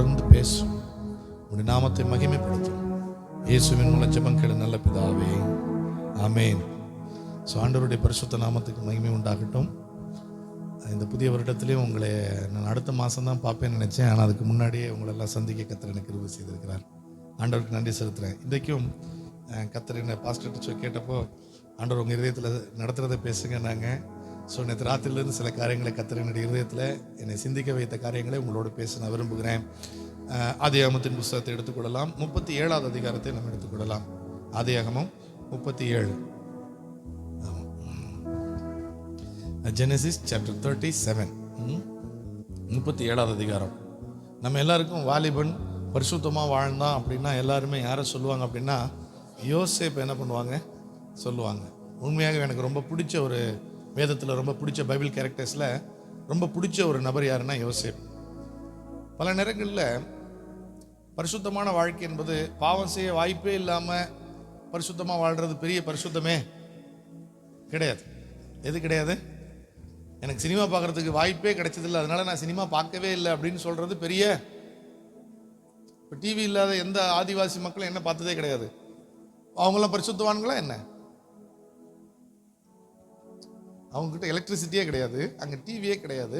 தொடர்ந்து பேசும். உடைய நாமத்தை மகிமைப்படுத்தும். இயேசுவின் மூலம் ஜெபம் கேளு நல்ல பிதாவே, ஆமென். ஸோ ஆண்டவருடைய பரிசுத்த நாமத்துக்கு மகிமை உண்டாகட்டும். இந்த புதிய வருடத்துலேயும் உங்களை நான் அடுத்த மாதம் தான் பார்ப்பேன்னு நினச்சேன். ஆனால் அதுக்கு முன்னாடியே உங்களெல்லாம் சந்திக்க கர்த்தர் எனக்கு கிருபை செய்திருக்கிறார். ஆண்டவருக்கு நன்றி செலுத்துகிறேன். இன்றைக்கும் கர்த்தர் என்ன பாஸ்டர்கிட்ட கேட்டப்போ, ஆண்டவர் உங்கள் இருதயத்தில் நடத்துகிறத பேசுங்க நாங்கள். ஸோ நேற்று ராத்திரிலேருந்து சில காரியங்களை கர்த்தர் என்னுடைய இருதயத்தில் என்னை சிந்திக்க வைத்த காரியங்களை உங்களோடு பேச நான் விரும்புகிறேன். ஆதியாகமத்தின் புஸ்தகத்தை எடுத்துக்கொள்ளலாம். 37வது அதிகாரத்தை நம்ம எடுத்துக்கொள்ளலாம். ஆதியாகமம் 37, ஜெனசிஸ் சாப்டர் 37, 37வது அதிகாரம். நம்ம எல்லாருக்கும் வாலிபன் பரிசுத்தமாக வாழ்ந்தான் அப்படின்னா எல்லாருமே யாரை சொல்லுவாங்க அப்படின்னா யோசேப்பு என்ன பண்ணுவாங்க சொல்லுவாங்க. உண்மையாக எனக்கு ரொம்ப பிடிச்ச ஒரு வேதத்தில் ரொம்ப பிடிச்ச பைபிள் கேரக்டர்ஸில் ரொம்ப பிடிச்ச ஒரு நபர் யாருன்னா யோசேப்பு. பல நேரங்களில் பரிசுத்தமான வாழ்க்கை என்பது பாவம் செய்ய வாய்ப்பே இல்லாமல் பரிசுத்தமாக வாழ்கிறது பெரிய பரிசுத்தமே கிடையாது. எது கிடையாது? எனக்கு சினிமா பார்க்குறதுக்கு வாய்ப்பே கிடைச்சதில்லை, அதனால நான் சினிமா பார்க்கவே இல்லை அப்படின்னு சொல்கிறது பெரிய. இப்போ டிவி இல்லாத எந்த ஆதிவாசி மக்களும் என்ன பார்த்ததே கிடையாது. அவங்களாம் பரிசுத்தவான்களா என்ன? அவங்ககிட்ட எலக்ட்ரிசிட்டியே கிடையாது, அங்கே டிவியே கிடையாது.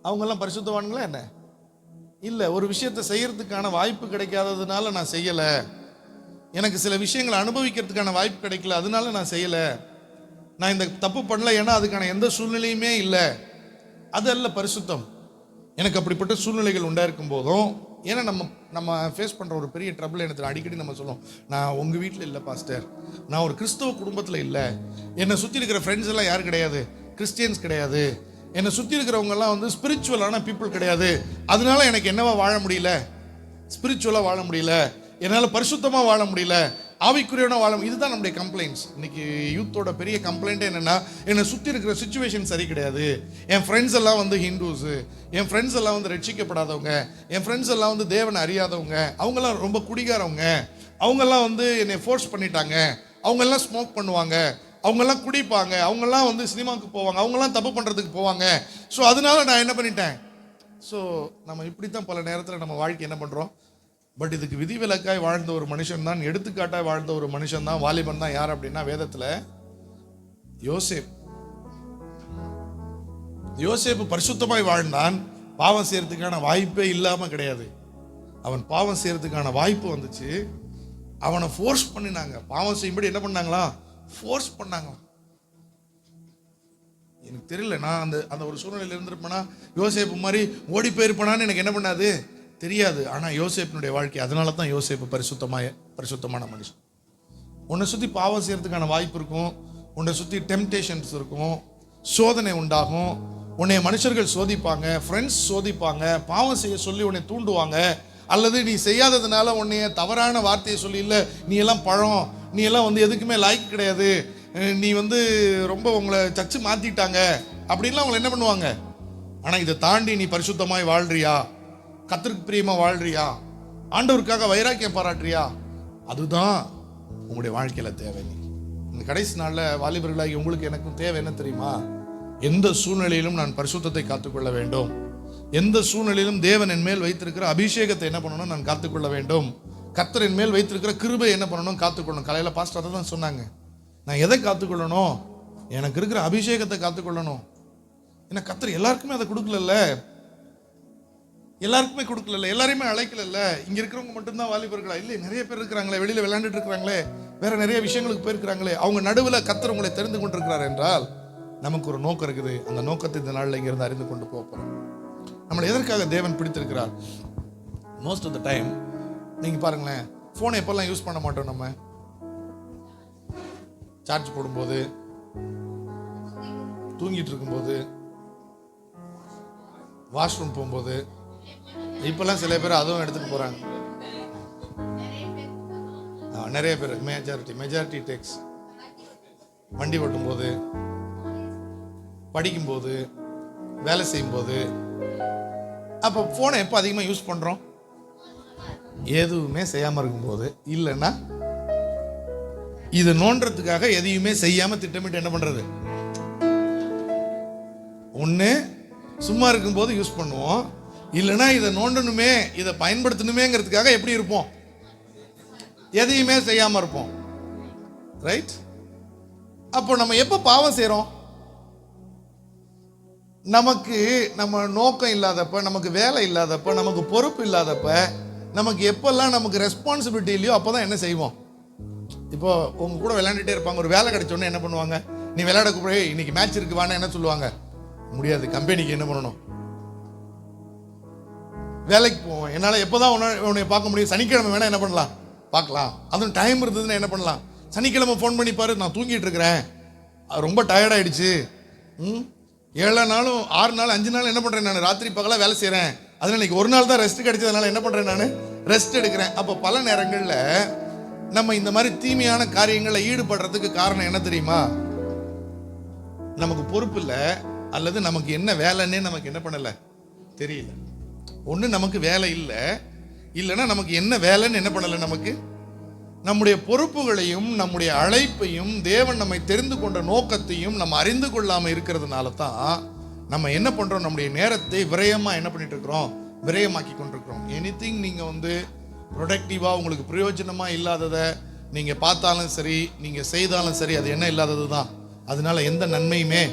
அவங்கெல்லாம் பரிசுத்தவான்களா என்ன? இல்லை. ஒரு விஷயத்தை செய்யறதுக்கான வாய்ப்பு கிடைக்காததுனால நான் செய்யலை, எனக்கு சில விஷயங்களை அனுபவிக்கிறதுக்கான வாய்ப்பு கிடைக்கல அதனால நான் செய்யலை, நான் இந்த தப்பு பண்ணல ஏன்னா அதுக்கான எந்த சூழ்நிலையுமே இல்லை, அது அல்ல பரிசுத்தம். எனக்கு அப்படிப்பட்ட சூழ்நிலைகள் உண்டாயிருக்கும் போதும், ஏன்னா நம்ம ஃபேஸ் பண்ணுற ஒரு பெரிய ட்ரபிள் எனக்கு அடிக்கடி நம்ம சொல்லுவோம், நான் உங்கள் வீட்டில் இல்லை பாஸ்டர், நான் ஒரு கிறிஸ்தவ குடும்பத்தில் இல்லை, என்னை சுற்றி இருக்கிற ஃப்ரெண்ட்ஸ் எல்லாம் யார் கிடையாது, கிறிஸ்டியன்ஸ் கிடையாது, என்னை சுற்றி இருக்கிறவங்கெல்லாம் வந்து ஸ்பிரிச்சுவலான பீப்புள் கிடையாது, அதனால எனக்கு என்னவா வாழ முடியல, ஸ்பிரிச்சுவலாக வாழ முடியல, என்னால் பரிசுத்தமாக வாழ முடியல, ஆவிக்குரியவனா வாழ. இதுதான் நம்முடைய கம்ப்ளைண்ட்ஸ். இன்னைக்கு யூத்தோட பெரிய கம்ப்ளைண்ட்டே என்னென்னா, என்னை சுற்றி இருக்கிற சுச்சுவேஷன் சரி கிடையாது, என் ஃப்ரெண்ட்ஸ் எல்லாம் வந்து ஹிந்துஸு, என் ஃப்ரெண்ட்ஸ் எல்லாம் வந்து ரட்சிக்கப்படாதவங்க, என் ஃப்ரெண்ட்ஸ் எல்லாம் வந்து தேவனை அறியாதவங்க, அவங்கெல்லாம் ரொம்ப குடிகாரவங்க, அவங்கெல்லாம் வந்து என்னை ஃபோர்ஸ் பண்ணிட்டாங்க, அவங்கெல்லாம் ஸ்மோக் பண்ணுவாங்க, அவங்கெல்லாம் குடிப்பாங்க, அவங்கெல்லாம் வந்து சினிமாவுக்கு போவாங்க, அவங்கெல்லாம் தப்பு பண்ணுறதுக்கு போவாங்க. ஸோ அதனால நான் என்ன பண்ணிட்டேன். ஸோ நம்ம இப்படி தான் பல நேரத்தில் நம்ம வாழ்க்கை என்ன பண்ணுறோம். பட் இதுக்கு விதிவிலக்காய் வாழ்ந்த ஒரு மனுஷன் தான், எடுத்துக்காட்டாய் வாழ்ந்த ஒரு மனுஷன் தான், வாலிபன் தான். யார் அப்படின்னா வேதத்தில் யோசேப்பு. யோசேப்பு பரிசுத்தமாய் வாழ்ந்தான். பாவம் செய்யறதுக்கான வாய்ப்பே இல்லாமல் கிடையாது. அவன் பாவம் செய்யறதுக்கான வாய்ப்பு வந்துச்சு, அவனை ஃபோர்ஸ் பண்ணினாங்க. பாவம் செய்யும்படி என்ன பண்ணாங்களா? ஃபோர்ஸ் பண்ணாங்க. எனக்கு தெரியல, நான் அந்த ஒரு சூழ்நிலையில் இருந்திருப்பேனா யோசேப்பு மாதிரி ஓடி போயிருப்பேனான்னு எனக்கு என்ன பண்ணாது தெரியாது. ஆனால் யோசேப்பினுடைய வாழ்க்கை, அதனால தான் யோசேப்பு பரிசுத்தமான மனுஷன். உன்னை சுற்றி பாவம் செய்யறதுக்கான வாய்ப்பு இருக்கும், உன்னை சுற்றி டெம்டேஷன்ஸ் இருக்கும், சோதனை உண்டாகும், உன்னை மனுஷர்கள் சோதிப்பாங்க, ஃப்ரெண்ட்ஸ் சோதிப்பாங்க, பாவம் செய்ய சொல்லி உன்னை தூண்டுவாங்க, அல்லது நீ செய்யாததுனால உன்னைய தவறான வார்த்தையை சொல்லி, இல்லை நீ எல்லாம் பழம், நீ எல்லாம் வந்து எதுக்குமே லாய்க்கு கிடையாது, நீ வந்து ரொம்ப உங்களை சச்சு மாற்றிட்டாங்க அப்படின்லாம் அவங்களை என்ன பண்ணுவாங்க. ஆனால் இதை தாண்டி நீ பரிசுத்தமாய் வாழ்றியா, கர்த்தருக்கு பிரியமாக வாழ்றியா, ஆண்டவருக்காக வைராக்கியம் பாராட்டுறியா, அதுதான் உங்களுடைய வாழ்க்கையில் தேவை. இந்த கடைசி நாளில் வாலிபர்களாகி உங்களுக்கு எனக்கும் தேவை என்ன தெரியுமா? எந்த சூழ்நிலையிலும் நான் பரிசுத்தத்தை காத்துக்கொள்ள வேண்டும், எந்த சூழ்நிலையிலும் தேவன் என் மேல் வைத்திருக்கிற அபிஷேகத்தை என்ன பண்ணணும் நான் காத்துக்கொள்ள வேண்டும், கர்த்தர் என் மேல் வைத்திருக்கிற கிருபை என்ன பண்ணணும் காத்துக்கொள்ளணும். காலையில் பாஸ்டர் அதை தான் சொன்னாங்க. நான் எதை காத்துக்கொள்ளணும்? எனக்கு இருக்கிற அபிஷேகத்தை காத்துக்கொள்ளணும். ஏன்னா கர்த்தர் எல்லாருக்குமே அதை கொடுக்கல, எல்லாருக்குமே கொடுக்கல, எல்லாரையுமே அழைக்கல. இங்க இருக்கிறவங்க மட்டும்தான் வாலிபர்களா? இல்லை, நிறைய பேர் இருக்கிறாங்களே, வெளியில விளையாண்டுட்டு இருக்கிறாங்களே, வேற நிறைய விஷயங்களுக்கு போயிருக்கிறாங்களே, அவங்க நடுவில் கர்த்தர் உங்களை தெரிந்து கொண்டிருக்கிறார் என்றால் நமக்கு ஒரு நோக்கம் இருக்குது. அந்த நோக்கத்தை இந்த நாளில் இங்கிருந்து அறிந்து கொண்டு போகிறோம். நம்மளை எதற்காக தேவன் பிடித்திருக்கிறார்? மோஸ்ட் ஆஃப் த டைம் நீங்க பாருங்களேன், போனை எப்பெல்லாம் யூஸ் பண்ண மாட்டோம். நம்ம சார்ஜ் போடும்போது, தூங்கிட்டு இருக்கும்போது, வாஷ்ரூம் போகும்போது, இப்பெல்லாம் சில பேர் அதுவும் எடுத்துட்டு போறாங்க. நிறைய பேர், மெஜாரிட்டி டேக்ஸ். வண்டி ஓட்டும் போது, படிக்கும்போது, வேலை செய்யும் போது. அப்போ போனை எப்போ அதிகமாக யூஸ் பண்றோம்? எதுவுமே செய்யாமல் இருக்கும்போது. இல்லைன்னா இது நோன்றதுக்காக எதையுமே செய்யாம திட்டமிட்டு என்ன பண்றது? ஒன்று சும்மா இருக்கும்போது யூஸ் பண்ணுவோம், இல்லைன்னா இதை நோண்டணுமே, இதை பயன்படுத்தணுமேங்கிறதுக்காக எப்படி இருப்போம்? எதையுமே செய்யாம இருப்போம். ரைட்? அப்போ நம்ம எப்போ பாவம் செய்றோம்? நமக்கு நம்ம நோக்கம் இல்லாதப்ப, நமக்கு வேலை இல்லாதப்ப, நமக்கு பொறுப்பு இல்லாதப்ப, நமக்கு எப்பெல்லாம் நமக்கு ரெஸ்பான்சிபிலிட்டி இல்லையோ அப்போதான் என்ன செய்வோம்? இப்போ உங்க கூட விளையாண்டுட்டே இருப்பாங்க, ஒரு வேலை கிடைச்சோன்னே என்ன பண்ணுவாங்க? நீ விளையாட கூப்பிடு, இன்னைக்கு மேட்ச் இருக்கு வான்னு என்ன சொல்லுவாங்க? முடியாது, கம்பெனிக்கு என்ன பண்ணணும், வேலைக்கு போவோம். என்னால் எப்போதான் உன்னை பார்க்க முடியும்? சனிக்கிழமை வேணா என்ன பண்ணலாம், பார்க்கலாம். அதுவும் டைம் இருந்ததுன்னா என்ன பண்ணலாம்? சனிக்கிழமை ஃபோன் பண்ணி பாரு, நான் தூங்கிட்டு இருக்கிறேன், ரொம்ப டயர்டாயிடுச்சு, 7 நாளும் 6 நாள் 5 நாள் என்ன பண்ணுறேன், நான் ராத்திரி பகலாக வேலை செய்கிறேன், அதனால் இன்னைக்கு ஒரு நாள் தான் ரெஸ்ட் கிடைச்சதுனால என்ன பண்ணுறேன், நான் ரெஸ்ட் எடுக்கிறேன். அப்போ பல நேரங்களில் நம்ம இந்த மாதிரி தீமையான காரியங்களில் ஈடுபடுறதுக்கு காரணம் என்ன தெரியுமா? நமக்கு பொறுப்பு இல்லை, அல்லது நமக்கு என்ன வேலைன்னே நமக்கு என்ன பண்ணலை தெரியல. ஒன்று நமக்கு வேலை இல்லை, இல்லைன்னா நமக்கு என்ன வேலைன்னு என்ன பண்ணலை, நமக்கு நம்முடைய பொறுப்புகளையும் நம்முடைய அழைப்பையும் தேவன் நம்மை தெரிந்து கொண்ட நோக்கத்தையும் நம்ம அறிந்து கொள்ளாமல் இருக்கிறதுனால தான் நம்ம என்ன பண்ணுறோம், நம்முடைய நேரத்தை விரயமாக என்ன பண்ணிட்டு இருக்கிறோம், விரயமாக்கி கொண்டிருக்கிறோம். எனிதிங் நீங்கள் ப்ரொடக்டிவாக உங்களுக்கு பிரயோஜனமாக இல்லாததை நீங்கள் பார்த்தாலும் சரி, நீங்கள் செய்தாலும் சரி, அது என்ன இல்லாதது தான். அதனால எந்த நன்மையுமே.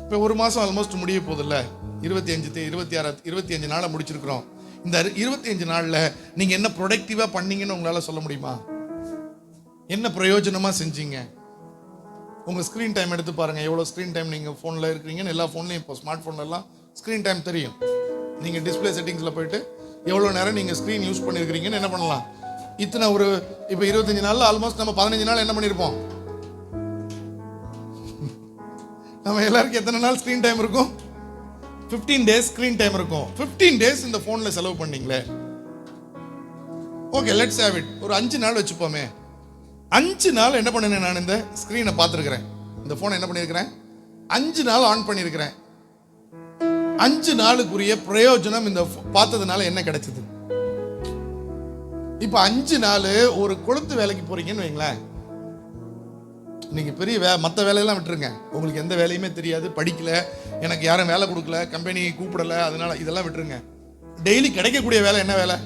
இப்போ ஒரு மாதம் ஆல்மோஸ்ட் முடிய போதில்ல, 25 நாளை முடிச்சிருக்கிறோம். இந்த 25 நாளில் நீங்கள் என்ன ப்ரொடக்டிவாக பண்ணீங்கன்னு உங்களால் சொல்ல முடியுமா? என்ன பிரயோஜனமாக செஞ்சீங்க? உங்கள் ஸ்க்ரீன் டைம் எடுத்து பாருங்கள், எவ்வளோ ஸ்க்ரீன் டைம் நீங்கள் ஃபோனில் இருக்கிறீங்கன்னு. எல்லா ஃபோன்லையும் இப்போ ஸ்மார்ட் ஃபோன்லலாம் ஸ்க்ரீன் டைம் தெரியும். நீங்கள் டிஸ்பிளே செட்டிங்ஸில் போயிட்டு எவ்வளோ நேரம் நீங்கள் ஸ்க்ரீன் யூஸ் பண்ணியிருக்கிறீங்கன்னு என்ன பண்ணலாம். இத்தனை இப்போ 25 நாளில் ஆல்மோஸ்ட் நம்ம 15 நாள் என்ன பண்ணியிருப்போம்? நம்ம எல்லாருக்கும் எத்தனை நாள் ஸ்க்ரீன் டைம் இருக்கும்? 15 days ஸ்க்ரீன் டைம் இருக்கும். 15 days இந்த ஃபோனில் செலவு பண்ணீங்களே. Okay, let's have it. ஒரு 5 நாள் வச்சுப்போமே. 5 நாள் என்ன பண்ணினேன், நான் இந்த ஸ்க்ரீனை பார்த்துருக்கிறேன், இந்த ஃபோனை என்ன பண்ணியிருக்கிறேன், 5 நாள் ஆன் பண்ணியிருக்கிறேன். 5 நாளுக்குரிய பிரயோஜனம் இந்த பார்த்ததுனால என்ன கிடைச்சது? இப்போ 5 நாள் ஒரு கொளுத்து வேலைக்கு போறீங்கன்னு வைங்களேன். நீங்கள் பெரிய மற்ற வேலையெல்லாம் விட்டுருங்க, உங்களுக்கு எந்த வேலையுமே தெரியாது, படிக்கல, எனக்கு யாரும் வேலை கொடுக்கல, கம்பெனி கூப்பிடலை, அதனால இதெல்லாம் விட்டுருங்க. டெய்லி கிடைக்கக்கூடிய வேலை என்ன வேலை?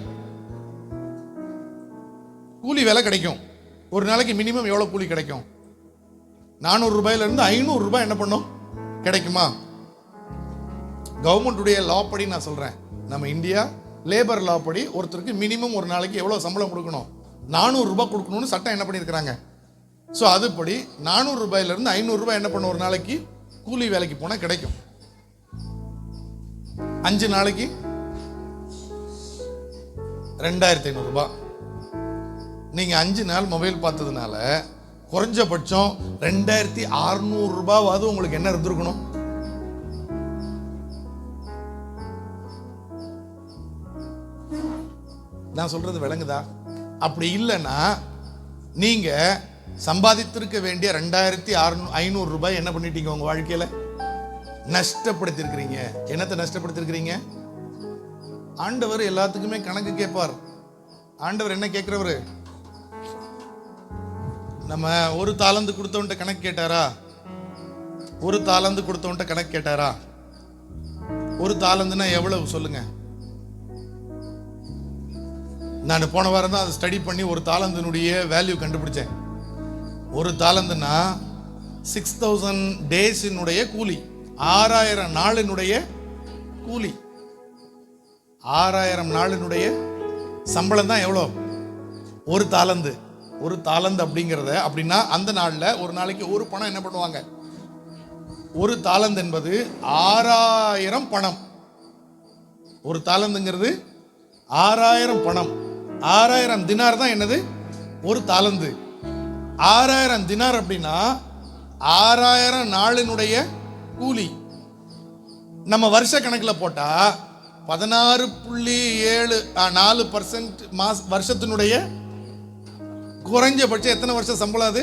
கூலி வேலை கிடைக்கும். ஒரு நாளைக்கு மினிமம் எவ்வளோ கூலி கிடைக்கும்? 400 ரூபாயிலிருந்து 500 ரூபாய் என்ன பண்ணும், கிடைக்குமா? கவர்மெண்ட்டுடைய லா படி நான் சொல்கிறேன், நம்ம இந்தியா லேபர் லா படி ஒருத்தருக்கு மினிமம் ஒரு நாளைக்கு எவ்வளோ சம்பளம் கொடுக்கணும், 400 ரூபாய் கொடுக்கணும்னு சட்டம் என்ன பண்ணியிருக்கிறாங்க. ஸோ அதுபடி 400 ரூபாயிலிருந்து 500 ரூபாய் என்ன பண்ணும், ஒரு நாளைக்கு கூலி வேலைக்கு போனால் கிடைக்கும். 5 நாளைக்கு 2500 ரூபாய். நீங்கள் 5 நாள் மொபைல் பார்த்ததுனால குறைஞ்சபட்சம் 2600 ரூபாவது உங்களுக்கு என்ன இருந்திருக்கணும்? நான் சொல்றது விளங்குதா? அப்படி இல்லைன்னா நீங்க சம்பாதித்திருக்க வேண்டிய 2500 ரூபாய் என்ன பண்ணிட்டீங்க, உங்க வாழ்க்கையில நஷ்டப்படுத்திருக்கிறீங்க. என்னத்தை நஷ்டப்படுத்திருக்கிறீங்க? ஆண்டவர் எல்லாத்துக்குமே கணக்கு கேட்பார். ஆண்டவர் என்ன கேட்கிறவரு? நம்ம ஒரு தாளந்து கொடுத்தவன்ட்ட கணக்கு கேட்டாரா? ஒரு தாளந்து கொடுத்தவன்ட்ட கணக்கு கேட்டாரா? ஒரு தாளந்துன்னா எவ்வளவு சொல்லுங்க? நான் போன வாரம் தான் அதை ஸ்டடி பண்ணி ஒரு தாளந்தினுடைய வேல்யூ கண்டுபிடிச்சேன். ஒரு தாளந்துன்னா 6000 டேஸினுடைய கூலி, 6000 நாளினுடைய கூலி, 6000 நாளினுடைய சம்பளம் தான் எவ்வளோ? ஒரு தாளந்து. ஒரு தாளந்து அப்படிங்கிறத அப்படின்னா அந்த நாளில் ஒரு நாளைக்கு ஒரு பணம் என்ன பண்ணுவாங்க? ஒரு தாளந்து என்பது 6000 பணம். ஒரு தாளந்துங்கிறது 6000 பணம். 6000 தினார் தான் என்னது? ஒரு தாளந்து. 6000 தினார் அப்படின்னா 6000 நாளினுடைய கூலி. நம்ம வருஷ கணக்கில் போட்டா 16.74% வருஷத்தினுடைய குறைஞ்சபட்சம் எத்தனை வருஷம் சம்பளம்? அது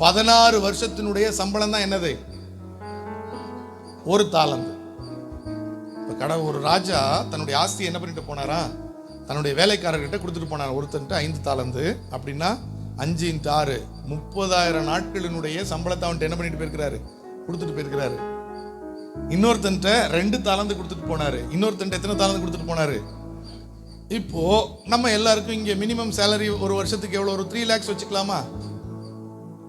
16 வருஷத்தினுடைய சம்பளம் தான் என்னது? ஒரு தாளந்து. ஒரு ராஜா தன்னுடைய ஆஸ்தியை என்ன பண்ணிட்டு போனாரா? தன்னுடைய வேலைக்காரர்கிட்ட கொடுத்துட்டு போனார். ஒருத்தன்ட்டு 5 தாளந்து அப்படின்னா 5 × 6 30,000 நாட்களினுடைய சம்பளத்தை அவன்ட்டு என்ன பண்ணிட்டு போயிருக்கிறாரு? கொடுத்துட்டு போயிருக்கிறாரு. இன்னொருத்தன்ட்ட 2 தாலந்து கொடுத்துட்டு போனாரு. இன்னொருத்தன்ட்ட எத்தனை தாலந்து கொடுத்துட்டு போனாரு? இப்போ நம்ம எல்லாருக்கும் இங்கே மினிமம் சேலரி ஒரு வருஷத்துக்கு எவ்வளோ? ஒரு 3 lakhs வச்சுக்கலாமா?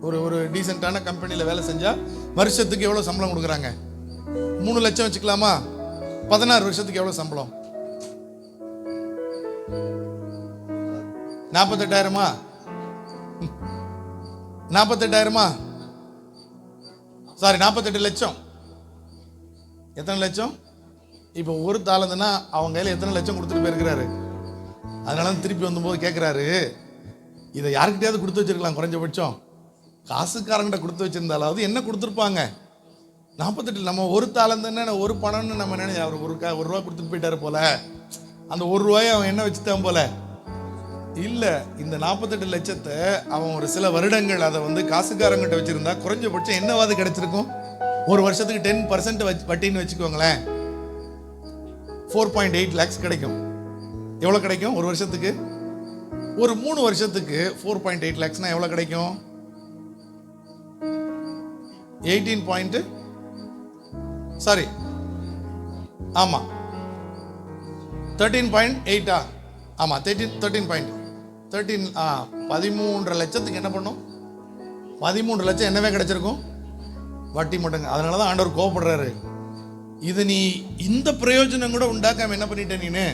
ஒரு டீசெண்டான கம்பெனியில் வேலை செஞ்சா வருஷத்துக்கு எவ்வளோ சம்பளம் கொடுக்குறாங்க? 3 லட்சம் வச்சுக்கலாமா? 16 வருஷத்துக்கு எவ்வளோ சம்பளம்? 48,000மா? 48,000மா? சாரி, 48 லட்சம். எத்தனை லட்சம்? இப்போ ஒரு தாளந்துன்னா அவங்க கையில் எத்தனை லட்சம் கொடுத்துட்டு போயிருக்கிறாரு? அதனால தான் திருப்பி வந்தபோது கேட்குறாரு, இதை யாருக்கிட்டையாவது கொடுத்து வச்சிருக்கலாம், குறைஞ்சபட்சம் காசுக்காரங்கிட்ட கொடுத்து வச்சிருந்தாலாவது என்ன கொடுத்துருப்பாங்க? 48. நம்ம ஒரு தாளந்துன்னு ஒரு பணம்னு நம்ம நினைச்ச அவர் ஒரு ரூபா கொடுத்துட்டு போயிட்டாரு போல, அந்த ஒரு ரூபாயை அவன் என்ன வச்சுட்டான் போல. இல்லை, இந்த 48 லட்சத்தை அவன் ஒரு சில வருடங்கள் அதை வந்து காசுக்காரங்கிட்ட வச்சிருந்தா குறைஞ்சபட்சம் என்னவாது கிடைச்சிருக்கும்? ஒரு வருஷத்துக்கு 10% வட்டின்னு வச்சுக்கோங்களேன், 4.8 lakhs கிடைக்கும். எவ்வளோ கிடைக்கும் ஒரு வருஷத்துக்கு? ஒரு 3 வருஷத்துக்கு 4.8 lakhsனா எவ்வளோ கிடைக்கும்? 18 சாரி, ஆமாம் 13.8. ஆமாம் 13 13 லட்சத்துக்கு என்ன பண்ணும்? 13 லட்சம் என்னவே கிடைச்சிருக்கும்? வட்டி மட்டுங்க. அதனால தான் ஆண்டவர் கோவப்படுறாரு. இது நீ இந்த பிரயோஜனம் கூட உண்டாக்காம என்ன பண்ணிட்ட நீனு?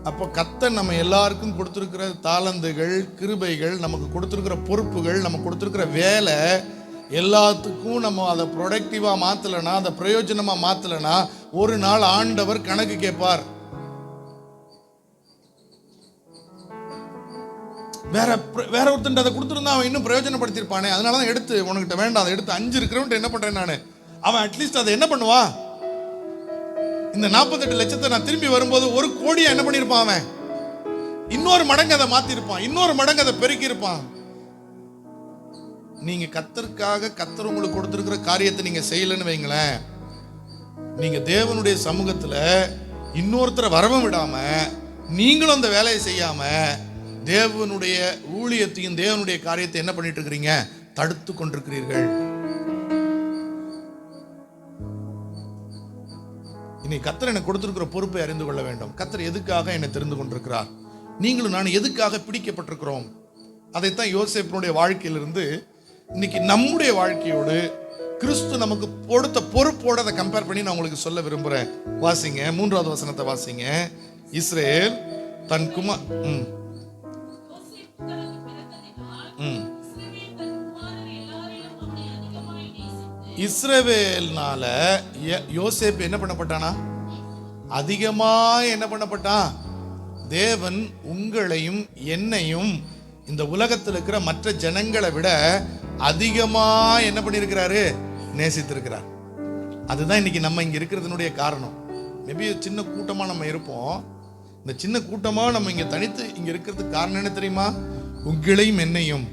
அப்போ கர்த்தர் நம்ம எல்லாருக்கும் கொடுத்துருக்கிற தாளந்துகள், கிருபைகள், நமக்கு கொடுத்துருக்கிற பொறுப்புகள், நமக்கு கொடுத்துருக்கிற வேலை எல்லாத்துக்கும் நம்ம அதை ப்ரொடக்டிவாக மாற்றலைன்னா, அதை பிரயோஜனமாக மாற்றலைன்னா ஒரு நாள் ஆண்டவர் கணக்கு கேட்பார். வேற ஒருத்தன் அதை கொடுத்துருந்தா அவன் இன்னும் பிரயோஜனப்படுத்திருப்பானே. அதனால தான் எடுத்து உனக்கிட்ட வேண்டாம், அதை எடுத்து 5 இருக்கிறவன்ட்டு என்ன பண்ணுறேன் நான், அவன் அட்லீஸ்ட் அதை என்ன பண்ணுவான்? இந்த 48 லட்சத்தை நான் திரும்பி வரும்போது 1 கோடியா என்ன பண்ணியிருப்பான்? அவன் இன்னொரு மடங்கு அதை மாத்திருப்பான், இன்னொரு மடங்கு அதை பெருக்கி இருப்பான். நீங்க கர்த்தருக்காக கர்த்தர் உங்களுக்கு கொடுத்திருக்கிற காரியத்தை நீங்க செய்யலன்னு வைங்களேன், நீங்க தேவனுடைய சமூகத்துல இன்னொருத்தரை வரவும் விடாம நீங்களும் அந்த வேலையை செய்யாம தேவனுடைய ஊழியத்தையும் தேவனுடைய காரியத்தை என்ன பண்ணிட்டு இருக்கிறீங்க? தடுத்து கொண்டிருக்கிறீர்கள். இன்னைக்கு கர்த்தர் எனக்கு கொடுத்திருக்கிற பொறுப்பை அறிந்து கொள்ள வேண்டும். கர்த்தர் எதுக்காக என்னை தெரிந்து கொண்டிருக்கிறார்? நீங்களும் நான் எதுக்காக பிடிக்கப்பட்டிருக்கிறோம்? அதைத்தான் யோசேப்பினுடைய வாழ்க்கையிலிருந்து இன்னைக்கு நம்முடைய வாழ்க்கையோடு கிறிஸ்து நமக்கு கொடுத்த பொறுப்போடு அதை கம்பேர் பண்ணி நான் உங்களுக்கு சொல்ல விரும்புகிறேன். வாசிங்க 3வது வசனத்தை வாசிங்க. இஸ்ரவேல் தன் இஸ்ரவேல்னால யோசேப்பு என்ன பண்ணப்பட்டானா? அதிகமா என்ன பண்ணப்பட்டான்? தேவன் உங்களையும் என்னையும் இந்த உலகத்தில் இருக்கிற மற்ற ஜனங்களை விட அதிகமா என்ன பண்ணியிருக்கிறாரு? நேசித்திருக்கிறார். அதுதான் இன்னைக்கு நம்ம இங்க இருக்கிறதுனுடைய காரணம். மேபி சின்ன கூட்டமா நம்ம இருப்போம். இந்த சின்ன கூட்டமா நம்ம இங்க தனித்து இங்க இருக்கிறதுக்கு காரணம் என்ன தெரியுமா? உங்களையும் என்னையும்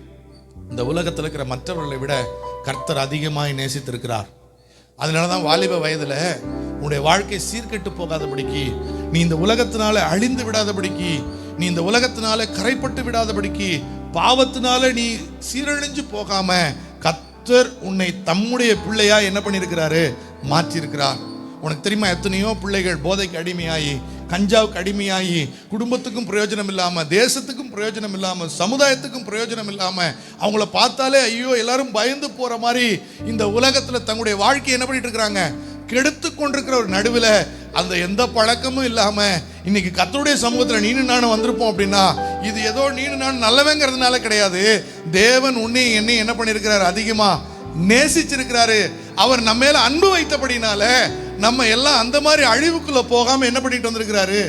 இந்த உலகத்தில் இருக்கிற மற்றவர்களை விட கர்த்தர் அதிகமாய் நேசித்திருக்கிறார். அதனாலதான் வாலிப வயதுல உன்னுடைய வாழ்க்கை சீர்கெட்டு போகாதபடிக்கு, நீ இந்த உலகத்தினால அழிந்து விடாதபடிக்கு, நீ இந்த உலகத்தினால கரைப்பட்டு விடாதபடிக்கு, பாவத்தினால நீ சீரழிஞ்சு போகாம கர்த்தர் உன்னை தம்முடைய பிள்ளையா என்ன பண்ணியிருக்கிறாரு? மாற்றியிருக்கிறார். உனக்கு தெரியுமா, எத்தனையோ பிள்ளைகள் போதைக்கு அடிமையாகி, கஞ்சாவுக்கு அடிமையாகி, குடும்பத்துக்கும் பிரயோஜனம் இல்லாம, தேசத்துக்கும் பிரயோஜனம் இல்லாம, சமுதாயத்துக்கும் பிரயோஜனம் இல்லாம, அவங்கள பார்த்தாலே ஐயோ எல்லாரும் பயந்து போற மாதிரி இந்த உலகத்துல தங்களுடைய வாழ்க்கையை என்ன பண்ணிட்டு இருக்கிறாங்க? கெடுத்து கொண்டிருக்கிற ஒரு நடுவில் அந்த எந்த பழக்கமும் இல்லாம இன்னைக்கு கர்த்தருடைய சமூகத்துல நீனு நானும் வந்திருப்போம் அப்படின்னா, இது ஏதோ நீனு நான் நல்லவங்கிறதுனால கிடையாது. தேவன் உன்னை என்னை என்ன பண்ணிருக்கிறாரு? அதிகமா நேசிச்சிருக்கிறாரு. அவர் நம்ம மேல அன்பு வைத்தபடினால நம்ம எல்லாம் அந்த மாதிரி அழிவுக்குள்ள போகாம என்ன பண்ணிட்டு வந்திருக்கிறாரு?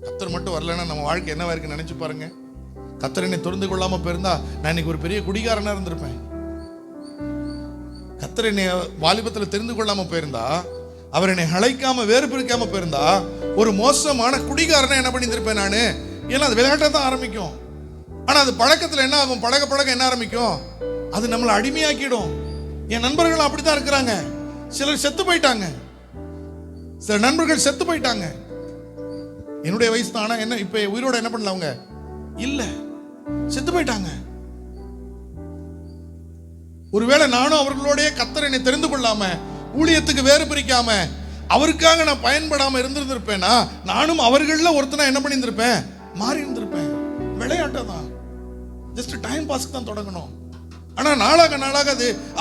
கர்த்தர் மட்டும் வரலன்னா நம்ம வாழ்க்கை என்னவா இருக்கு நினைச்சு பாருங்க. கர்த்தர் என்னை தெரிந்து கொள்ளாம போயிருந்தா நான் இன்னைக்கு ஒரு பெரிய குடிகாரனா இருந்திருப்பேன். கர்த்தர் என்னை வாலிபத்தில் தெரிந்து கொள்ளாம போயிருந்தா, அவர் என்னை அழைக்காம வேறு பிரிக்காம போயிருந்தா ஒரு மோசமான குடிகாரனை என்ன பண்ணியிருப்பேன் நானு. ஏன்னா அது விளையாட்டை தான் ஆரம்பிக்கும். ஆனா அது பழக்கத்துல என்ன ஆகும்? பழக்க என்ன ஆரம்பிக்கும்? அது நம்மளை அடிமையாக்கிடும். என் நண்பர்கள் அப்படித்தான் இருக்கிறாங்க. சிலர் செத்து போயிட்டாங்க, சில நண்பர்கள் செத்து போயிட்டாங்க. என்னுடைய வயசு தான். ஆனா என்ன இப்ப உயிரோட என்ன பண்ணல? அவங்க இல்ல, செத்து போயிட்டாங்க. ஒருவேளை நானும் அவர்களோடய கர்த்தர் என்னை தெரிந்து கொள்ளாம, ஊழியத்துக்கு வேறு பிரிக்காம, அவருக்காக நான் பயன்படாம இருந்திருப்பேனா, நானும் அவர்கள ஒருத்தனா என்ன பண்ணியிருந்திருப்பேன், மாறி இருந்திருப்பேன். விளையாட்டை தான், ஜஸ்ட் டைம் பாஸ்க்கு தான் தொடங்கணும். ஆனா நாளாக நாளாக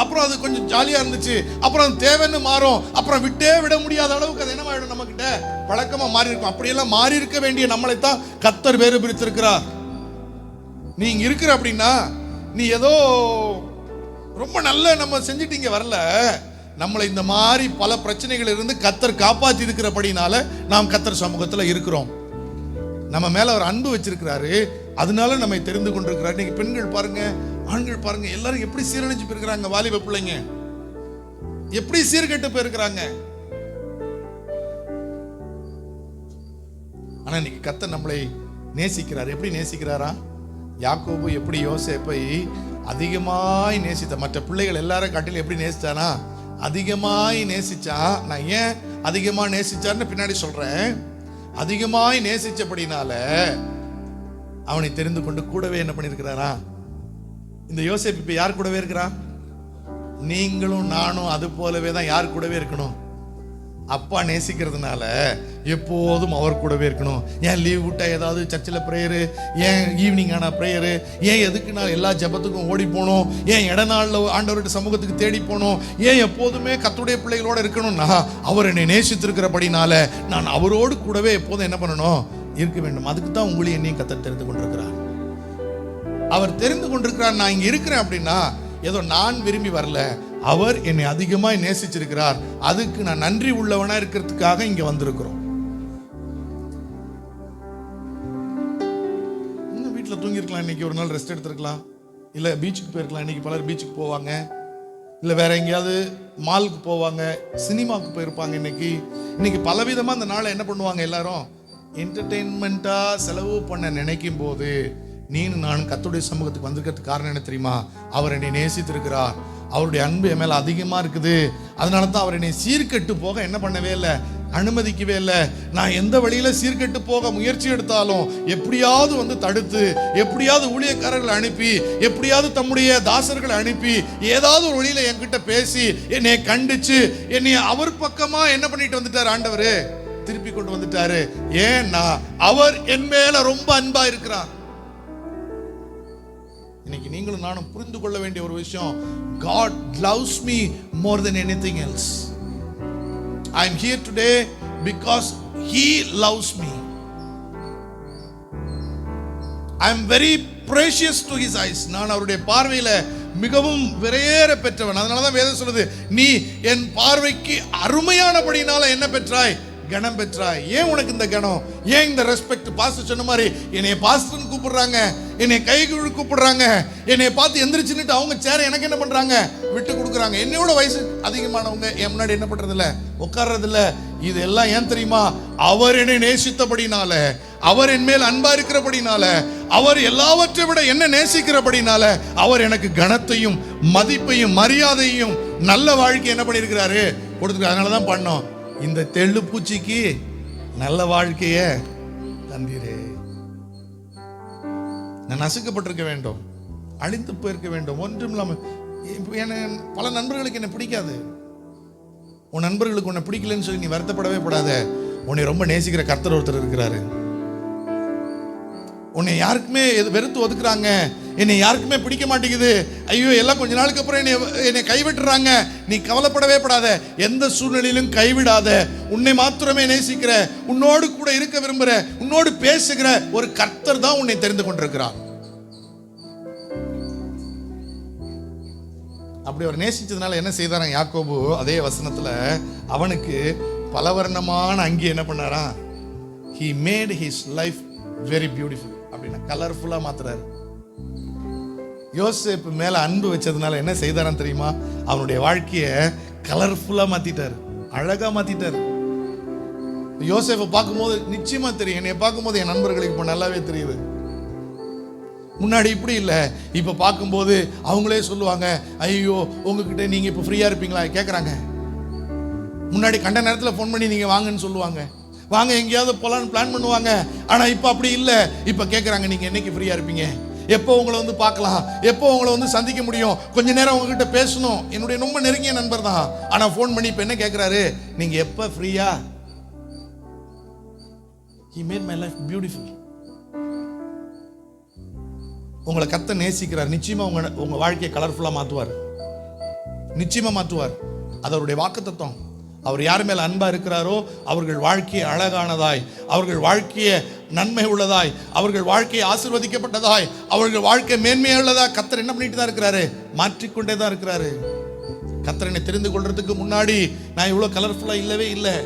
அப்புறம் அது கொஞ்சம் ஜாலியா இருந்துச்சு, அப்புறம் அது தேவைன்னு மாறும், அப்புறம் விட முடியாத அளவுக்கு அது என்னமாயிடும், நம்ம கிட்ட பழக்கமா மாறி இருக்கும். அப்படியெல்லாம் மாறி இருக்க வேண்டிய நம்மளைத்தான் கர்த்தர் வேறு பிரித்திருக்கிறார். நீங்க இருக்கிற அப்படின்னா நீ ஏதோ ரொம்ப நல்ல நம்ம செஞ்சுட்டீங்க வரல, நம்மளை இந்த மாதிரி பல பிரச்சனைகள் இருந்து கர்த்தர் காப்பாற்றி இருக்கிறபடினால நாம் கர்த்தர் சமூகத்துல இருக்கிறோம். நம்ம மேல ஒரு அன்பு வச்சிருக்கிறாரு, அதனால நம்மை தெரிந்து கொண்டிருக்கிறார். இன்னைக்கு பெண்கள் பாருங்க, ஆண்கள் பாருங்க, எல்லாரும் எப்படி சீரழிஞ்சு போயிருக்கிறாங்க. வாலிப பிள்ளைங்க எப்படி சீர்கெட்டு போயிருக்கிறாங்க. ஆனா இன்னைக்கு கர்த்தர் நம்மளை நேசிக்கிறார். எப்படி நேசிக்கிறாரா? யாக்கோபு எப்படி யோசேப்பை அதிகமாய் நேசித்த, மற்ற பிள்ளைகள் எல்லாரும் காட்டிலும் எப்படி நேசிச்சானா, அதிகமாய் நேசிச்சா. நான் ஏன் அதிகமா நேசிச்சான்னு பின்னாடி சொல்றேன். அதிகமாய் நேசிச்சபடினால அவனை தெரிந்து கொண்டு கூடவே என்ன பண்ணிருக்கிறாரா. இந்த யோசேப்பு இப்ப யார் கூடவே இருக்கிறா? நீங்களும் நானும் அது போலவே தான் யார் கூடவே இருக்கணும்? அப்பா நேசிக்கிறதுனால எப்போதும் அவர் கூடவே இருக்கணும். ஏன் லீவ் விட்டா ஏதாவது சர்ச்சில் ப்ரேயரு, ஏன் ஈவினிங் ஆனா ப்ரேயரு, ஏன் எதுக்கு நான் எல்லா ஜபத்துக்கும் ஓடி போகணும், ஏன் இடநாளில் ஆண்டவருடைய சமூகத்துக்கு தேடி போகணும், ஏன் எப்போதுமே கர்த்தருடைய பிள்ளைகளோடு இருக்கணும்னா அவர் என்னை நேசித்திருக்கிறபடினால நான் அவரோடு கூடவே எப்போதும் என்ன பண்ணணும், இருக்க வேண்டும். அதுக்கு தான் உங்களை என்னையும் கர்த்தர் தெரிந்து கொண்டிருக்கிறார். அவர் தெரிந்து கொண்டிருக்கிறார். நான் இங்க இருக்கிறேன் அப்படின்னா ஏதோ நான் விரும்பி வரல, அவர் என்னை அதிகமாய் நேசிச்சிருக்கிறார். அதுக்கு நான் நன்றி உள்ளவனா இருக்கிறதுக்காக இங்க வந்திருக்கிறோம். இன்னும் வீட்டில் தூங்கி இருக்கலாம், இன்னைக்கு ஒரு நாள் ரெஸ்ட் எடுத்துருக்கலாம், இல்ல பீச்சுக்கு போயிருக்கலாம். இன்னைக்கு பலர் பீச்சுக்கு போவாங்க, இல்ல வேற எங்கேயாவது மாலுக்கு போவாங்க, சினிமாவுக்கு போயிருப்பாங்க. இன்னைக்கு பலவிதமா அந்த நாளை என்ன பண்ணுவாங்க, எல்லாரும் என்டர்டெயின்மெண்டா செலவு பண்ண நினைக்கும் போது நீனும் நானும் கர்த்தருடைய சமூகத்துக்கு வந்திருக்கிறதுக்கு காரணம் என்ன தெரியுமா? அவர் என்னை நேசித்திருக்கிறார். அவருடைய அன்பு என் மேல அதிகமா இருக்குது. அதனால தான் அவர் என்னை சீர்கெட்டு போக என்ன பண்ணவே இல்லை, அனுமதிக்கவே இல்லை. நான் எந்த வழியில சீர்கெட்டு போக முயற்சி எடுத்தாலும் எப்படியாவது தடுத்து, எப்படியாவது ஊழியக்காரர்களை அனுப்பி, எப்படியாவது தம்முடைய தாசர்களை அனுப்பி, ஏதாவது ஒரு வழியில என்கிட்ட பேசி என்னை கண்டிச்சு என்னை அவர் பக்கமா என்ன பண்ணிட்டு வந்துட்டார், ஆண்டவர் திருப்பி கொண்டு வந்துட்டாரு. ஏன்னா அவர் என் மேல ரொம்ப அன்பா இருக்கிறார். இன்னைக்கு நீங்களும் நானும் புரிந்து கொள்ள வேண்டிய ஒரு விஷயம், God loves me more than anything else. I am here today because He loves me. I am very precious to His eyes. நான் அவருடைய பார்வையில மிகவும் விலையேற பெற்றவன். அதனாலதான் வேதம் சொல்லுது, நீ என் பார்வைக்கு அருமையானபடினால என்ன பெற்றாய், கணம் பெற்றாய். ஏன் உனக்கு இந்த கணம், ஏன் இந்த ரெஸ்பெக்ட்? பாஸ்டர் சொன்ன மாதிரி என்னை பாஸ்டர்னு கூப்பிடுறாங்க, என்னை கை கூப்பிடுறாங்க, என்னை பார்த்து எந்திரிச்சுன்னுட்டு அவங்க சேர எனக்கு என்ன பண்றாங்க, விட்டு கொடுக்குறாங்க. என்னையோட வயசு அதிகமானவங்க என் முன்னாடி என்ன பண்றது இல்ல, உட்கார்றது இல்ல. இதெல்லாம் ஏன் தெரியுமா? அவர் என்னை நேசித்தபடினால, அவர் என் மேல் அன்பா இருக்கிறபடினால, அவர் எல்லாவற்றை விட என்ன நேசிக்கிறபடினால அவர் எனக்கு கனத்தையும் மதிப்பையும் மரியாதையும் நல்ல வாழ்க்கை என்ன பண்ணியிருக்கிறாரு, கொடுத்துருக்காரு. அதனாலதான் பண்ணோம், இந்த தெள்ளு பூச்சிக்கு நல்ல வாழ்க்கைய தந்தீரே. நான் நசுக்கப்பட்டிருக்க வேண்டும், அழிந்து போயிருக்க வேண்டும், ஒன்றும் இல்லாம. பல நண்பர்களுக்கு என்ன பிடிக்காது. உன் நண்பர்களுக்கு உன்னை பிடிக்கலன்னு சொல்லி நீ வருத்தப்படவே கூடாத. உன்னை ரொம்ப நேசிக்கிற கர்த்தர் ஒருத்தர் இருக்கிறாரு. உன்னை யாருக்குமே வெறுத்து ஒதுக்குறாங்க, என்னை யாருக்குமே பிடிக்க மாட்டேங்குது, ஐயோ எல்லாம் கொஞ்ச நாளுக்கு அப்புறம் என்னை கைவிட்டுறாங்க, நீ கவலைப்படவே படாத. எந்த சூழ்நிலையிலும் கைவிடாத. உன்னை மாத்திரமே நேசிக்கிற, உன்னோடு கூட இருக்க விரும்புகிற, உன்னோடு பேசுகிற ஒரு கர்த்தர் தான் உன்னை தெரிந்து கொண்டிருக்கிறார். அப்படி அவர் நேசிச்சதுனால என்ன செய்தாராம் யாக்கோபு? அதே வசனத்துல அவனுக்கு பலவர்ணமான அங்கி என்ன பண்ணாரா, he made his life very beautiful. அப்படின்னா கலர்ஃபுல்லா மாத்துறாரு. யோசேப்பு மேல அன்பு வச்சதுனால என்ன செய்தாராம் தெரியுமா? அவனுடைய வாழ்க்கையை கலர்ஃபுல்லா மாத்திட்டாரு, அழகா மாத்திட்டாரு. யோசேப்பை பார்க்கும்போது நிச்சயமா தெரியும், என்னை பார்க்கும்போது என் நண்பர்களுக்கு இப்போ நல்லாவே தெரியுது. முன்னாடி இப்படி இல்லை, இப்போ பார்க்கும்போது அவங்களே சொல்லுவாங்க, ஐயோ உங்ககிட்ட நீங்கள் இப்போ ஃப்ரீயாக இருப்பீங்களா கேட்குறாங்க. முன்னாடி கண்ட நேரத்தில் ஃபோன் பண்ணி நீங்கள் வாங்கன்னு சொல்லுவாங்க, வாங்க எங்கேயாவது போகலான்னு பிளான் பண்ணுவாங்க. ஆனால் இப்போ அப்படி இல்லை, இப்போ கேட்குறாங்க நீங்கள் என்னைக்கு ஃப்ரீயாக இருப்பீங்க, எப்போ உங்களை வந்து பார்க்கலாம், எப்போ உங்களை வந்து சந்திக்க முடியும், கொஞ்ச நேரம் உங்ககிட்ட பேசணும். என்னுடைய ரொம்ப நெருங்கிய நண்பர் தான். ஆனா ஃபோன் பண்ணி இப்ப என்ன கேட்கிறாரு, நீங்க எப்ப ஃப்ரீயா? He made my life beautiful. உங்களை கர்த்தர் நேசிக்கிறார். நிச்சயமா உங்க வாழ்க்கையை கலர்ஃபுல்லா மாத்துவார், நிச்சயமா மாத்துவார். அது அவருடைய வாக்குத்தத்தம். அவர் யார் மேல் அன்பா இருக்கிறாரோ அவர்கள் வாழ்க்கையை அழகானதாய், அவர்கள் வாழ்க்கையை நன்மை உள்ளதாய், அவர்கள் வாழ்க்கையை ஆசீர்வதிக்கப்பட்டதாய், அவர்கள் வாழ்க்கை மேன்மையுள்ளதாய் கர்த்தர் என்ன பண்ணிட்டு தான் இருக்கிறாரு, மாற்றிக்கொண்டே தான் இருக்கிறாரு. கர்த்தரனை தெரிந்து கொள்றதுக்கு முன்னாடி நான் இவ்வளவு கலர்ஃபுல்லா இல்லவே இல்லை.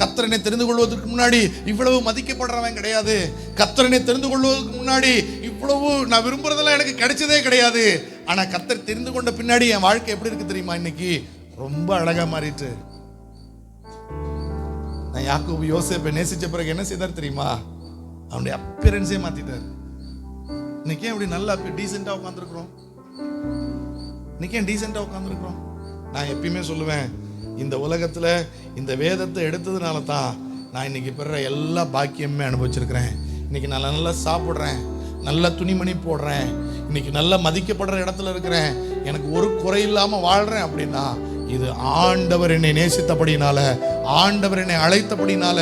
கர்த்தரனை தெரிந்து கொள்வதற்கு முன்னாடி இவ்வளவு மதிக்கப்படுறவன் கிடையாது. கர்த்தரனை தெரிந்து கொள்வதற்கு முன்னாடி இவ்வளவு நான் விரும்புறதெல்லாம் எனக்கு கிடைச்சதே கிடையாது. ஆனா கர்த்தர் தெரிந்து கொண்ட பின்னாடி என் வாழ்க்கை எப்படி இருக்கு தெரியுமா? இன்னைக்கு ரொம்ப அழகா மாறிட்டு. நான் யாக்கோபு யோசேப்பை நேசிச்ச பிறகு என்ன செய்தார் தெரியுமா? அவனுடைய அப்பியரன்ஸே மாத்திட்டார். இன்னைக்கு அப்படி நல்லா டீசெண்டா உட்காந்துருக்கிறோம். இன்னைக்கு டீசெண்டா உட்காந்துருக்கிறோம். நான் எப்பயுமே சொல்லுவேன், இந்த உலகத்துல இந்த வேதத்தை எடுத்ததுனால தான் நான் இன்னைக்கு பெற எல்லா பாக்கியமே அனுபவிச்சிருக்கிறேன். இன்னைக்கு நான் நல்லா சாப்பிட்றேன், நல்ல துணிமணி போடுறேன், இன்னைக்கு நல்லா மதிக்கப்படுற இடத்துல இருக்கிறேன், எனக்கு ஒரு குறை இல்லாம வாழ்றேன். அப்படின்னா இது ஆண்டவர் என்னை நேசித்தபடினால, ஆண்டவர் என்னை அழைத்தபடினால,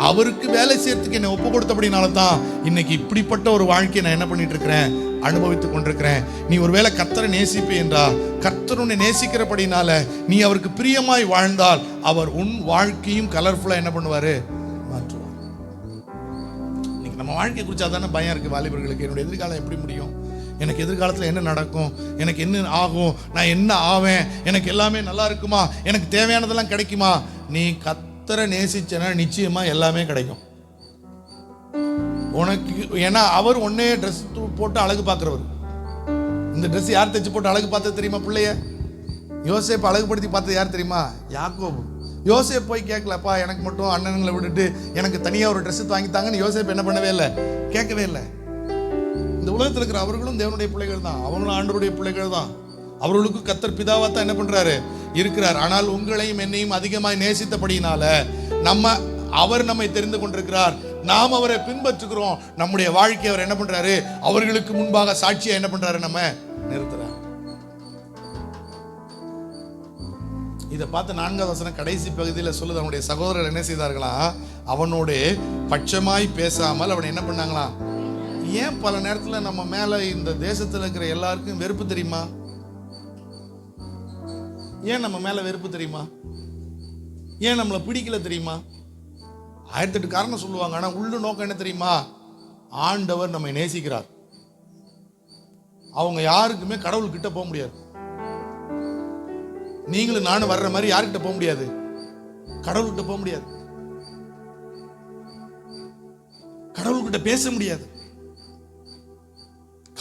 அவருக்கு வேலை செய்யறதுக்கு என்னை ஒப்பு கொடுத்தபடினால தான் இன்னைக்கு இப்படிப்பட்ட ஒரு வாழ்க்கையை நான் என்ன பண்ணிட்டு இருக்கிறேன், அனுபவித்துக் கொண்டிருக்கிறேன். நீ ஒருவேளை கர்த்தரை நேசிப்பே என்றால், கர்த்தர் உன்னை நேசிக்கிறபடினால நீ அவருக்கு பிரியமாய் வாழ்ந்தால் அவர் உன் வாழ்க்கையும் கலர்ஃபுல்லா என்ன பண்ணுவாரு, மாற்றுவார். இன்னைக்கு நம்ம வாழ்க்கையை குறித்து அதான பயம் இருக்கு வாலிபர்களுக்கு. என்னுடைய எதிர்காலம் எப்படி முடியும், எனக்கு எதிர்காலத்தில் என்ன நடக்கும், எனக்கு என்ன ஆகும், நான் என்ன ஆவேன், எனக்கு எல்லாமே நல்லா இருக்குமா, எனக்கு தேவையானதெல்லாம் கிடைக்குமா? நீ கர்த்தரை நேசிச்சனா நிச்சயமா எல்லாமே கிடைக்கும் உனக்கு. ஏன்னா அவர் ஒன்னே ட்ரெஸ் போட்டு அழகு பார்க்கிறவர். இந்த ட்ரெஸ் யார் தைச்சு போட்டு அழகு பார்த்தது தெரியுமா? பிள்ளைய யோசேப்பு அழகுபடுத்தி பார்த்தது யார் தெரியுமா? யாக்கோபு. யோசேப்பு போய் கேட்கலப்பா எனக்கு மட்டும் அண்ணனுங்களை விட்டுட்டு எனக்கு தனியாக ஒரு ட்ரெஸ் வாங்கித்தாங்கன்னு யோசேப்பு என்ன பண்ணவே இல்லை, கேட்கவே இல்லை. இந்த உலகத்தில் இருக்கிற அவர்களும் தேவனுடைய பிள்ளைகள் தான், அவங்களும் ஆண்டவருடைய பிள்ளைகள் தான். அவர்களுக்கு கர்த்தர் பிதாவா தான் என்ன பண்றாரு, இருக்கிறார். ஆனால் உங்களையும் என்னையும் அதிகமாய் நேசித்தபடினால அவர் நம்மை தெரிந்து கொண்டிருக்கிறார், நாம் அவரை பின்பற்றுகிறோம். நம்முடைய வாழ்க்கையை அவர் என்ன பண்றாரு, அவர்களுக்கு முன்பாக சாட்சியா என்ன பண்றாரு, நம்ம நிறுத்துறார். இதை பார்த்து 4வது வசனம் கடைசி பகுதியில் சொல்லுது, அவனுடைய சகோதரர் என்ன செய்தார்களா, அவனோடு பட்சமாய் பேசாமல் அவனை என்ன பண்ணாங்களாம். ஏன் பல நேரத்தில் நம்ம மேல இந்த தேசத்தில் இருக்கிற எல்லாருக்கும் வெறுப்பு தெரியுமா? ஏன் நம்ம மேல வெறுப்பு தெரியுமா? ஏன் நம்மளை பிடிக்கல தெரியுமா? 1008 காரணம் சொல்லுவாங்க. ஆனா உள்ள நோக்கம் என்ன தெரியுமா? ஆண்டவர் நம்மை நேசிக்கிறார். அவங்க யாருக்குமே கடவுள் கிட்ட போக முடியாது. நீங்களும் நானும் வர்ற மாதிரி யாருக்கிட்ட போக முடியாது, கடவுள்கிட்ட போக முடியாது, கடவுள்கிட்ட பேச முடியாது,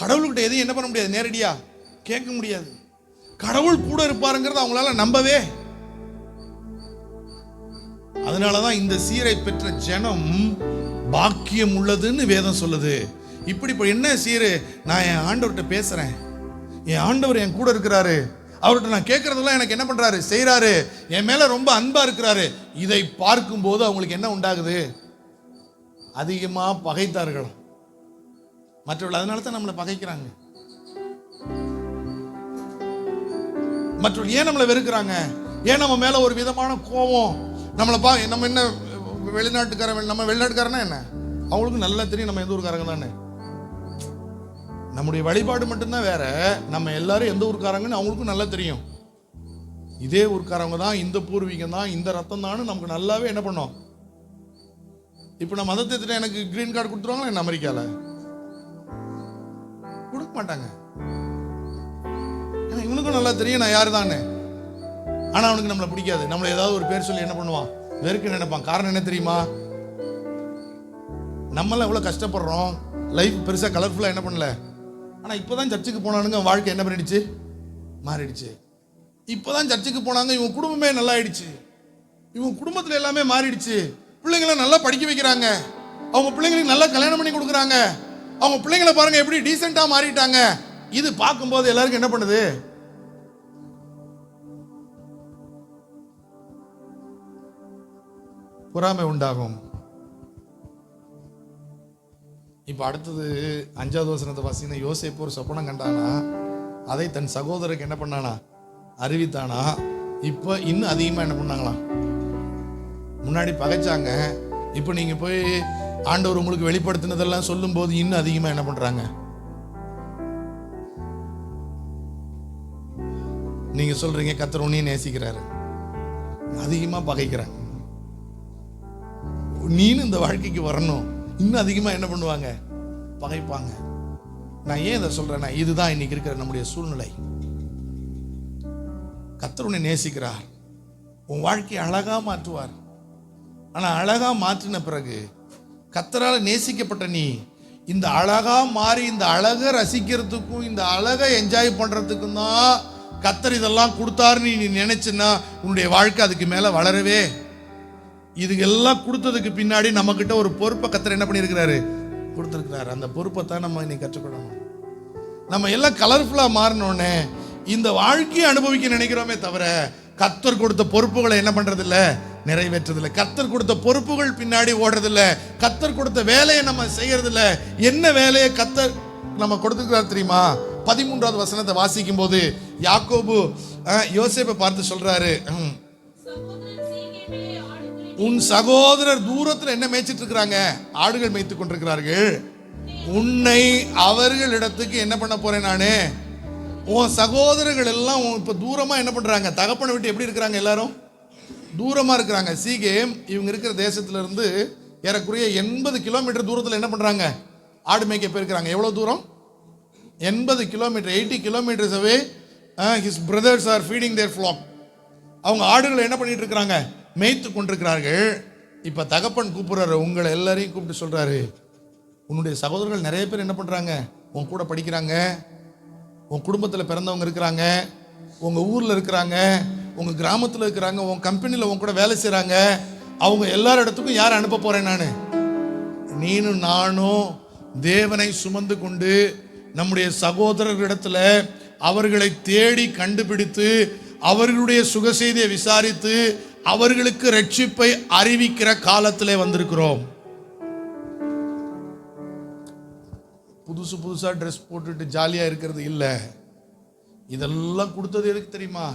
கடவுள்கிட்ட எதையும் என்ன பண்ண முடியாது, நேரடியா கேட்க முடியாது. கடவுள் கூட இருப்பாருங்கிறத அவங்களால நம்பவே. அதனாலதான் இந்த சீரை பெற்ற ஜனம் பாக்கியம் உள்ளதுன்னு வேதம் சொல்லுது. இப்படி என்ன சீரு, நான் என் ஆண்டவர்கிட்ட பேசுறேன், என் ஆண்டவர் என் கூட இருக்கிறாரு, அவர்கிட்ட நான் கேட்கறதெல்லாம் எனக்கு என்ன பண்றாரு, செய்யறாரு, என் மேல ரொம்ப அன்பா இருக்கிறாரு. இதை பார்க்கும் போது அவங்களுக்கு என்ன உண்டாகுது, அதிகமா பகைத்தார்கள் மற்றவர்கள். அதனால தான் நம்மளை பகைக்கிறாங்க. மற்றவர்கள் ஏன் நம்மளை வெறுக்கிறாங்க, ஏன் நம்ம மேல ஒரு விதமான கோபம், நம்மளை நம்ம என்ன வெளிநாட்டுக்காரன், நம்ம வெளிநாட்டுக்காரனா என்ன, அவங்களுக்கு நல்லா தெரியும் நம்ம எந்த ஊருக்காரங்க தானே. நம்முடைய வழிபாடு மட்டும்தான் வேற, நம்ம எல்லாரும் எந்த ஊருக்காரங்கன்னு அவங்களுக்கும் நல்லா தெரியும். இதே ஊருக்காரங்க தான், இந்த பூர்வீகம் தான், இந்த ரத்தம் தான் நமக்கு நல்லாவே என்ன பண்ணோம். இப்போ நான் மதத்தை எனக்கு கிரீன் கார்டு கொடுத்துருவாங்களா என்ன அமெரிக்கால? கொடுக்க மாட்டாங்க. இவனுக்கும் நல்லா தெரியும் நான் யாரு தானே. ஆனா அவனுக்கு நம்மளை பிடிக்காது. நம்மளை ஏதாவது ஒரு பேர் சொல்லி என்ன பண்ணுவான், வெறுக்க நினைப்பான். காரணம் என்ன தெரியுமா? நம்மளாம் எவ்வளவு கஷ்டப்படுறோம், லைஃப் பெருசா கலர்ஃபுல்லா என்ன பண்ணல. ஆனா இப்பதான் சர்ச்சுக்கு போனானுங்க, வாழ்க்கை என்ன பண்ணிடுச்சு, மாறிடுச்சு. இப்பதான் சர்ச்சுக்கு போனாங்க, இவன் குடும்பமே நல்லா ஆயிடுச்சு, இவன் குடும்பத்துல எல்லாமே மாறிடுச்சு. பிள்ளைங்களை நல்லா படிக்க வைக்கிறாங்க, அவங்க பிள்ளைங்களுக்கு நல்லா கல்யாணம் பண்ணி கொடுக்குறாங்க, அவங்க பிள்ளைங்களை பாருங்க எப்படி டீசெண்டா மாறிட்டாங்க. இது பார்க்கும்போது எல்லாருக்கும் என்ன பண்ணுது, பொறாமை உண்டாகும். இப்போ அடுத்தது 5வது வசனத்தை வாசிங்கன்னா, யோசேப்பு ஒரு சொப்பனம் கண்டானா, அதை தன் சகோதரருக்கு என்ன பண்ணானா, அறிவித்தானா. இப்போ இன்னும் அதிகமாக என்ன பண்ணாங்களாம், முன்னாடி பகைச்சாங்க, இப்போ நீங்கள் போய் ஆண்டவர் உங்களுக்கு வெளிப்படுத்தினதெல்லாம் சொல்லும்போது இன்னும் அதிகமாக என்ன பண்ணுறாங்க, நீங்கள் சொல்கிறீங்க கர்த்தர் உன்னையும் நேசிக்கிறாரு, அதிகமாக பகைக்கிறாங்க. நீனும் இந்த வாழ்க்கைக்கு வரணும், இன்னும் அதிகமாக என்ன பண்ணுவாங்க, பகைப்பாங்க. நான் ஏன் இதை சொல்கிறேன்னா, இதுதான் இன்னைக்கு இருக்கிற நம்முடைய சூழ்நிலை. கர்த்தர் உன்னை நேசிக்கிறார், உன் வாழ்க்கையை அழகாக மாற்றுவார். ஆனால் அழகாக மாற்றின பிறகு கர்த்தரால் நேசிக்கப்பட்ட நீ இந்த அழகாக மாறி இந்த அழகை ரசிக்கிறதுக்கும் இந்த அழகை என்ஜாய் பண்ணுறதுக்கும் தான் கர்த்தர் இதெல்லாம் கொடுத்தாருன்னு நீ நினைச்சுன்னா உன்னுடைய வாழ்க்கை அதுக்கு மேலே வளரவே. இதுக்கெல்லாம் கொடுத்ததுக்கு பின்னாடி நம்மக்கிட்ட ஒரு பொறுப்பை கர்த்தர் என்ன பண்ணியிருக்கிறாரு, கொடுத்துருக்கிறாரு. அந்த பொறுப்பை தான் நம்ம இன்னைக்கு கற்றுக்கொள்ளணும். நம்ம எல்லாம் கலர்ஃபுல்லாக மாறினோடனே இந்த வாழ்க்கையை அனுபவிக்க நினைக்கிறோமே தவிர கர்த்தர் கொடுத்த பொறுப்புகளை என்ன பண்றதில்ல, நிறைவேற்றதில்லை. கர்த்தர் கொடுத்த பொறுப்புகள் பின்னாடி ஓடுறதில்ல. கர்த்தர் கொடுத்த வேலையை நம்ம செய்யறதில்ல. என்ன வேலையை கர்த்தர் நம்ம கொடுத்துக்கிறார் தெரியுமா? 13வது வசனத்தை வாசிக்கும் போது யாக்கோபு யோசேப்பை பார்த்து சொல்றாரு, உன் சகோதரர் தூரத்தில் என்ன மேய்ச்சிட்டு இருக்கிறாங்க, ஆடுகள் மேய்த்து கொண்டிருக்கிறார்கள். உன்னை அவர்களிடத்துக்கு என்ன பண்ண போறேன் நானு, உன் சகோதரர்கள் எல்லாம் இப்போ தூரமாக என்ன பண்ணுறாங்க, தகப்பனை விட்டு எப்படி இருக்கிறாங்க, எல்லாரும் தூரமாக இருக்கிறாங்க. சீகேம் இவங்க இருக்கிற தேசத்திலிருந்து ஏறக்குறைய 80 கிலோமீட்டர் தூரத்தில் என்ன பண்ணுறாங்க, ஆடு மேய்க்க போயிருக்கிறாங்க. எவ்வளோ தூரம், 80 kilometre, 80 kilometres away his brothers are feeding their flock. அவங்க ஆடுகளை என்ன பண்ணிட்டு இருக்கிறாங்க, மேய்த்து கொண்டிருக்கிறார்கள். இப்போ தகப்பன் கூப்பிடுறாரு, உங்களை எல்லாரையும் கூப்பிட்டு சொல்கிறாரு, உன்னுடைய சகோதரர்கள் நிறைய பேர் என்ன பண்ணுறாங்க, உன் கூட படிக்கிறாங்க, உன் குடும்பத்தில் பிறந்தவங்க இருக்கிறாங்க, உங்கள் ஊரில் இருக்கிறாங்க, உங்கள் கிராமத்தில் இருக்கிறாங்க, உன் கம்பெனியில் உன் கூட வேலை செய்கிறாங்க. அவங்க எல்லார் இடத்துக்கும் யார் அனுப்ப போகிறேன் நான், நீனும் நானும் தேவனை சுமந்து கொண்டு நம்முடைய சகோதரர்களிடத்தில் அவர்களை தேடி கண்டுபிடித்து அவர்களுடைய சுகசெய்தியை விசாரித்து அவர்களுக்கு ரட்சிப்பை அறிவிக்கிற காலத்திலே வந்திருக்கிறோம். புதுசா ட்ரெஸ் போட்டுட்டு ஜாலியாக இருக்கிறது இல்லை. இதெல்லாம் கொடுத்தது எதுக்கு தெரியுமா?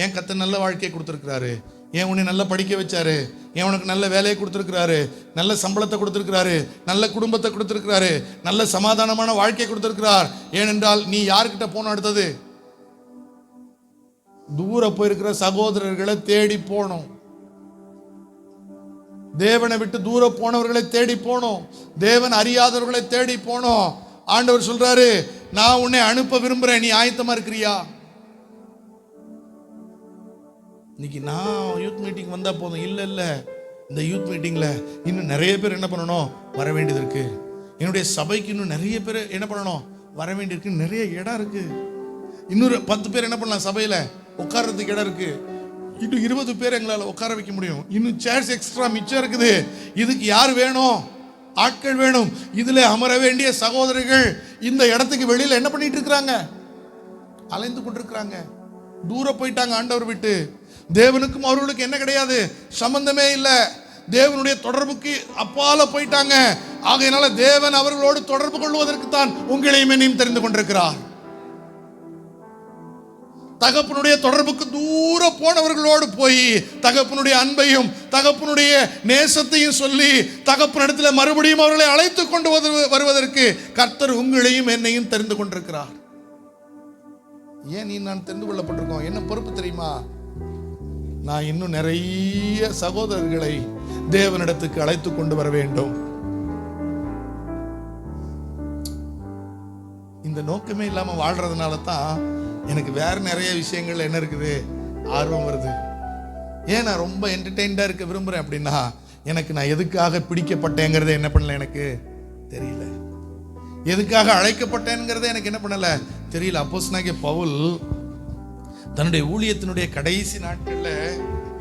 ஏன் கர்த்தர் நல்ல வாழ்க்கையை கொடுத்துருக்கிறாரு, ஏன் உன்னை நல்லா படிக்க வச்சாரு, ஏன் உனக்கு நல்ல வேலையை கொடுத்துருக்கிறாரு, நல்ல சம்பளத்தை கொடுத்துருக்கிறாரு, நல்ல குடும்பத்தை கொடுத்துருக்கிறாரு, நல்ல சமாதானமான வாழ்க்கையை கொடுத்துருக்கிறார். ஏனென்றால் நீ யாருக்கிட்ட போனோம், அடுத்தது தூர போயிருக்கிற சகோதரர்களை தேடி போனோம். தேவனை விட்டு தூர போனவர்களை தேடி போனோம். தேவன் அறியாதவர்களை தேடி போனோம். ஆண்டவர் சொல்றாரு, நான் உன்னை அனுப்ப விரும்புறேன், நீ ஆயத்தமா இருக்கிறியா? இன்னைக்கு நான் யூத் மீட்டிங் வந்தா போதும் இல்ல இல்ல, இந்த யூத் மீட்டிங்ல இன்னும் நிறைய பேர் என்ன பண்ணணும், வர வேண்டியது இருக்கு. என்னுடைய சபைக்கு இன்னும் நிறைய பேர் என்ன பண்ணணும், வர வேண்டியிருக்கு. நிறைய இடம் இருக்கு. இன்னொரு 10 பேர் என்ன பண்ணலாம், சபையில உட்கார்றதுக்கு இடம் இருக்கு. இன்னும் 20 பேர் எங்களால் உட்கார வைக்க முடியும். இன்னும் சேர்ஸ் எக்ஸ்ட்ரா மிச்சம் இருக்குது. இதுக்கு யார் வேணும், ஆட்கள் வேணும். இதுல அமர வேண்டிய சகோதரர்கள் இந்த இடத்துக்கு வெளியில என்ன பண்ணிட்டு இருக்கிறாங்க, அலைந்து கொண்டிருக்கிறாங்க. தூர போயிட்டாங்க ஆண்டவர் விட்டு. தேவனுக்கும் அவர்களுக்கு என்ன கிடையாது, சம்பந்தமே இல்லை. தேவனுடைய தொடர்புக்கு அப்பால போயிட்டாங்க. ஆகையினால தேவன் அவர்களோடு தொடர்பு கொள்வதற்கு தான் உங்களையும் என்னையும் தெரிந்து கொண்டிருக்கிறார். தகப்பனுடைய தொடர்புக்கு தூர போனவர்களோடு போய் தகப்பனுடைய அன்பையும் தகப்பனுடைய நேசத்தையும் சொல்லி தகப்பனிடத்தில் மறுபடியும் அவர்களை அழைத்து கொண்டு வருவதற்கு கர்த்தர் உங்களையும் என்னையும் தெரிந்து கொண்டிருக்கிறார். ஏன் நீ நான் தெரிந்து கொள்ளப்பட்டிருக்கோம், என்ன பொறுப்பு தெரியுமா? நான் இன்னும் நிறைய சகோதரர்களை தேவனிடத்துக்கு அழைத்து கொண்டு வர வேண்டும். இந்த நோக்கமே இல்லாம வாழ்றதுனால தான் எனக்கு வேற நிறைய விஷயங்கள் என்ன இருக்குது, ஆர்வம் வருது. ஏன் நான் ரொம்ப என்டர்டெயின்டா இருக்க விரும்புறேன் அப்படின்னா, எனக்கு நான் எதுக்காக பிடிக்கப்பட்டேங்கிறத என்ன பண்ணல எனக்கு தெரியல. எதுக்காக அழைக்கப்பட்டேங்கிறத எனக்கு என்ன பண்ணல தெரியல. அப்போஸ்தலனாகிய பவுல் தன்னுடைய ஊழியத்தினுடைய கடைசி நாட்கள்ல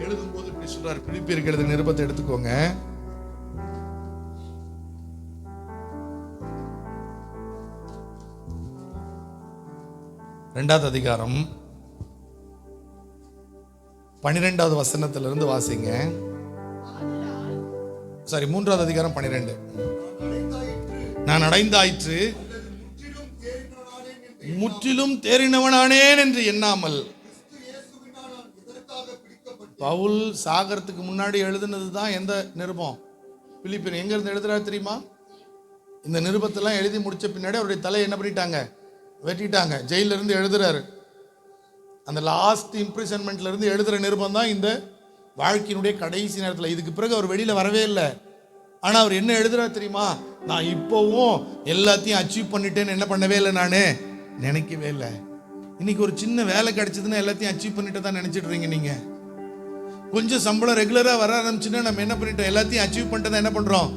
எழுதும் போது இப்படி சொல்றாரு. பிலிப்பியருக்கு எழுதின நிருபத்தை எடுத்துக்கோங்க. இரண்டாவது அதிகாரம் 12வது வசனத்திலிருந்து வாசிங்க. சாரி, 3வது அதிகாரம் 12. நான் அடைந்தாயிற்று, முற்றிலும் தேறினவனானேன் என்று எண்ணாமல். பவுல் சாகரத்துக்கு முன்னாடி எழுதுனது தான் எந்த நிருபம்? பிலிப்பியர். எங்க இருந்து எழுதுறாரு தெரியுமா? இந்த நிருபத்தெல்லாம் எழுதி முடிச்ச பின்னாடி அவருடைய தலையை என்ன பண்ணிட்டாங்க? வெட்டிட்டாங்க. ஜெயில இருந்து எழுதுறாரு. அந்த லாஸ்ட் இம்ப்ரிசன்மெண்ட்ல இருந்து எழுதுற நிருபம் தான் இந்த வாழ்க்கையினுடைய கடைசி நேரத்தில். இதுக்கு பிறகு அவர் வெளியில வரவே இல்லை. ஆனா அவர் என்ன எழுதுறாரு தெரியுமா? நான் இப்போவும் எல்லாத்தையும் அச்சீவ் பண்ணிட்டேன்னு என்ன பண்ணவே இல்லை, நான் நினைக்கவே இல்லை. இன்னைக்கு ஒரு சின்ன வேலை கிடைச்சதுன்னா எல்லாத்தையும் அச்சீவ் பண்ணிட்டு தான் நினைச்சிட்டு இருக்கீங்க நீங்க. கொஞ்சம் சம்பளம் ரெகுலரா வர ஆரம்பிச்சுன்னா நம்ம என்ன பண்ணிட்டோம்? எல்லாத்தையும் அச்சீவ் பண்ணிட்டு தான் என்ன பண்றோம்?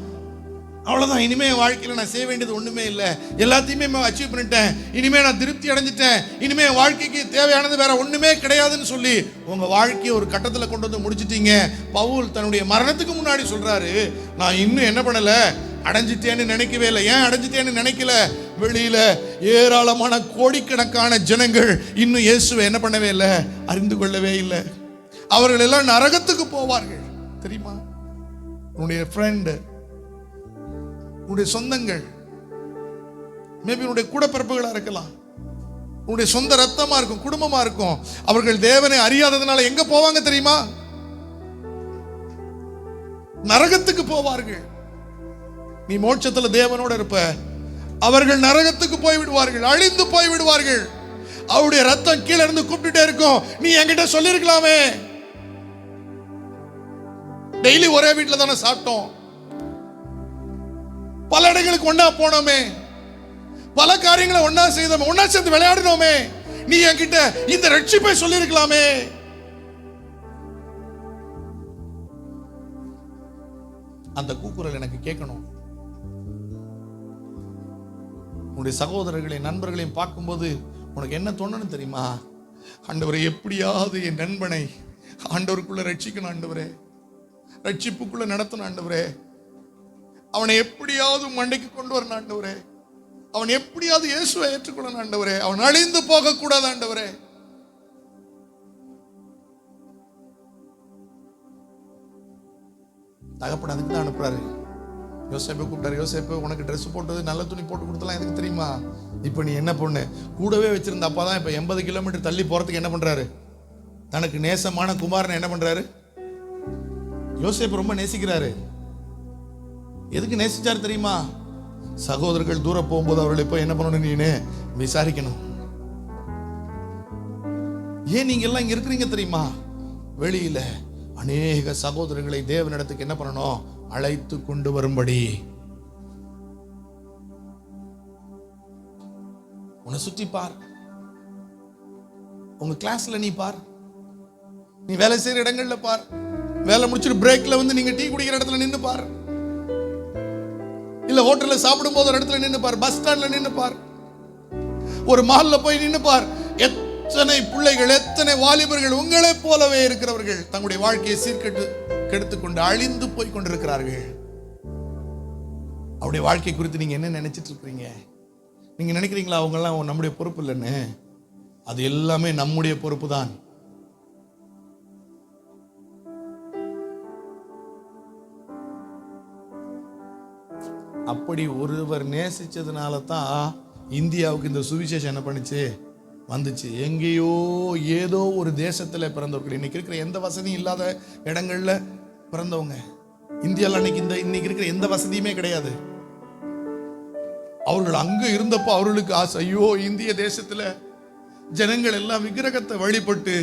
அவ்வளவுதான். இனிமே வாழ்க்கையில் நான் செய்ய வேண்டியது ஒண்ணுமே இல்லை, எல்லாத்தையுமே அச்சீவ் பண்ணிட்டேன், இனிமே நான் திருப்தி அடைஞ்சிட்டேன், இனிமே வாழ்க்கைக்கு தேவையானது வேற ஒண்ணுமே கிடையாதுன்னு சொல்லி உங்க வாழ்க்கையை ஒரு கட்டத்தில் கொண்டு வந்து முடிச்சிட்டீங்க. பவுல் தன்னுடைய மரணத்துக்கு முன்னாடி சொல்றாரு, நான் இன்னும் என்ன பண்ணல, அடைஞ்சிட்டேன்னு நினைக்கவே இல்லை. ஏன் அடைஞ்சிட்டேன்னு நினைக்கல? வெளியில ஏராளமான கோடிக்கணக்கான ஜனங்கள் இன்னும் இயேசுவை என்ன பண்ணவே இல்லை, அறிந்து கொள்ளவே இல்லை. அவர்கள் எல்லாம் நரகத்துக்கு போவார்கள். தெரியுமா? உன்னுடைய ஃப்ரெண்டு, உன்னுடைய சொந்தங்கள், மேபி உன்னுடைய கூட பிறப்புகளா இருக்கலாம், உன்னுடைய சொந்த ரத்தமா இருக்கும், குடும்பமா இருக்கும். அவர்கள் தேவனை அறியாததுனால எங்க போவாங்க தெரியுமா? நரகத்துக்கு போவார்கள். நீ மோட்சத்துல தேவனோட இருப்ப, அவர்கள் நரகத்துக்கு போய் விடுவார்கள், அழிந்து போய் விடுவார்கள். அவருடைய ரத்தம் கீழே இருந்து கூப்பிட்டுட்டே இருக்கும். நீ என்கிட்ட சொல்லிருக்கலாமே, டெய்லி ஒரே வீட்டுல தானே சாப்பிட்டோம், பல இடங்களுக்கு ஒன்னா போனோமே, பல காரியங்களை ஒன்னா செய்தோமே, ஒன்னா சேர்ந்து விளையாடினோமே, நீ என்கிட்ட இந்த ரட்சிப்பை சொல்லிருக்கலாமே. அந்த கூக்குரல் எனக்கு கேட்கணும். உன்னுடைய சகோதரர்களையும் நண்பர்களையும் பார்க்கும்போது உனக்கு என்ன தோணணும் தெரியுமா? ஆண்டவரே, எப்படியாவது என் நண்பனை ஆண்டவருக்குள்ள ரட்சிக்கணும், ஆண்டவரே ரட்சிப்புக்குள்ள நடத்தணும், ஆண்டவரே அவனை எப்படியாவது மண்டைக்கு கொண்டு வரணும், ஆண்டவரே அவன் எப்படியாவது இயேசுவை ஏற்றுக்கொள்ளணும், ஆண்டவரே அவன் அழிந்து போக கூடாது, ஆண்டவரே. தகப்பன் அதுக்கு தான் அனுப்புறாரு. யோசேப்பை கூப்பிட்டாரு. யோசேப்பு, உனக்கு ட்ரெஸ் போட்டது, நல்ல துணி போட்டு கொடுத்தலாம் எதுக்கு தெரியுமா? இப்போ நீ என்ன பொண்ணு கூடவே வச்சிருந்த அப்பா தான் இப்போ 80 கிலோமீட்டர் தள்ளி போறதுக்கு என்ன பண்றாரு? தனக்கு நேசமான குமாரனை என்ன பண்றாரு? யோசேப்பு ரொம்ப நேசிக்கிறாரு. எதுக்கு நேசிச்சாரு தெரியுமா? சகோதரர்கள் தூரம் போகும்போது அவர்களை போய் என்ன பண்ணணும், நீனு விசாரிக்கணும். ஏன் நீங்க எல்லாம் இங்க இருக்கிறீங்க தெரியுமா? வெளியில அநேக சகோதரர்களை தேவனிடத்துக்கு என்ன பண்ணணும்? அழைத்து கொண்டு வரும்படி. உன்னை சுற்றி பார், உங்க கிளாஸ்ல நீ பார், நீ வேலை செய்யற இடங்கள்ல பார், வேலை முடிச்சுட்டு பிரேக்ல வந்து நீங்க டீ குடிக்கிற இடத்துல நின்று பார், இல்ல ஹோட்டல்ல சாப்பிடும் போது ஒரு இடத்துல நின்று பார், பஸ் ஸ்டாண்ட்ல நின்று பார், ஒரு மால்ல போய் நின்று பார். எத்தனை பிள்ளைகள், எத்தனை வாலிபர்கள் உங்களை போலவே இருக்கிறவர்கள் தங்களுடைய வாழ்க்கையை சீர்கெட்டு கெடுத்துக்கொண்டு அழிந்து போய் கொண்டிருக்கிறார்கள். அவருடைய வாழ்க்கை குறித்து நீங்க என்ன நினைச்சிட்டு இருக்கிறீங்க? நீங்க நினைக்கிறீங்களா அவங்க எல்லாம் நம்முடைய பொறுப்பு இல்லைன்னு? அது எல்லாமே நம்முடைய பொறுப்பு தான். அப்படி ஒருவர் நேசிச்சதுனால தான் இந்தியாவுக்கு இந்த சுவிசேஷம் என்ன பண்ணுச்சு, வந்துச்சு. எங்கேயோ ஏதோ ஒரு தேசத்துல பிறந்தவர்கள், இன்னைக்கு இருக்கிற எந்த வசதியும் இல்லாத இடங்கள்ல பிறந்தவங்க. இந்தியாவில் இன்னைக்கு இருக்கிற எந்த வசதியுமே கிடையாது. அவர்கள் அங்க இருந்தப்போ அவர்களுக்கு ஆசை, ஐயோ இந்திய தேசத்துல ஜனங்கள் எல்லாம் விக்கிரகத்தை வழிபட்டு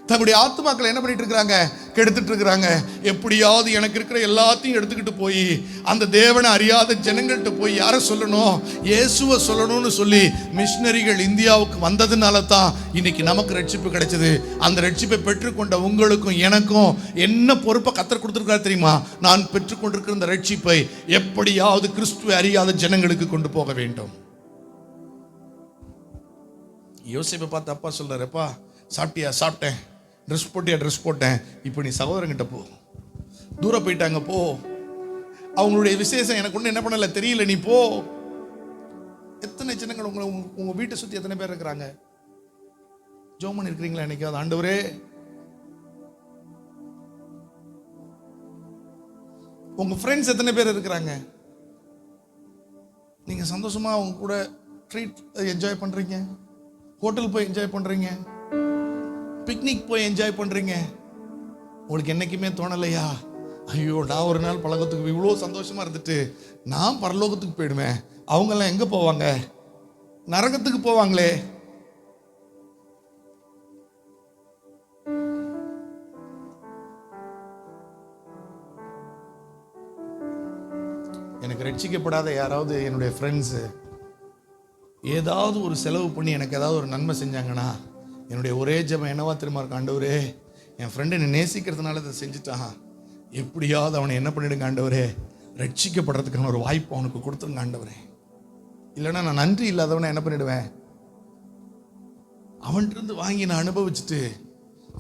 தங்களுடைய ஆத்மாக்களை என்ன பண்ணிட்டு இருக்கிறாங்க, கெடுத்துட்டு இருக்கிறாங்க. எப்படியாவது எனக்கு இருக்கிற எல்லாத்தையும் எடுத்துக்கிட்டு போய் அந்த தேவனை அறியாத ஜனங்கள்கிட்ட போய் யாரை சொல்லணும், இயேசுவை சொல்லணும்னு சொல்லி மிஷினரிகள் இந்தியாவுக்கு வந்ததுனால தான் இன்னைக்கு நமக்கு ரட்சிப்பு கிடைச்சது. அந்த ரட்சிப்பை பெற்றுக்கொண்ட உங்களுக்கும் எனக்கும் என்ன பொறுப்பை கர்த்தர் கொடுத்திருக்காரு தெரியுமா? நான் பெற்றுக்கொண்டிருக்கிற இந்த ரட்சிப்பை எப்படியாவது கிறிஸ்துவை அறியாத ஜனங்களுக்கு கொண்டு போக வேண்டும். யோசேப்பை பார்த்து அப்பா சொல்றாரு, அப்பா சாப்பிட்டியா? சாப்பிட்டேன். ட்ரெஸ் போட்டியா? ட்ரெஸ் போட்டேன். இப்போ நீ சகோதரங்கிட்ட போ, தூரம் போயிட்டாங்க போ, அவங்களுடைய விசேஷம் எனக்கு ஒன்றும் என்ன பண்ணல தெரியல, நீ போ. எத்தனை ஜனங்கள் உங்க வீட்டை சுத்தி எத்தனை பேர் இருக்கிறாங்க? ஜோமன் இருக்கிறீங்களா என்னைக்காவது? ஆண்டவரே உங்க ஃப்ரெண்ட்ஸ் எத்தனை பேர் இருக்கிறாங்க? நீங்கள் சந்தோஷமாக அவங்க கூட ட்ரீட் என்ஜாய் பண்ணுறீங்க, ஹோட்டல் போய் என்ஜாய் பண்ணுறீங்க, பிக்னிக் போய் என்ஜாய் பண்ணுறீங்க. உங்களுக்கு என்றைக்குமே தோணலையா, ஐயோ நான் ஒரு நாள் பரலோகத்துக்கு இவ்வளோ சந்தோஷமாக இருந்துட்டு நான் பரலோகத்துக்கு போயிடுவேன், அவங்கெல்லாம் எங்கே போவாங்க, நரகத்துக்கு போவாங்களே. எனக்கு ரட்சிக்கப்படாத யாராவது என்னுடைய ஃப்ரெண்ட்ஸு ஏதாவது ஒரு செலவு பண்ணி எனக்கு ஏதாவது ஒரு நன்மை செஞ்சாங்கன்னா என்னுடைய ஒரே ஜெபம் என்னவா தெரியுமா இருக்கு, ஆண்டவரே என் ஃப்ரெண்டு என்னை நேசிக்கிறதுனால இதை செஞ்சுட்டான், எப்படியாவது அவனை என்ன பண்ணிடுங்க ஆண்டவரே, ரட்சிக்கப்படுறதுக்கான ஒரு வாய்ப்பு அவனுக்கு கொடுத்துருங்க ஆண்டவரே. இல்லைன்னா நான் நன்றி இல்லாதவனை என்ன பண்ணிடுவேன், அவன்கிட்ட வாங்கி நான் அனுபவிச்சுட்டு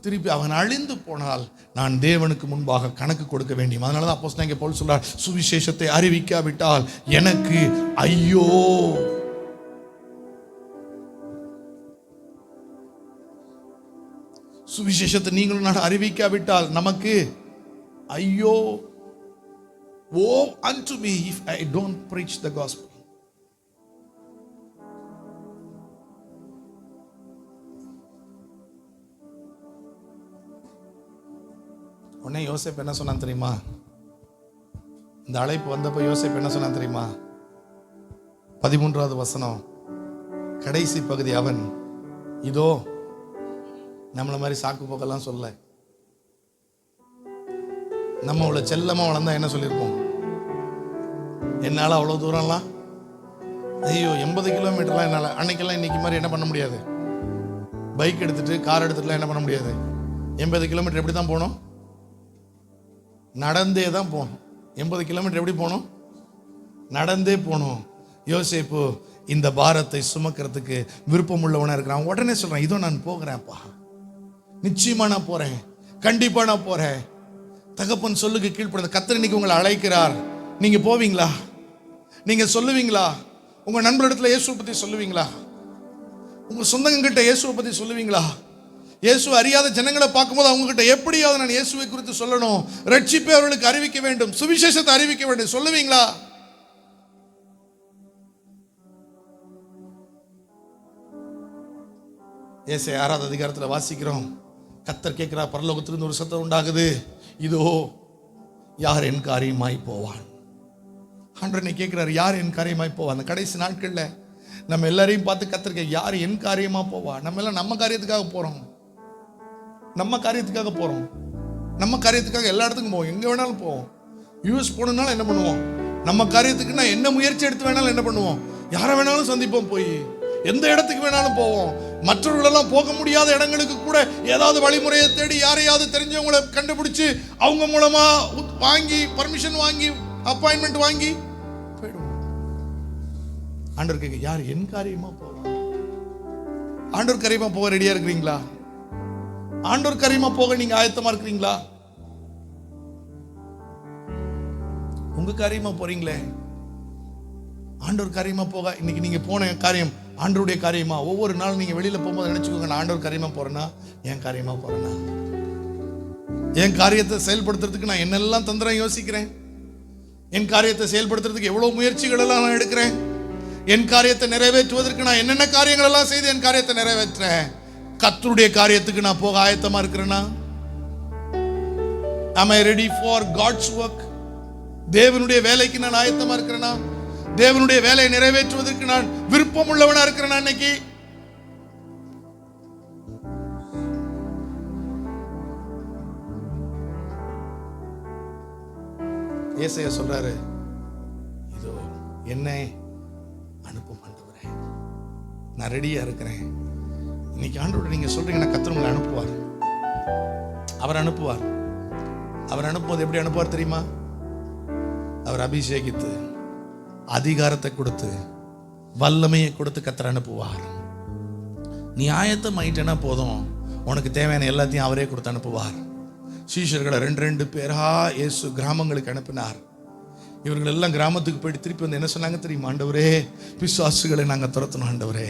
திருப்பி அவன் அழிந்து போனால் நான் தேவனுக்கு முன்பாக கணக்கு கொடுக்க வேண்டியும். அதனால தான் அப்போஸ்தலனாகிய பவுல் சொல்றார், சுவிசேஷத்தை அறிவிக்காவிட்டால் எனக்கு ஐயோ. சுவிசேஷத்தை நீங்களும் நான் அறிவிக்காவிட்டால் நமக்கு ஐயோ. Woe unto me if I don't preach the gospel. உடனே யோசேப்பு என்ன சொன்னான் தெரியுமா, இந்த அழைப்பு வந்தப்போ யோசேப்பு என்ன சொன்னான் தெரியுமா, 13வது வசனம் கடைசி பகுதி, அவன் இதோ நம்மளை மாதிரி சாக்கு போக்கெல்லாம் சொல்ல, நம்ம அவ்வளோ செல்லமாக வளர்ந்தா என்ன சொல்லியிருப்போம், என்னால் அவ்வளோ தூரம்லாம் ஐயோ 80 கிலோமீட்டர்லாம் என்னால் அன்னைக்கெல்லாம் இன்னைக்கு மாதிரி என்ன பண்ண முடியாது, பைக் எடுத்துட்டு கார் எடுத்துட்டுலாம் என்ன பண்ண முடியாது. 80 கிலோமீட்டர் எப்படி தான் போகணும், நடந்தே தான் போகணும். 80 கிலோமீட்டர் எப்படி போகணும், நடந்தே போகணும். யோசேப்பு இந்த பாரத்தை சுமக்கிறதுக்கு விருப்பம் உள்ளவனா இருக்கிறான். உடனே சொல்றான், இதோ நான் போகிறேன்ப்பா, நிச்சயமா நான் போறேன், கண்டிப்பா நான் போறேன். தகப்பன் சொல்லுக்கு கீழ்ப்படுத்த கர்த்தர் இன்னைக்கு உங்களை அழைக்கிறார். நீங்க போவீங்களா, நீங்க சொல்லுவீங்களா, உங்க நண்பரிடத்துல இயேசுவை பத்தி சொல்லுவீங்களா, உங்க சொந்தங்கிட்ட இயேசுவை பத்தி சொல்லுவீங்களா? இயேசு அறியாத ஜனங்களை பார்க்கும்போது அவங்க கிட்ட எப்படியாவது நான் இயேசுவை குறித்து சொல்லணும், ரட்சிப்பை அவர்களுக்கு அறிவிக்க வேண்டும், சுவிசேஷத்தை அறிவிக்க வேண்டும், சொல்லுவீங்களா? ஏசாயா 6வது அதிகாரத்தில் வாசிக்கிறோம், கர்த்தர் கேட்கிறார், பரலோகத்திலிருந்து ஒரு சத்தம் உண்டாகுது, இதோ யார் என் காரியமாய் போவான். ஆண்டவரே கேட்கிறார், யார் என் காரியமாய் போவான். அந்த கடைசி நாட்கள்ல நம்ம எல்லாரையும் பார்த்து கர்த்தர் யார் என் காரியமா போவா. நம்ம எல்லாம் நம்ம காரியத்துக்காக போறோம், நம்ம காரியத்துக்காக போறோம், நம்ம காரியத்துக்காக எல்லா இடத்துக்கும் போவோம், எங்க வேணாலும் போவோம். யூஎஸ் போகணும்னாலும் என்ன பண்ணுவோம், நம்ம காரியத்துக்குன்னா என்ன முயற்சி எடுத்து வேணாலும் என்ன பண்ணுவோம், யாரை வேணாலும் சந்திப்போம், போய் எந்த இடத்துக்கு வேணாலும் போவோம். மற்றவர்களெல்லாம் போக முடியாத இடங்களுக்கு கூட ஏதாவது வழிமுறையை தேடி யாரையாவது தெரிஞ்சவங்களை கண்டுபிடிச்சு அவங்க மூலமா வாங்கி பர்மிஷன் வாங்கி அப்பாயின்மெண்ட் வாங்கி போயிடுவோம். ஆண்டவர் கேட்க, யார் என் காரியமா போவான். ஆண்டவர் காரியமா போக ரெடியா இருக்கிறீங்களா? ஆண்டவர் காரியமா போக நீங்க ஆயத்தமா இருக்கிறீங்களா? உங்க காரியமா போறீங்களே, ஆண்டவர் காரியமா போக இன்னைக்கு நீங்க போன காரியம் ஆண்டவருடைய காரியமா? ஒவ்வொரு நாளும் நீங்க வெளியில போகும்போது நினைச்சுக்கோங்க, நான் ஆண்டவர் காரியமா போறேன்னா, என் காரியமா போறேன்னா, என் காரியத்தை செயல்படுத்துறதுக்கு நான் என்னெல்லாம் தந்திரம் யோசிக்கிறேன், என் காரியத்தை செயல்படுத்துறதுக்கு எவ்வளவு முயற்சிகள் எல்லாம் நான் எடுக்கிறேன், என் காரியத்தை நிறைவேற்றுவதற்கு நான் என்னென்ன காரியங்கள் எல்லாம் செய்து என் காரியத்தை நிறைவேற்றேன். கர்த்தருடைய காரியத்துக்கு நான் போக ஆயத்தமா இருக்கிறேனா? Am I ready for God's work? தேவனுடைய வேலைக்கு நான் ஆயத்தமா இருக்கிறேனா? தேவனுடைய வேலையை நிறைவேற்றுவதற்கு நான் விருப்பம் உள்ளவனா இருக்கிறேனா? இன்னைக்கு ஏசாயா சொல்றாரு, இதோ என்னை அனுப்பும் ஆண்டவரே, நான் ரெடியா இருக்கிறேன். இன்னைக்கு ஆண்டவரே நீங்க சொல்றீங்கன்னா கர்த்தர் உங்களை அனுப்புவார். அவர் அனுப்புவார். அவர் அனுப்புவது எப்படி அனுப்புவார் தெரியுமா? அவர் அபிஷேகித்து அதிகாரத்தை கொடுத்து வல்லமையை கொடுத்து கர்த்தர் அனுப்புவார். நீ ஆயத்தம் ஆயிட்டேன்னா போதும், உனக்கு தேவையான எல்லாத்தையும் அவரே கொடுத்து அனுப்புவார். சீஷர்களை 2 பேரா இயேசு கிராமங்களுக்கு அனுப்பினார். இவர்கள் எல்லாம் கிராமத்துக்கு போயிட்டு திருப்பி வந்து என்ன சொன்னாங்க தெரியுமா? ஆண்டவரே, பிசாசுகளை நாங்கள் துரத்தணும் ஆண்டவரே,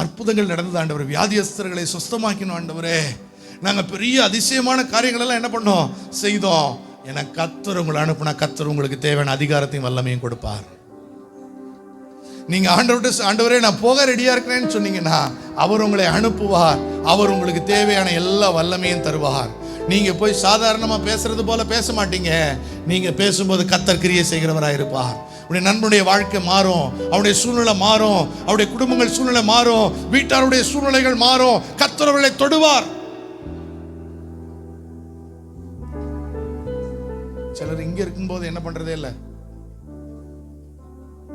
அற்புதங்கள் நடந்தது ஆண்டவரே, வியாதியஸ்தர்களை சுஸ்தமாக்கணும் ஆண்டவரே, நாங்கள் பெரிய அதிசயமான காரியங்கள் எல்லாம் என்ன பண்ணோம், செய்தோம். என கர்த்தர் உங்களை அனுப்புனா கர்த்தர் உங்களுக்கு தேவையான அதிகாரத்தையும் வல்லமையும் கொடுப்பார். நீங்க ஆண்டவரே நான் போக ரெடியா இருக்கிறேன்னு சொன்னீங்கன்னா அவர் உங்களை அனுப்புவார். அவர் உங்களுக்கு தேவையான எல்லா வல்லமையும் தருவார். நீங்க போய் சாதாரணமா பேசுறது போல பேச மாட்டீங்க. நீங்க பேசும்போது கர்த்தர் கிரியை செய்கிறவராக இருப்பார். உடைய நண்பனுடைய வாழ்க்கை மாறும், அவருடைய சூழ்நிலை மாறும், அவருடைய குடும்பங்கள் சூழ்நிலை மாறும், வீட்டாருடைய சூழ்நிலைகள் மாறும். கர்த்தர் அவர்களை தொடுவார். சிலர் இங்க இருக்கும்போது என்ன பண்றதே இல்லை.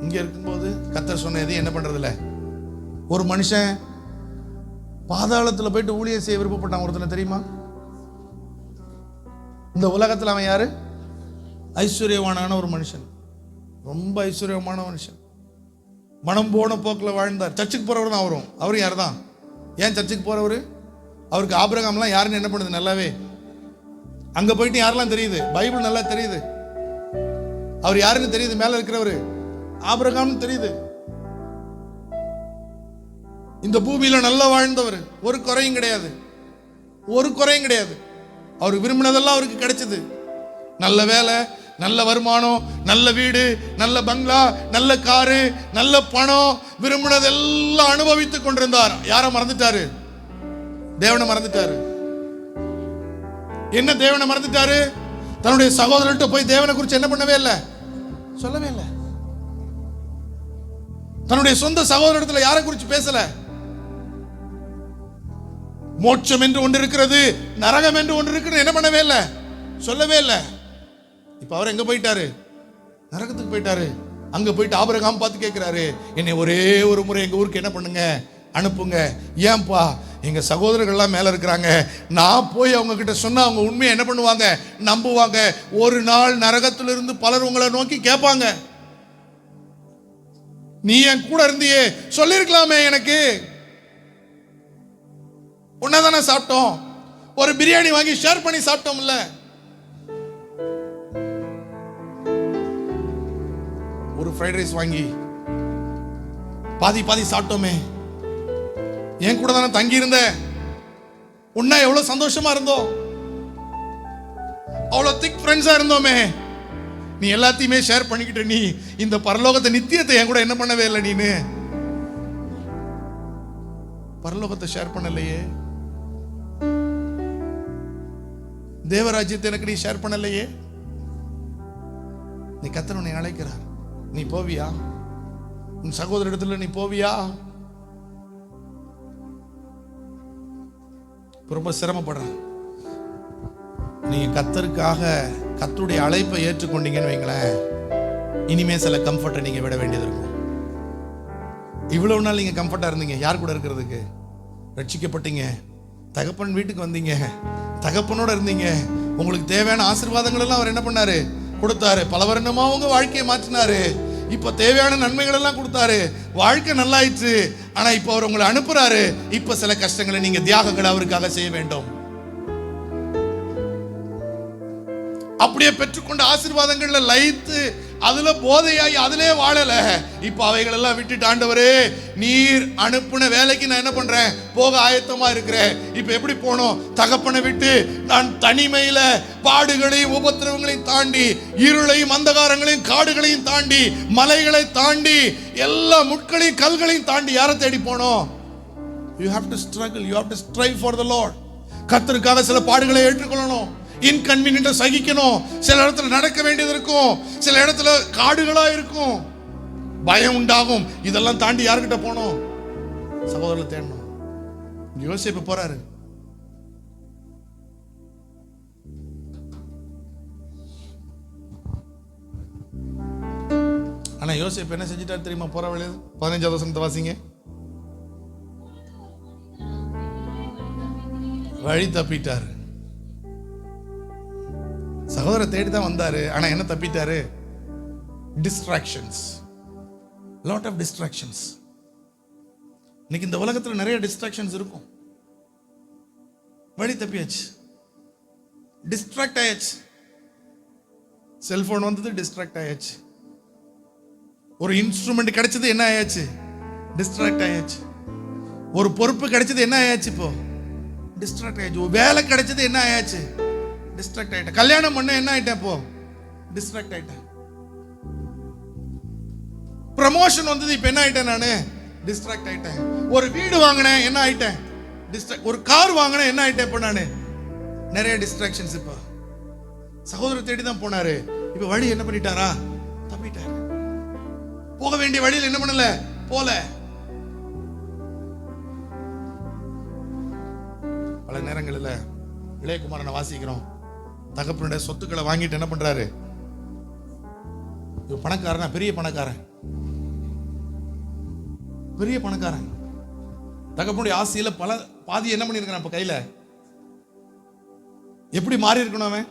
இங்க இருக்கும்போது கர்த்தர் சொன்ன எதையும் என்ன பண்றது இல்லை. ஒரு மனுஷன் பாதாளத்துல போயிட்டு ஊழியம் செய்ய விருப்பப்பட்டான். ஒருத்தனை தெரியுமா? இந்த உலகத்தில் அவன் யாரு? ஐஸ்வர்யவானான ஒரு மனுஷன், ரொம்ப ஐஸ்வர்யமான மனுஷன். மனம் போன போக்கில் வாழ்ந்தார். சர்ச்சுக்கு போறவர் தான் அவரும். அவரும் யார் தான்? ஏன் சர்ச்சுக்கு போறவர்? அவருக்கு ஆபிரகாம்லாம் யாருன்னு என்ன பண்ணுது நல்லாவே. அங்க போயிட்டு யாரெல்லாம் தெரியுது? பைபிள் நல்லா தெரியுது. அவர் யாருன்னு தெரியுது. மேல இருக்கிறவரு ஆபிரகாம்னு தெரியுது. இந்த பூமியில நல்லா வாழ்ந்தவர், ஒரு குறையும் கிடையாது, ஒரு குறையும் கிடையாது. அவர் விரும்பினதெல்லாம் அவருக்கு கிடைச்சது. நல்ல வேலை, நல்ல வருமானம், நல்ல வீடு, நல்ல பங்களா, நல்ல காரு, நல்ல பணம், விரும்பினதெல்லாம் அனுபவித்துக் கொண்டிருந்தார். யாரை மறந்துட்டாரு? தேவனை மறந்துட்டாரு. என்ன தேவனை மறந்துட்டாரு? தன்னுடைய சகோதரர்கிட்ட போய் தேவனை குறித்து என்ன பண்ணவே இல்லை, சொல்லவே இல்லை. தன்னுடைய சொந்த சகோதரத்தில் யாரை குறித்து பேசல. மோட்சம் என்று ஒன்று இருக்கிறது, நரகம் என்று ஒன்று இருக்கிறது, என்ன பண்ணவே இல்லை, சொல்லவே இல்லை. இப்ப அவர் எங்க போயிட்டாரு? நரகத்துக்கு போயிட்டாரு. அங்க போயிட்டு ஆபிரகாம் பார்த்து கேட்கிறாரு, என்னை ஒரே ஒரு முறை எங்க ஊருக்கு என்ன பண்ணுங்க, அனுப்புங்க. ஏன்பா? எங்க சகோதரர்கள்லாம் மேல இருக்கிறாங்க. நான் போய் அவங்க கிட்ட சொன்னா அவங்க உண்மையை என்ன பண்ணுவாங்க, நம்புவாங்க. ஒரு நாள் நரகத்திலிருந்து பலர் உங்களை நோக்கி கேட்பாங்க, நீ என் கூட இருந்தியே, சொல்லிருக்கலாமே, எனக்கு உன்னதானே சாப்பிட்டோம், ஒரு பிரியாணி வாங்கி ஷேர் பண்ணி சாப்பிட்டோம்ல, ஒரு ஃப்ரைட் ரைஸ் வாங்கி பாதி பாதி சாப்பிட்டோமே, என் கூட தானே தங்கி இருந்த, உன்ன எவ்வளவு சந்தோஷமா இருந்தோம், அவ்வளவு திக் ஃப்ரெண்ட்ஸா இருந்தோமே, நீ எல்லாத்தையுமே ஷேர் பண்ணிக்கிட்ட, நீ இந்த பரலோகத்தை நித்தியத்தை என் கூட என்ன பண்ணவே இல்லை, நீனு பரலோகத்தை ஷேர் பண்ணலையே, தேவராஜ்யத்தை எனக்கு நீ ஷேர் பண்ணலையே. நீ கர்த்தர் உன்னை அழைக்கிறார், நீ போவியா? உன் சகோதர இடத்துல நீ போவியா? ரொம்ப சிரமப்படுறேன். நீங்க கர்த்தருக்காக கர்த்தருடைய அழைப்பை ஏற்றுக்கொண்டீங்கன்னு வைங்களேன், இனிமே சில கம்ஃபர்ட்டை நீங்க விட வேண்டியது இருக்கும். இவ்வளவு நாள் நீங்க கம்ஃபர்ட்டா இருந்தீங்க, யார் கூட இருக்கிறதுக்கு? ரட்சிக்கப்பட்டீங்க, தகப்பன் வீட்டுக்கு வந்தீங்க, தகப்பனோட இருந்தீங்க, உங்களுக்கு தேவையான ஆசீர்வாதங்கள் எல்லாம் அவர் என்ன பண்ணாரு, கொடுத்தாரு. பல வருடமா உங்க வாழ்க்கையை மாற்றினாரு. இப்ப தேவையான நன்மைகள் எல்லாம் கொடுத்தாரு, வாழ்க்கை நல்லாயிற்று. ஆனா இப்ப அவர் உங்களை அனுப்புறாரு. இப்ப சில கஷ்டங்களை நீங்க தியாகங்களை அவருக்காக செய்ய வேண்டும். அப்படியே பெற்றுக்கொண்ட ஆசீர்வாதங்கள்ல லயித்து அதுல போதையாகி அதிலே வாழல. இப்ப அவைகள் எல்லாம் விட்டுட்டு, ஆண்டவரே நீர் அனுப்புன வேலைக்கு நான் என்ன பண்றேன், போக ஆயத்தமா இருக்கிறேன். இப்ப எப்படி போனோம்? தகப்பனை விட்டு நான் தனிமையில பாடுகளையும் உபத்திரவங்களையும் தாண்டி, இருளையும் அந்தகாரங்களையும் காடுகளையும் தாண்டி, மலைகளை தாண்டி, எல்லா முட்களையும் கல்களையும் தாண்டி யாரை தேடி போனோம்? You have to struggle, you have to strive for the Lord. கர்த்தருக்காக சில பாடுகளை ஏற்றுக்கொள்ளணும், இன்கன்வீனியன்ட்டை சகிக்கணும். சில இடத்துல நடக்க வேண்டியது இருக்கும், சில இடத்துல காடுகளா இருக்கும், பயம் உண்டாகும். இதெல்லாம் தாண்டி யார்கிட்ட போனோம்? சகோதரர்களை தேடணும். யோசேப்பு போறாரு. ஆனா யோசேப்பு என்ன செஞ்சிட்டாரு தெரியுமா? போற வழியில் 15வது வசனத்தை வாசிங்க. வழி தப்பிட்டாரு. சகோதர தேடி தான் வந்தாரு, ஆனா என்ன தப்பிட்டாரு? Distractions, lot of distractions. இன்னைக்கு இந்த உலகத்துல நிறைய டிஸ்ட்ராக்ஷன்ஸ் இருக்கும். வழி தப்பியாச்சு, டிஸ்ட்ராக்ட் ஆயாச்சு. செல்போன் வந்தது, டிஸ்ட்ராக்ட் ஆயாச்சு. ஒரு இன்ஸ்ட்ருமெண்ட் கிடைச்சது, என்ன ஆயாச்சு? டிஸ்ட்ராக்ட் ஆயாச்சு. ஒரு பொறுப்பு கிடைச்சது, என்ன ஆயாச்சு? இப்போ டிஸ்ட்ராக்ட் ஆயாச்சு. ஒரு வேலை கிடைச்சது, என்ன ஆயாச்சு? டிஸ்ட்ராக்ட் ஆயிட்டேன். கல்யாணம் பண்ண என்ன ஆயிட்டேன்? இப்போ டிஸ்ட்ராக்ட் ஆயிட்டேன். ப்ரமோஷன் வந்தது, இப்ப என்ன ஆயிட்டேன் நானு? டிஸ்ட்ராக்ட் ஆயிட்டேன். ஒரு வீடு வாங்கினேன், என்ன ஆயிட்டேன்? ஒரு கார் வாங்கினேன், என்ன ஆயிட்டேன்? இப்ப நானு நிறைய டிஸ்ட்ராக்ஷன்ஸ். இப்ப சகோதரர் தேடி தான் போனாரு, இப்ப வழி என்ன பண்ணிட்டாரா? தப்பிட்டாரு. போக வேண்டிய வழியில் என்ன பண்ணல, போல. பல நேரங்களில் இளையகுமாரனை வாசிக்கிறோம், தகப்பனுடைய சொத்துக்களை வாங்கிட்டு என்ன பண்றாரு? பணக்காரனா, பெரிய பணக்காரன், பெரிய பணக்காரன். தகப்பனுடைய ஆசையில பாதி என்ன பண்ணிருக்கான் இப்ப கையில? எப்படி மாறி இருக்கணும் அவன்?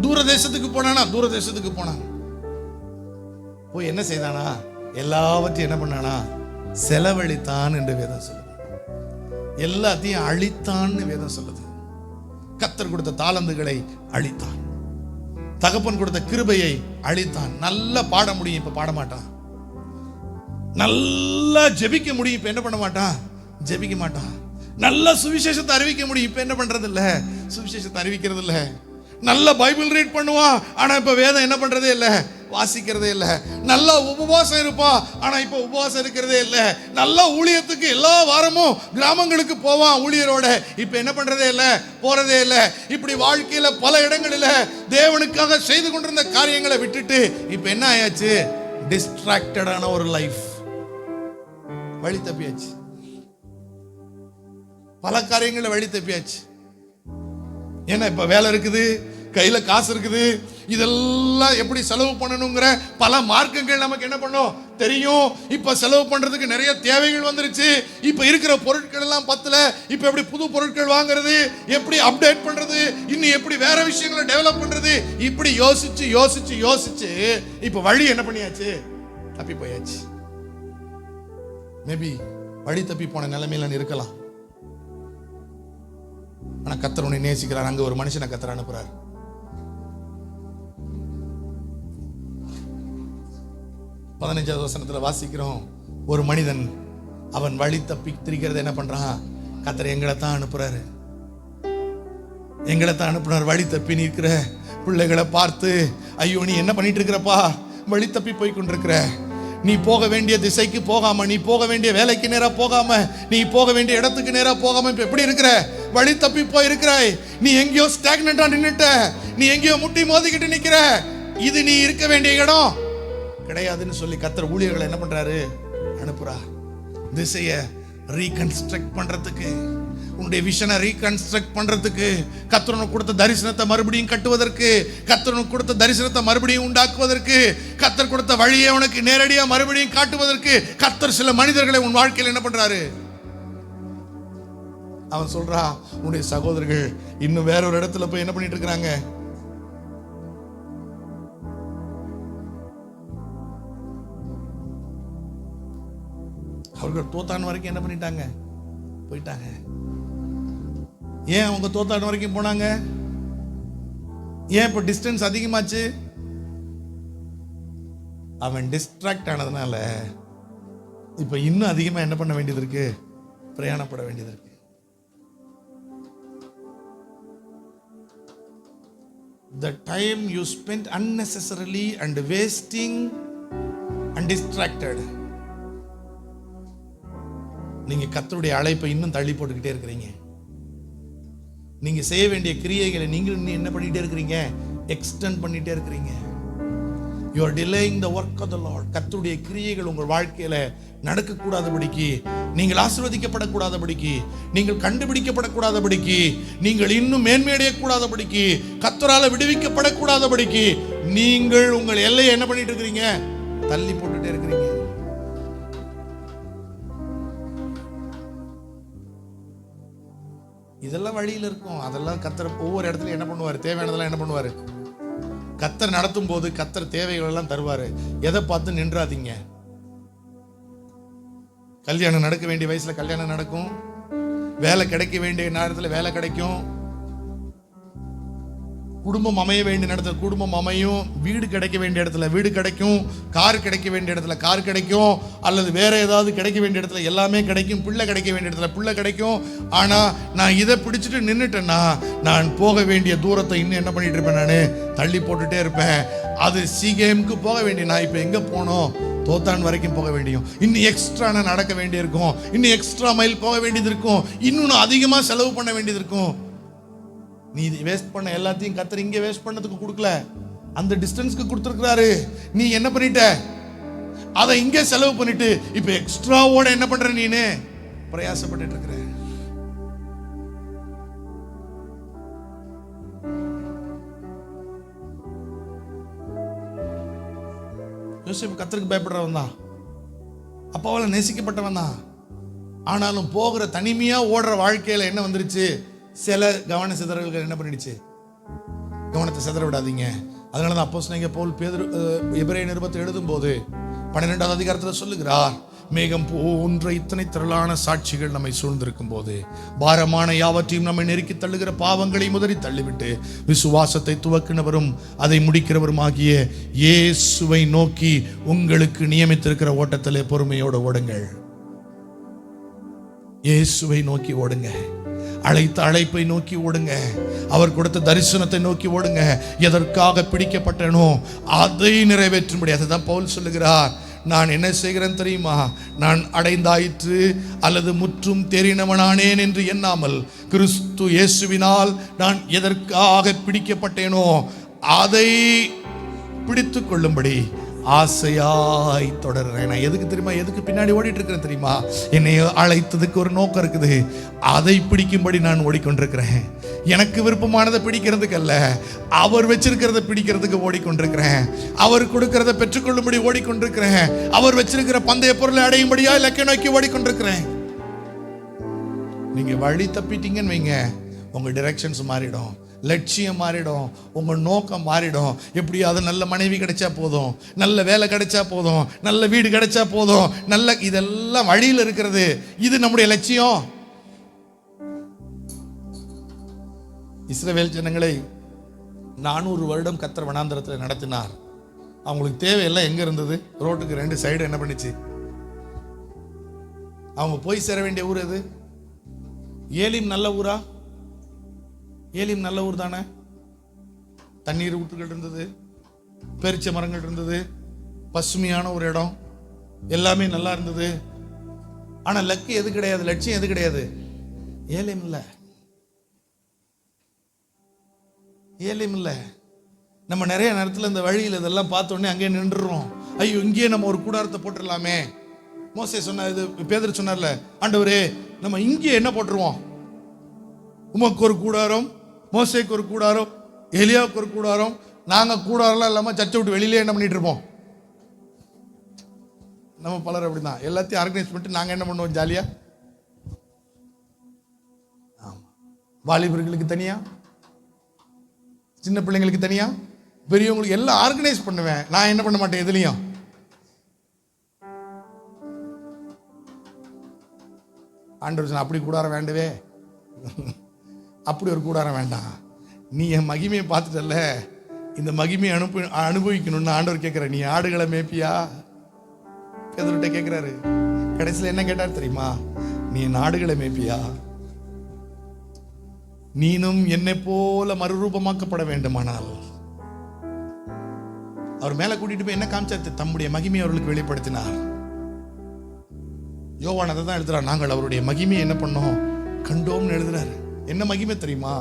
தூர தேசத்துக்கு போனானா, தூர தேசத்துக்கு போனான். போய் என்ன செய்தானா? எல்லாவற்றையும் என்ன பண்ணானா? செலவழித்தான் என்று வேதம் சொல்லுது. எல்லாத்தையும் அழித்தான்னு வேதம் சொல்லுது. கர்த்தர் கொடுத்த தாளந்துகளை அழித்தான், தகப்பன் கொடுத்த கிருபையை அழித்தான். நல்லா பாட முடியும், இப்ப பாட மாட்டான். நல்லா ஜெபிக்க முடியும், இப்ப என்ன பண்ண மாட்டான்? ஜெபிக்க மாட்டான். நல்ல சுவிசேஷத்தை அறிவிக்க முடியும், இப்ப என்ன பண்றது இல்ல? சுவிசேஷத்தை அறிவிக்கிறது இல்ல. நல்ல பைபிள் ரீட் பண்ணுவான், ஆனா இப்ப வேதம் என்ன பண்றதே இல்ல, வாசிக்கிறதே இல்ல. நல்லா உபவாசம் இருப்பான், ஆனா இப்ப உபவாசம் இருக்கிறதே இல்ல. நல்ல ஊழியத்துக்கு எல்லா வாரமும் கிராமங்களுக்கு போவான் ஊழியரோட, இப்ப என்ன பண்றதே இல்ல, போறதே இல்ல. இப்படி வாழ்க்கையில பல இடங்களில தேவனுக்காக செய்து கொண்டிருந்த காரியங்களை விட்டுட்டு இப்ப என்ன ஆயாச்சு? டிஸ்ட்ராக்டடான ஒரு லைஃப், வழி தப்பியாச்சு. பல காரியங்களை வழி தப்பியாச்சு. ஏன்னா இப்ப வேலை இருக்குது, கையில காசு இருக்குது, இதெல்லாம் எப்படி செலவு பண்ணணுங்கிற பல மார்க்கங்கள் நமக்கு என்ன பண்ணும் தெரியும். இப்ப செலவு பண்றதுக்கு நிறைய தேவைகள் வந்துருச்சு. இப்ப இருக்கிற பொருட்கள் எல்லாம் பத்தல, இப்ப எப்படி புது பொருட்கள் வாங்குறது, எப்படி அப்டேட் பண்றது, இன்னும் எப்படி வேற விஷயங்களை டெவலப் பண்றது, இப்படி யோசிச்சு யோசிச்சு யோசிச்சு இப்ப வழி என்ன பண்ணியாச்சு? தப்பி போயாச்சு. மேபி வழி தப்பி போன நிலைமையில இருக்கலாம். ஆனா கர்த்தர் உன்னை நேசிக்கிறார். அங்க ஒரு மனுஷனை கர்த்தர் அனுப்புறார். பதினஞ்சாவது வசனத்துல வாசிக்கிறோம், ஒரு மனிதன் அவன் வழி தப்பி திரிகிறது என்ன பண்றான்? கர்த்தர் எங்களை தான் அனுப்புறாரு, எங்களை தான் அனுப்புறாரு. வழி தப்பி நிற்கிற பிள்ளைகளை பார்த்து, ஐயோ நீ என்ன பண்ணிட்டு இருக்கிறப்பா? வழி தப்பி போய் கொண்டிருக்கிற. நீ போக வேண்டிய திசைக்கு போகாம, நீ போக வேண்டிய வேலைக்கு நேரா போகாம, நீ போக வேண்டிய இடத்துக்கு நேரா போகாம இப்ப எப்படி இருக்கிற? வழி தப்பி போய் இருக்கிறாய். நீ எங்கேயோ ஸ்டாக்னண்டா நின்னுட்ட, நீ எங்கேயோ முட்டி மோதிக்கிட்டு நிக்கிற. இது நீ இருக்க வேண்டிய இடம் கிடையாதுன்னு சொல்லி கர்த்தர் ஊழியர்களை என்ன பண்றாரு? அனுப்புறா. திசையை ரீகன்ஸ்ட்ரக்ட் பண்றதுக்கு, உன்னுடைய விஷனை ரீகன்ஸ்ட்ரக்ட் பண்றதுக்கு, கர்த்தருக்கு கொடுத்த தரிசனத்தை மறுபடியும் கட்டுவதற்கு, கர்த்தருக்கு கொடுத்த தரிசனத்தை மறுபடியும் உண்டாக்குவதற்கு, கர்த்தர் கொடுத்த வழியை உனக்கு நேரடியா மறுபடியும் காட்டுவதற்கு கர்த்தர் சில மனிதர்களை உன் வாழ்க்கையில் என்ன பண்றாரு? அவன் சொல்றா, உன்னுடைய சகோதரர்கள் இன்னும் வேற ஒரு இடத்துல போய் என்ன பண்ணிட்டு இருக்காங்க? அவர்கள் தோத்தான் வரைக்கும் என்ன பண்ணிட்டாங்க? போயிட்டாங்க. ஏன் அவங்க தோத்தான் வரைக்கும் போனாங்க? ஏன் இப்ப டிஸ்டன்ஸ் அதிகமாச்சு? அவன் டிஸ்ட்ராக்ட் ஆனதுனால இப்ப இன்னும் அதிகமா என்ன பண்ண வேண்டியது இருக்கு? பிரயாணப்பட வேண்டியது இருக்கு. The time you spent unnecessarily and wasting and distracted. நீங்க கர்த்தருடைய அழைப்பை இன்னும் தள்ளி போட்டுக்கிட்டே இருக்கிறீங்க. நீங்க செய்ய வேண்டிய கிரியைகளை நீங்கள் என்ன பண்ணிட்டே இருக்கிறீங்க? எக்ஸ்டெண்ட் பண்ணிட்டே இருக்கிறீங்க. You are delaying the work of the Lord. கர்த்தருடைய கிரியைகள் உங்கள் வாழ்க்கையில நடக்கக்கூடாதபடிக்கு, நீங்கள் ஆசீர்வதிக்கப்படக்கூடாதபடிக்கு, நீங்கள் கண்டுபிடிக்கப்படக்கூடாதபடிக்கு, நீங்கள் இன்னும் மேன்மையடையக்கூடாதபடிக்கு, கர்த்தரால விடுவிக்கப்படக்கூடாதபடிக்கு நீங்கள் உங்கள் எல்லையை என்ன பண்ணிட்டு இருக்கிறீங்க? தள்ளி போட்டுட்டே இருக்கிறீங்க. இதெல்லாம் வழியில் இருக்கும். அதெல்லாம் கர்த்தர் ஒவ்வொரு இடத்துல என்ன பண்ணுவார்? தேவையானதெல்லாம் என்ன பண்ணுவார்? கர்த்தர் நடத்தும் போது கர்த்தர் தேவைகள் எல்லாம் தருவாரு. எதை பார்த்து நின்றாதீங்க. கல்யாணம் நடக்க வேண்டிய வயசுல கல்யாணம் நடக்கும், வேலை கிடைக்க வேண்டிய நேரத்தில் வேலை கிடைக்கும். குடும்பம் அமைய வேண்டிய இடத்துல குடும்பம் அமையும், வீடு கிடைக்க வேண்டிய இடத்துல வீடு கிடைக்கும், கார் கிடைக்க வேண்டிய இடத்துல கார் கிடைக்கும், அல்லது வேற ஏதாவது கிடைக்க வேண்டிய இடத்துல எல்லாமே கிடைக்கும், பிள்ளை கிடைக்க வேண்டிய இடத்துல பிள்ளை கிடைக்கும். ஆனால் நான் இதை பிடிச்சிட்டு நின்றுட்டேன்னா நான் போக வேண்டிய தூரத்தை இன்னும் என்ன பண்ணிட்டு இருப்பேன், நான் தள்ளி போட்டுட்டே இருப்பேன். அது சீகேமுக்கு போக வேண்டிய நான் இப்போ எங்கே போனோம், தோத்தான் வரைக்கும் போக வேண்டியும், இன்னும் எக்ஸ்ட்ரா நான் நடக்க வேண்டியிருக்கும், இன்னும் எக்ஸ்ட்ரா மைல் போக வேண்டியது இருக்கும், இன்னும் அதிகமாக செலவு பண்ண வேண்டியது இருக்கும். நீ வேஸ்ட் பண்ண எல்லாத்தையும் கர்த்தர் இங்கே வேஸ்ட் பண்ணதுக்கு கொடுக்கல, அந்த டிஸ்டன்ஸ்க்கு கொடுத்துருக்கிறாரு. நீ என்ன பண்ணிட்ட, அதை இங்கே செலவு பண்ணிட்டு இப்ப எக்ஸ்ட்ராவோட என்ன பண்ற, நீனு பிரயாசப்பட்டு இருக்கிற. யோசேப்பு கர்த்தருக்கு பயப்படுறவன் தான், அப்பாவால் நேசிக்கப்பட்டவன் தான். ஆனாலும் போகிற தனிமையா ஓடுற வாழ்க்கையில என்ன வந்துருச்சு, சில கவன சிதறல்கள் என்ன பண்ணிடுச்சு, கவனத்தை சிதற விடாதீங்க. அதனால தான் அப்போஸ்தலனாகிய பவுல் எபிரேயர் நிருபத்தை எழுதும் போது 12வது அதிகாரத்தில் சொல்லுகிறார், மேகம் போன்ற இத்தனை திரளான சாட்சிகள் நம்மை சூழ்ந்திருக்கும் போது பாரமான யாவற்றையும் நம்மை நெருக்கி தள்ளுகிற பாவங்களை முதறி தள்ளிவிட்டு விசுவாசத்தை துவக்கினவரும் அதை முடிக்கிறவரும் ஆகிய இயேசுவை நோக்கி உங்களுக்கு நியமித்திருக்கிற ஓட்டத்திலே பொறுமையோடு ஓடுங்கள். இயேசுவை நோக்கி ஓடுங்க, அழைத்த அழைப்பை நோக்கி ஓடுங்க, அவர் கொடுத்த தரிசனத்தை நோக்கி ஓடுங்க. எதற்காக பிடிக்கப்பட்டனோ அதை நிறைவேற்றும்படி. அதுதான் பவுல் சொல்லுகிறார், நான் என்ன செய்கிறேன் தெரியுமா, நான் அடைந்தாயிற்று அல்லது முற்றும் தெரிந்தவனானேன் என்று எண்ணாமல் கிறிஸ்து இயேசுவினால் நான் எதற்காக பிடிக்கப்பட்டேனோ அதை பிடித்து கொள்ளும்படி ஆசையாய் தொடர்றேன். நான் எதுக்கு தெரியுமா, எதுக்கு பின்னாடி ஓடிட்டு இருக்கிறேன் தெரியுமா, என்னை அழைத்ததுக்கு ஒரு நோக்கம் இருக்குது, அதை பிடிக்கும்படி நான் ஓடிக்கொண்டிருக்கிறேன். எனக்கு விருப்பமானதை பிடிக்கிறதுக்கு அல்ல, அவர் வச்சிருக்கிறத பிடிக்கிறதுக்கு ஓடிக்கொண்டிருக்கிறேன். அவர் கொடுக்கிறத பெற்றுக்கொள்ளும்படி ஓடிக்கொண்டிருக்கிறேன். அவர் வச்சிருக்கிற பந்தய பொருளை அடையும்படியா இலக்கை நோக்கி ஓடிக்கொண்டிருக்கிறேன். நீங்க வழி தப்பிட்டீங்கன்னு வைங்க, உங்க டிரெக்ஷன்ஸ் மாறிடும், லட்சியம் மாறிடும், உங்க நோக்கம் மாறிடும். எப்படியாவது நல்ல மனைவி கிடைச்சா போதும், நல்ல வேலை கிடைச்சா போதும், நல்ல வீடு கிடைச்சா போதும், நல்ல இதெல்லாம் வழியில் இருக்கிறது. இது நம்முடைய லட்சியம். இஸ்ரவேல் ஜனங்களை 400 வருடம் கர்த்தர் வனாந்தரத்தில் நடத்தினார். அவங்களுக்கு தேவையெல்லாம் எங்க இருந்தது, ரோட்டுக்கு 2 சைடு என்ன பண்ணிச்சு, அவங்க போய் சேர வேண்டிய ஊர் எது, ஏலிம் நல்ல ஊரா, ஏலிம் நல்ல ஊர் தானே, தண்ணீர் ஊற்றுகள் இருந்தது, பெரிச்ச மரங்கள் இருந்தது, பசுமையான ஒரு இடம், எல்லாமே நல்லா இருந்தது. ஆனா லக்கு எது கிடையாது, லட்சியம் எது கிடையாது, ஏலிம் இல்ல, ஏலிம் இல்ல. நம்ம நிறைய நேரத்தில் இந்த வழியில் இதெல்லாம் பார்த்தோன்னே அங்கே நின்றுறோம். ஐயோ இங்கேயே நம்ம ஒரு கூடாரத்தை போட்டுடலாமே. மோசே சொன்னார், இது பேதுரு சொன்னார்ல, ஆண்டவரே நம்ம இங்கே என்ன போட்டுருவோம், உமக்கு ஒரு கூடாரம், மோசேக்கு ஒரு கூடாரம், எலியாவுக்கு ஒரு கூடாரம், நாங்கள் கூடாரெல்லாம் இல்லாமல் சர்ச்சை விட்டு வெளியிலே என்ன பண்ணிட்டு இருப்போம். நம்ம பலர் அப்படிதான், எல்லாத்தையும் ஆர்கனைஸ் பண்ணிட்டு நாங்கள் என்ன பண்ணுவோம் ஜாலியா. ஆமாம், வாலிபர்களுக்கு தனியா, சின்ன பிள்ளைங்களுக்கு தனியா, பெரியவங்களுக்கு எல்லாம் ஆர்கனைஸ் பண்ணுவேன். நான் என்ன பண்ண மாட்டேன் எதுலையும். ஆண்டவர் அப்படி கூடாரம் வேண்டவே, அப்படி ஒரு கூடாரம் வேண்டாம். நீ என் மகிமையை பார்த்துட்டல, இந்த மகிமையை அனுபவிக்கணும்னு ஆண்டவர் கேட்கிற, நீ ஆடுகளை மேய்ப்பியா பேதுருட்ட கேட்கிறாரு. கடைசியில் என்ன கேட்டார் தெரியுமா, நீ என் ஆடுகளை மேய்ப்பியா, நீனும் என்னை போல மறுரூபமாக்கப்பட வேண்டுமானால். அவர் மேல கூட்டிட்டு போய் என்ன காமிச்சார், தம்முடைய மகிமையை அவர்களுக்கு வெளிப்படுத்தினார். யோவான் அதை தான் எழுதுறார், நாங்கள் அவருடைய மகிமையை என்ன பண்ணோம், கண்டோம்னு எழுதுறாரு. என்ன மகிமை தெரியுமா,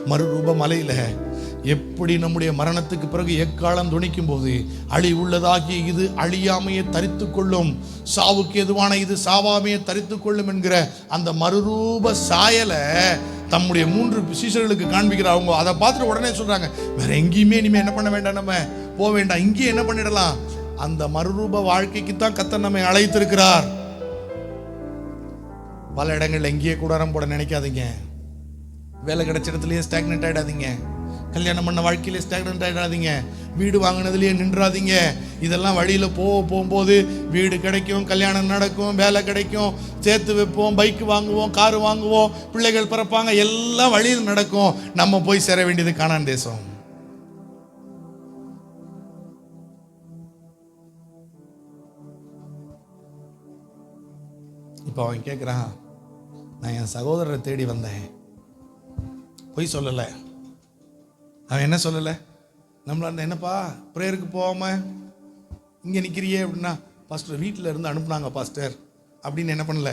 மறுரூப மலையில எப்படி நம்முடைய மரணத்துக்கு பிறகு எக்காலம் துணிக்கும் போது அழிவுள்ளதாகிய இது அழியாமையை தரித்து கொள்ளும், சாவுக்கு எதுவான இது சாவாமையை தரித்து கொள்ளும் என்கிற அந்த மறுரூப சாயலை தம்முடைய 3 சீஷர்களுக்கு காண்பிக்கிறார். அவங்க அதை பார்த்துட்டு உடனே சொல்றாங்க, வேற எங்கேயுமே இனிமே என்ன பண்ண வேண்டாம், நம்ம போக வேண்டாம், இங்கேயே என்ன பண்ணிடலாம். அந்த மறுரூப வாழ்க்கைக்கு தான் கர்த்தர் நம்மை அழைத்திருக்கிறார். பல இடங்கள்ல எங்கேயே கூடாரம் போட நினைக்காதீங்க, வேலை கிடைச்ச இடத்துலயே ஸ்டாக்னெட் ஆயிடாதீங்க, கல்யாணம் பண்ண வாழ்க்கையிலே ஸ்டாக்னன்ட் ஆகிடாதீங்க. வீடு வாங்கினதுலேயே நின்றாதீங்க. இதெல்லாம் வழியில் போகும்போது வீடு கிடைக்கும், கல்யாணம் நடக்கும், வேலை கிடைக்கும், சேர்த்து வைப்போம், பைக்கு வாங்குவோம், காரு வாங்குவோம், பிள்ளைகள் பிறப்பாங்க, எல்லாம் வழியில் நடக்கும். நம்ம போய் சேர வேண்டியது கானான் தேசம். இப்போ அவன் கேட்குறான், நான் என் சகோதரரை தேடி வந்தேன், பொய் சொல்லலை. அவன் என்ன சொல்லலை? நம்மள அந்த என்னப்பா ப்ரேயருக்கு போகாமல் இங்கே நிற்கிறியே அப்படின்னா, பாஸ்டர் வீட்டில் இருந்து அனுப்புனாங்க பாஸ்டர் அப்படின்னு என்ன பண்ணல.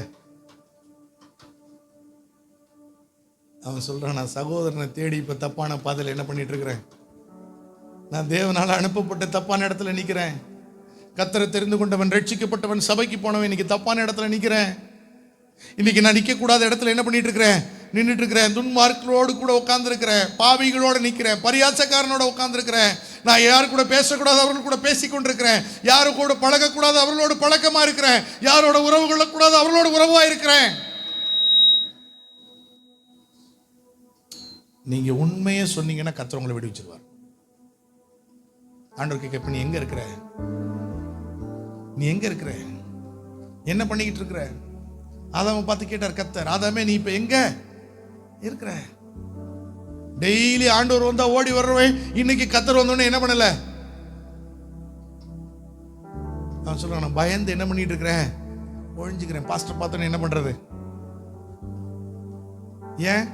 அவன் சொல்கிறான், நான் சகோதரனை தேடி இப்போ தப்பான பாதையில் என்ன பண்ணிட்டு இருக்கிறேன், நான் தேவனால் அனுப்பப்பட்ட தப்பான இடத்துல நிற்கிறேன். கர்த்தரை தெரிந்து கொண்டவன், ரட்சிக்கப்பட்டவன், சபைக்கு போனவன் இன்னைக்கு தப்பான இடத்துல நிற்கிறேன். இன்னைக்கு நான் நிற்கக்கூடாத இடத்துல என்ன பண்ணிட்டு இருக்கிறேன், நின்றுட்டு இருக்கிறேன். துன்மார்க்கரோடு கூட உட்கார்ந்துருக்கிறேன், பாவிகளோடு நிற்கிறேன், பரியாசக்காரனோட உட்கார்ந்துருக்கிறேன். நான் யாரு கூட பேசக்கூடாது அவர்கள் கூட பேசிக்கொண்டிருக்கிறேன், யாரு கூட பழகக்கூடாது அவர்களோடு பழக்கமா இருக்கிறேன், யாரோட உறவு கொள்ளக்கூடாது அவர்களோட உறவா இருக்கிறேன். நீங்க உண்மையை சொன்னீங்கன்னா கர்த்தர் உங்களை விடுவிச்சிருவார். ஆண்டவர் கேட்க, நீ எங்க இருக்கிற, நீ எங்க இருக்கிற, என்ன பண்ணிக்கிட்டு இருக்கிற? ஆதாமை பார்த்து கேட்டார் கர்த்தர், ஆதாமே நீ இப்ப எங்க இருக்கிற? டெய்லி ஆண்டவர் வந்தா ஓடி வர்றவன் இன்னைக்கு கர்த்தர் வந்தோடனே என்ன பண்ணல? அவன் சொல்றான், நான் பயந்து என்ன பண்ணிட்டு இருக்கிறேன், ஒழிஞ்சுக்கிறேன். பாஸ்டர் பார்த்தோன்னு என்ன பண்றது? ஏன்?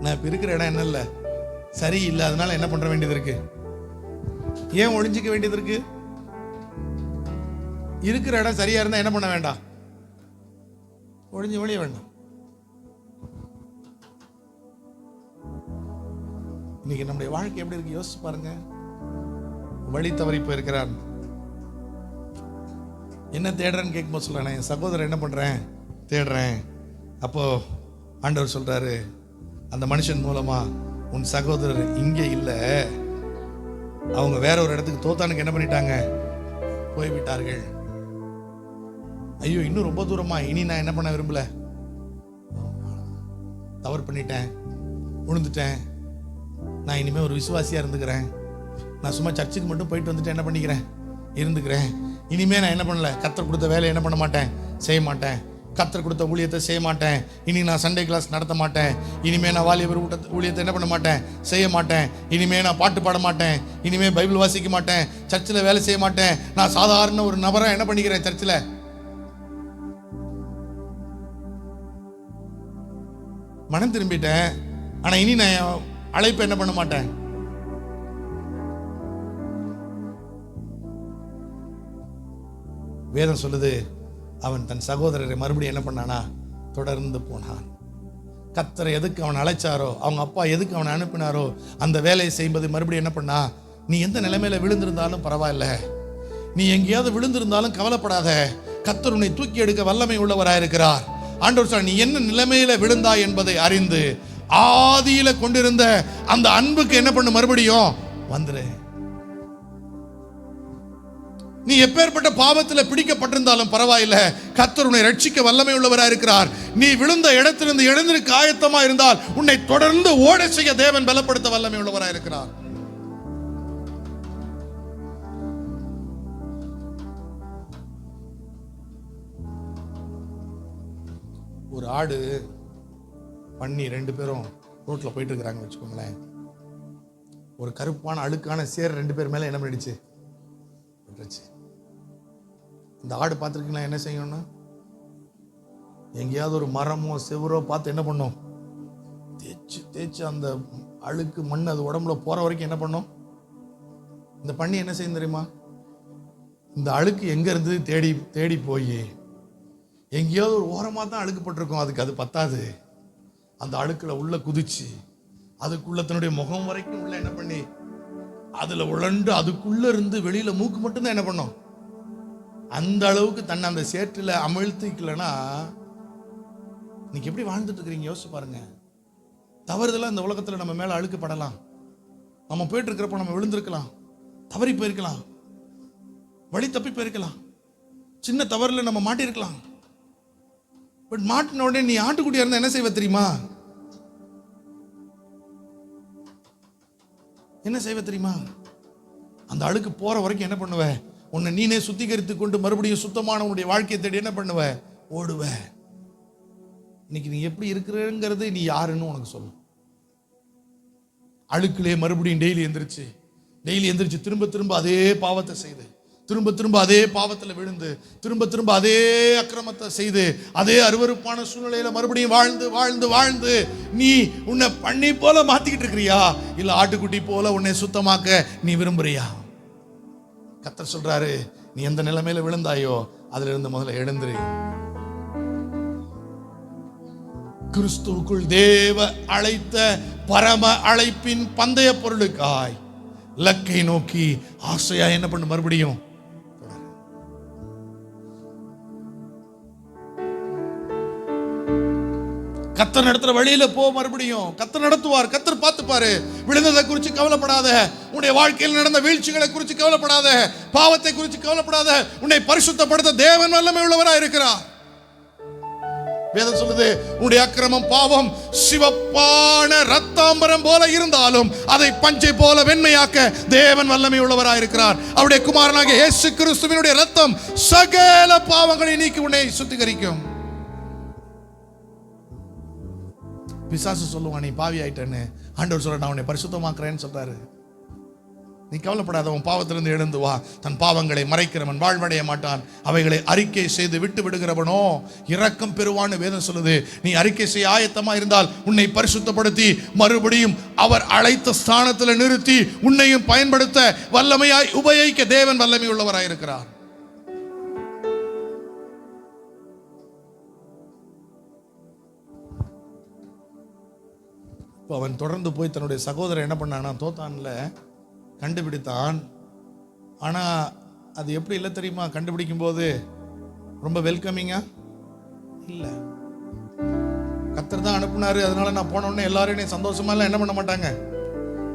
நான் இப்ப இருக்கிற இடம் என்ன இல்ல சரி இல்லை, அதனால என்ன பண்ற வேண்டியது இருக்கு? ஏன் ஒழிஞ்சிக்க வேண்டியது இருக்கு? இருக்கிற இடம் சரியா இருந்தா என்ன பண்ண வேண்டாம், ஒழிஞ்சு ஒழிய வேண்டாம். இன்னைக்கு நம்முடைய வாழ்க்கை எப்படி இருக்கு யோசிச்சு பாருங்க. வழி தவறி போயிருக்கிறான். என்ன தேடுறேன்னு கேட்கும்போது சொல்றேன், என் சகோதரர் என்ன பண்றேன் தேடுறேன். அப்போ ஆண்டவர் சொல்றாரு, அந்த மனுஷன் மூலமா உன் சகோதரர் இங்கே இல்லை, அவங்க வேற ஒரு இடத்துக்கு தோத்தானுக்கு என்ன பண்ணிட்டாங்க, போய்விட்டார்கள். ஐயோ இன்னும் ரொம்ப தூரமா, இனி நான் என்ன பண்ண விரும்பல, தவறு பண்ணிட்டேன், விழுந்துட்டேன், நான் இனிமே ஒரு விசுவாசியா இருந்துக்கிறேன், நான் சும்மா சர்ச்சுக்கு மட்டும் போயிட்டு வந்துட்டு என்ன பண்ணிக்கிறேன், இருந்துக்கிறேன். இனிமே நான் என்ன பண்ணல, கர்த்தர் கொடுத்த வேலையை என்ன பண்ண மாட்டேன், செய்ய மாட்டேன். கர்த்தர் கொடுத்த ஊழியத்தை செய்ய மாட்டேன். இனி நான் சண்டே கிளாஸ் நடத்த மாட்டேன். இனிமே நான் வாலிபர் ஊழியத்தை என்ன பண்ண மாட்டேன், செய்ய மாட்டேன். இனிமே நான் பாட்டு பாட மாட்டேன். இனிமே பைபிள் வாசிக்க மாட்டேன். சர்ச்சில் வேலை செய்ய மாட்டேன். நான் சாதாரண ஒரு நபரா என்ன பண்ணிக்கிறேன், சர்ச்சில் மனம் திரும்பிட்டேன். ஆனா இனி நான் அழைப்பு என்ன பண்ண மாட்டேன். வேதம் சொல்லுது, அவன் தன் சகோதரரை மறுபடியும் என்ன பண்ணானா, தொடர்ந்து போனான். கர்த்தர் எதுக்கு அவன் அழைச்சாரோ, அவங்க அப்பா எதுக்கு அவனை அனுப்பினாரோ அந்த வேலையை செய்யும்போது மறுபடியும் என்ன பண்ணா, நீ எந்த நிலைமையில விழுந்திருந்தாலும் பரவாயில்ல, நீ எங்கேயாவது விழுந்திருந்தாலும் கவலைப்படாத, கர்த்தர் உன்னை தூக்கி எடுக்க வல்லமை உள்ளவராயிருக்கிறார். ஆண்டவர் சொல்றார், நீ என்ன நிலைமையில விழுந்தாய் என்பதை அறிந்து ஆதியில கொண்டிருந்த அந்த அன்புக்கு என்ன பண்ணு, மறுபடியும் வந்துரு. நீ எப்பேற்பட்ட பாவத்தில் பிடிக்கப்பட்டிருந்தாலும் பரவாயில்லை, கர்த்தர் உன்னை ரட்சிக்க வல்லமை உள்ளவராக இருக்கிறார். நீ விழுந்த இடத்திலிருந்து எழுந்திருக்க ஆயத்தமா இருந்தால் உன்னை தொடர்ந்து ஓட செய்ய தேவன் பலப்படுத்த வல்லமை உள்ளவராக இருக்கிறார். ஒரு ஆடு பண்ணி ரெண்டு பேரும் ரோட்ல போயிட்டு இருக்கிறாங்க வச்சுக்கோங்களேன். ஒரு கருப்பான அழுக்கான சேர் ரெண்டு பேர் மேல என்ன பண்ணிடுச்சு, இந்த ஆடு பார்த்துருக்கீங்களா? என்ன செய்யணும்னா, எங்கேயாவது ஒரு மரமோ செவரோ பார்த்து என்ன பண்ணும், தேய்ச்சி தேய்ச்சி அந்த அழுக்கு மண் அது உடம்புல போற வரைக்கும் என்ன பண்ணும். இந்த பண்ணி என்ன செய்யும் தெரியுமா, இந்த அழுக்கு எங்க இருந்து தேடி தேடி போய் எங்கேயாவது ஒரு ஓரமாக தான் அழுக்கு போட்டிருக்கோம், அதுக்கு அது பத்தாது, அந்த அழுக்குல உள்ள குதிச்சு அதுக்குள்ள தன்னுடைய முகம் வரைக்கும் உள்ள என்ன பண்ணி அதுல உழண்டு அதுக்குள்ள இருந்து வெளியில மூக்கு மட்டும்தான் என்ன பண்ணும். அந்த அளவுக்கு தன்னை அந்த சேற்றில் அமிழ்த்திக்கலன்னா இன்னைக்கு எப்படி வாழ்ந்துட்டு இருக்கிறீங்க யோசிச்சு பாருங்க. தவறுதெல்லாம் இந்த உலகத்துல நம்ம மேல அழுக்கப்படலாம், நம்ம போயிட்டு இருக்கிறப்ப நம்ம விழுந்திருக்கலாம், தவறி போயிருக்கலாம், வழி தப்பி போயிருக்கலாம், சின்ன தவறுல நம்ம மாட்டிருக்கலாம். பட் மாட்டின உடனே நீ ஆட்டுக்குட்டியா இருந்தா என்ன செய்வ தெரியுமா, என்ன செய்வ தெரியுமா? அந்த அழுக்கு போற வரைக்கும் என்ன பண்ணுவ? உன்னை நீனே சுத்திகரித்து கொண்டு மறுபடியும் சுத்தமான உன்னுடைய வாழ்க்கையை தேடி என்ன பண்ணுவ? ஓடுவ. இன்னைக்கு நீ எப்படி இருக்கிறங்கிறது நீ யாருன்னு உனக்கு சொல்லு. அழுக்கிலே மறுபடியும் டெய்லி எந்திரிச்சு திரும்ப திரும்ப அதே பாவத்தை செய்து, திரும்ப திரும்ப அதே பாவத்தில் விழுந்து, திரும்ப திரும்ப அதே அக்கிரமத்தை செய்து, அதே அருவருப்பான சூழ்நிலையில மறுபடியும் வாழ்ந்து வாழ்ந்து வாழ்ந்து நீ உன்னை பண்ணி போல மாத்திக்கிட்டு இருக்கிறியா? இல்ல ஆட்டுக்குட்டி போல உன்னை சுத்தமாக்க நீ விரும்புறியா? கர்த்தர் சொல்றாரு, நீ எந்த நிலைமையில விழுந்தாயோ அதுல இருந்து முதல்ல எழுந்துரு. கிறிஸ்துவுக்குள் தேவ அழைத்த பரம அழைப்பின் பந்தய பொருளுக்காய் லக்கை நோக்கி ஆசையா என்ன பண்ணு? மறுபடியும் கர்த்தர் நடத்துற வழியில போ. மறுபடியும் கர்த்தர் நடத்துவார், கர்த்தர் பார்த்துப்பாரு. விழுந்ததை குறித்து கவலைப்படாத, உன்னுடைய வாழ்க்கையில் நடந்த வீழ்ச்சிகளை குறித்து கவலைப்படாத, பாவத்தை குறித்து கவலைப்படாத. உன்னை பரிசுத்தப்படுத்த தேவன் வல்லமை உள்ளவராய் இருக்கிறார். வேதம் சொல்லுது, உன்னுடைய அக்கிரமம் பாவம் சிவப்பான ரத்தாம்பரம் போல இருந்தாலும் அதை பஞ்சை போல வெண்மையாக்க தேவன் வல்லமை உள்ளவராய் இருக்கிறார். அவருடைய குமாரனாகிய இயேசு கிறிஸ்துவினுடைய ரத்தம் சகல பாவங்களை நீக்கி உன்னை சுத்திகரிக்கும். பிசாசு சொல்லுவான், நீ பாவி ஆயிட்டேன்னு. ஆண்டவர் சொல்ற, நான் உன்னை பரிசுத்தமாக்குறேன்னு சொல்றாரு. நீ கவலைப்படாத, உன் பாவத்திலிருந்து எழுந்து வா. தன் பாவங்களை மறைக்கிறவன் வாழ்வடைய மாட்டான், அவைகளை அறிக்கை செய்து விட்டு விடுகிறவனோ இரக்கம் பெறுவான்னு வேதம் சொல்லுது. நீ அறிக்கை செய்ய ஆயத்தமா இருந்தால் உன்னை பரிசுத்தப்படுத்தி மறுபடியும் அவர் அழைத்த ஸ்தானத்தில் நிறுத்தி உன்னையும் பயன்படுத்த வல்லமையாய் உபயோகிக்க தேவன் வல்லமை உள்ளவராய் இருக்கிறார். இப்போ அவன் தொடர்ந்து போய் தன்னுடைய சகோதரன் என்ன பண்ணானா, தோத்தான்ல கண்டுபிடித்தான். ஆனால் அது எப்படி இல்லை தெரியுமா? கண்டுபிடிக்கும் போது ரொம்ப வெல்கமிங்கா இல்லை. கர்த்தர் தான் அனுப்புனாரு, அதனால நான் போன உடனே எல்லாரும் சந்தோஷமா இல்லை என்ன பண்ண மாட்டாங்க.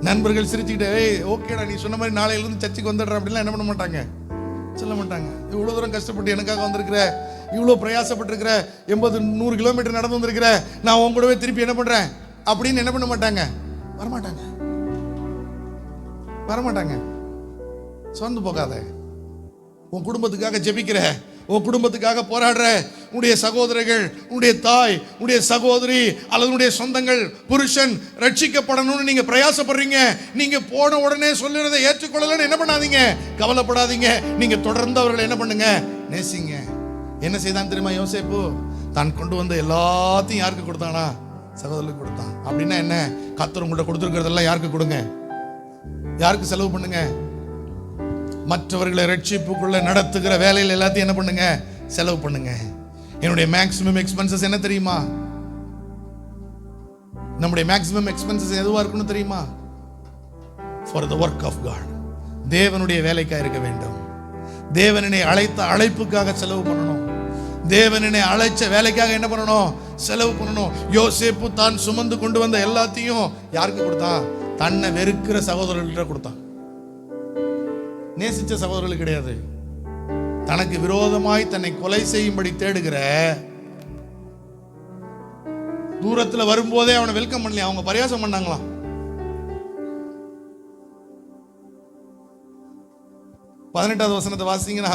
நண்பர்கள் சிரிச்சுக்கிட்டே, ஏய் ஓகேடா நீ சொன்ன மாதிரி நாளையிலிருந்து சர்ச்சுக்கு வந்துடுற அப்படின்லாம் என்ன பண்ண மாட்டாங்க, சொல்ல மாட்டாங்க. இவ்வளோ தூரம் கஷ்டப்பட்டு எனக்காக வந்திருக்கிற, இவ்வளோ பிரயாசப்பட்டிருக்கிற, 80-100 கிலோமீட்டர் நடந்து வந்திருக்கிற, நான் உன் கூடவே திருப்பி என்ன பண்ணுறேன் அப்படின்னு என்ன பண்ண மாட்டாங்க, வரமாட்டாங்க. சோர்ந்து போகாத. உன் குடும்பத்துக்காக ஜெபிக்கிற, உன் குடும்பத்துக்காக போராடுற உன்னுடைய சகோதரர்கள், உன்னுடைய தாய், உன்னுடைய சகோதரி அல்லது உன்னுடைய சொந்தங்கள், புருஷன் ரட்சிக்கப்படணும்னு நீங்க பிரயாசப்படுறீங்க. நீங்க போன உடனே சொல்லுறதை ஏற்றுக்கொள்ளலன்னு என்ன பண்ணாதீங்க, கவலைப்படாதீங்க. நீங்க தொடர்ந்து அவர்களை என்ன பண்ணுங்க, நேசிங்க. என்ன செய்தான் தெரியுமா யோசேப்பு? தான் கொண்டு வந்த எல்லாத்தையும் யாருக்கு கொடுத்தானா? சகோதரர்களுக்கு கொடுத்தான். அப்படின்னா என்ன? கர்த்தர் உங்கள்கிட்ட கொடுத்துருக்கிறதெல்லாம் யாருக்கு கொடுங்க, யாருக்கு செலவு பண்ணுங்க? மற்றவர்களை ரட்சிப்புக்குள்ள நடத்துகிற வேலையில் எல்லாத்தையும் என்ன பண்ணுங்க, செலவு பண்ணுங்க. என்னுடைய மேக்ஸிமம் எக்ஸ்பென்சஸ் என்ன தெரியுமா? நம்முடைய மேக்ஸிமம் எக்ஸ்பென்சஸ் எதுவா இருக்குன்னு தெரியுமா? For the work of God. தேவனுடைய வேலைக்காக இருக்க வேண்டும். தேவனை அழைத்த அழைப்புக்காக செலவு பண்ணணும். தேவனை அழைச்ச வேலைக்காக என்ன பண்ணணும், செலவு பண்ணணும். யோசேப்பு தான் சுமந்து கொண்டு வந்த எல்லாத்தையும் யாருக்கு கொடுத்தான்? தன்னை வெறுக்கிற சகோதரர்கள்ட்ட கொடுத்தான். நேசிச்ச சகோதரர்கள் கிடையாது. தனக்கு விரோதமாய் தன்னை கொலை செய்யும்படி தேடுகிற, தூரத்தில் வரும்போதே அவனை வெல்கம் பண்ணல, அவங்க பரியாசம் பண்ணாங்களாம். பதினெட்டாவது வசனத்தை வாசிங்கன்னா,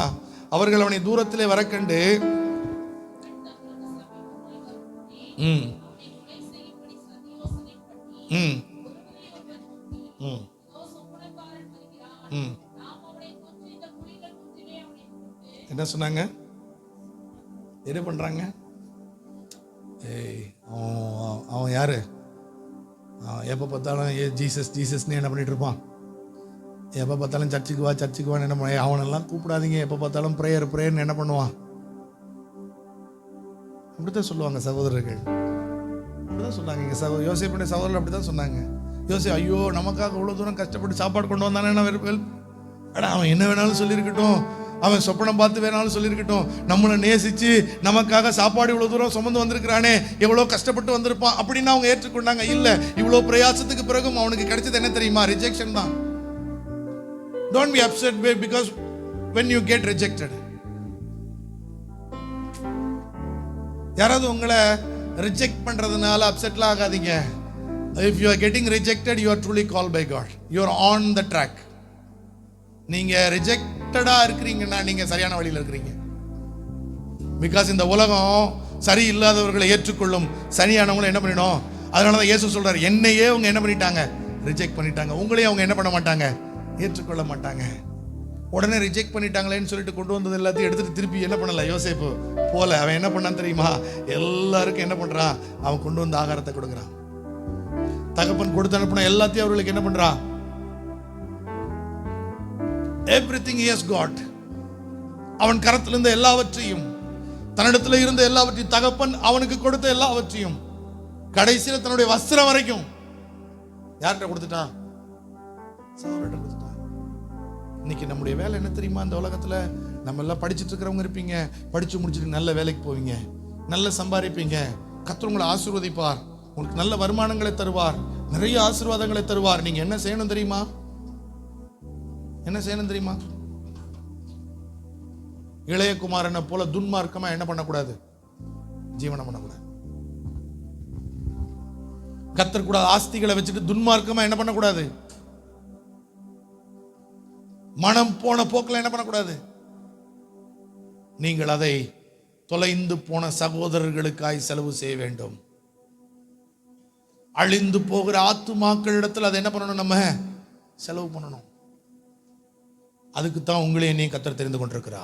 அவர்கள் அவனை தூரத்திலே வர கண்டு என்ன சொன்னாங்க, என்ன பண்றாங்க? அவன் யாரு? எப்ப பார்த்தாலும் ஜீசஸ் ஜீசஸ்ன்னு என்ன பண்ணிட்டு இருப்பான். எப்போ பார்த்தாலும் சர்ச்சுக்கு வா என்ன பண்ண, அவனெல்லாம் கூப்பிடாதீங்க. எப்போ பார்த்தாலும் ப்ரேயர்னு என்ன பண்ணுவான். அப்படித்தான் சொல்லுவாங்க சகோதரர்கள், அப்படிதான் சொன்னாங்க. எங்கள் யோசேப்புடைய சகோதரர்கள் அப்படிதான் சொன்னாங்க. ஐயோ நமக்காக இவ்வளோ தூரம் கஷ்டப்பட்டு சாப்பாடு கொண்டு வந்தானே, அடா அவன் என்ன வேணாலும் சொல்லியிருக்கட்டும், அவன் சொப்பனம் பார்த்து வேணாலும் சொல்லியிருக்கட்டும், நம்மளை நேசித்து நமக்காக சாப்பாடு இவ்வளோ தூரம் சுமந்து வந்திருக்கிறானே, எவ்வளோ கஷ்டப்பட்டு வந்திருப்பான் அப்படின்னு அவங்க ஏற்றுக்கொண்டாங்க. இல்லை, இவ்வளோ பிரயாசத்துக்கு பிறகும் அவனுக்கு கிடைச்சது என்ன தெரியுமா? ரிஜெக்ஷன் தான். Don't be upset because when you get rejected. யாராவது உங்களை ரிஜெக்ட் பண்றதுனால அப்செட்லாம் ஆகாதீங்க. If you are getting rejected, you are truly called by God. You are on the track. நீங்க ரிஜெக்டடா இருக்கிறீங்கன்னா நீங்க சரியான வழியில் இருக்கிறீங்க. பிகாஸ் இந்த உலகம் சரி இல்லாதவர்களை ஏற்றுக்கொள்ளும், சரியானவங்களை என்ன பண்ணிடும். அதனாலதான் இயேசு சொல்றாரு, என்னையே அவங்க என்ன பண்ணிட்டாங்க, ரிஜெக்ட் பண்ணிட்டாங்க, உங்களையும் அவங்க என்ன பண்ண மாட்டாங்க, ஏற்றுக்கொள்ள மாட்டாங்க. உடனே ரிஜெக்ட் பண்ணிட்டாங்களேன்னு சொல்லிட்டு கொண்டு வந்தது எல்லாத்தையும் எடுத்துட்டு திருப்பி என்ன பண்ணல யோசேப்பு போல. அவன் என்ன பண்ணான் தெரியுமா, எல்லாருக்கும் என்ன பண்றான், அவன் கொண்டு வந்த ஆகாரத்தை கொடுக்குறான். தகப்பன் கொடுத்து அனுப்பின எல்லாத்தையும் அவர்களுக்கு என்ன பண்றான், everything he has got. அவன் கரத்தில் இருந்த எல்லாவற்றையும், தன்னிடத்தில் இருந்த எல்லாவற்றையும், தகப்பன் அவனுக்கு கொடுத்த எல்லாவற்றையும், கடைசியில் தன்னுடைய வஸ்திரம் வரைக்கும் யார்கிட்ட கொடுத்துட்டான், சகோதரர்கிட்ட கொடுத்துட்டான். இன்னைக்கு நம்முடைய வேலை என்ன தெரியுமா, இந்த உலகத்துல நம்ம எல்லாம் படிச்சுட்டு இருக்கிறவங்க இருப்பீங்க, படிச்சு முடிச்சுட்டு நல்ல வேலைக்கு போவீங்க, நல்ல சம்பாதிப்பீங்க, கர்த்தர் உங்களை ஆசீர்வதிப்பார், உங்களுக்கு நல்ல வருமானங்களை தருவார், நிறைய ஆசீர்வாதங்களை தருவார். நீங்க என்ன செய்யணும் தெரியுமா, என்ன செய்யணும் தெரியுமா, இளையகுமாரனை போல துன்மார்க்கமா என்ன பண்ணக்கூடாது, ஜீவனம் பண்ணக்கூடாது. கர்த்தர் கூட ஆஸ்திகளை வச்சுட்டு துன்மார்க்கமா என்ன பண்ணக்கூடாது, மனம் போன போக்கில் என்ன பண்ணக்கூடாது. நீங்கள் அதை தொலைந்து போன சகோதரர்களுக்காய் செலவு செய்ய வேண்டும். அழிந்து போகிற ஆத்துமாக்களிடத்தில் அதை என்ன பண்ணணும், நம்ம செலவு பண்ணணும். அதுக்கு தான் உங்களே நீ கர்த்தர் தெரிந்து கொண்டிருக்கிறா.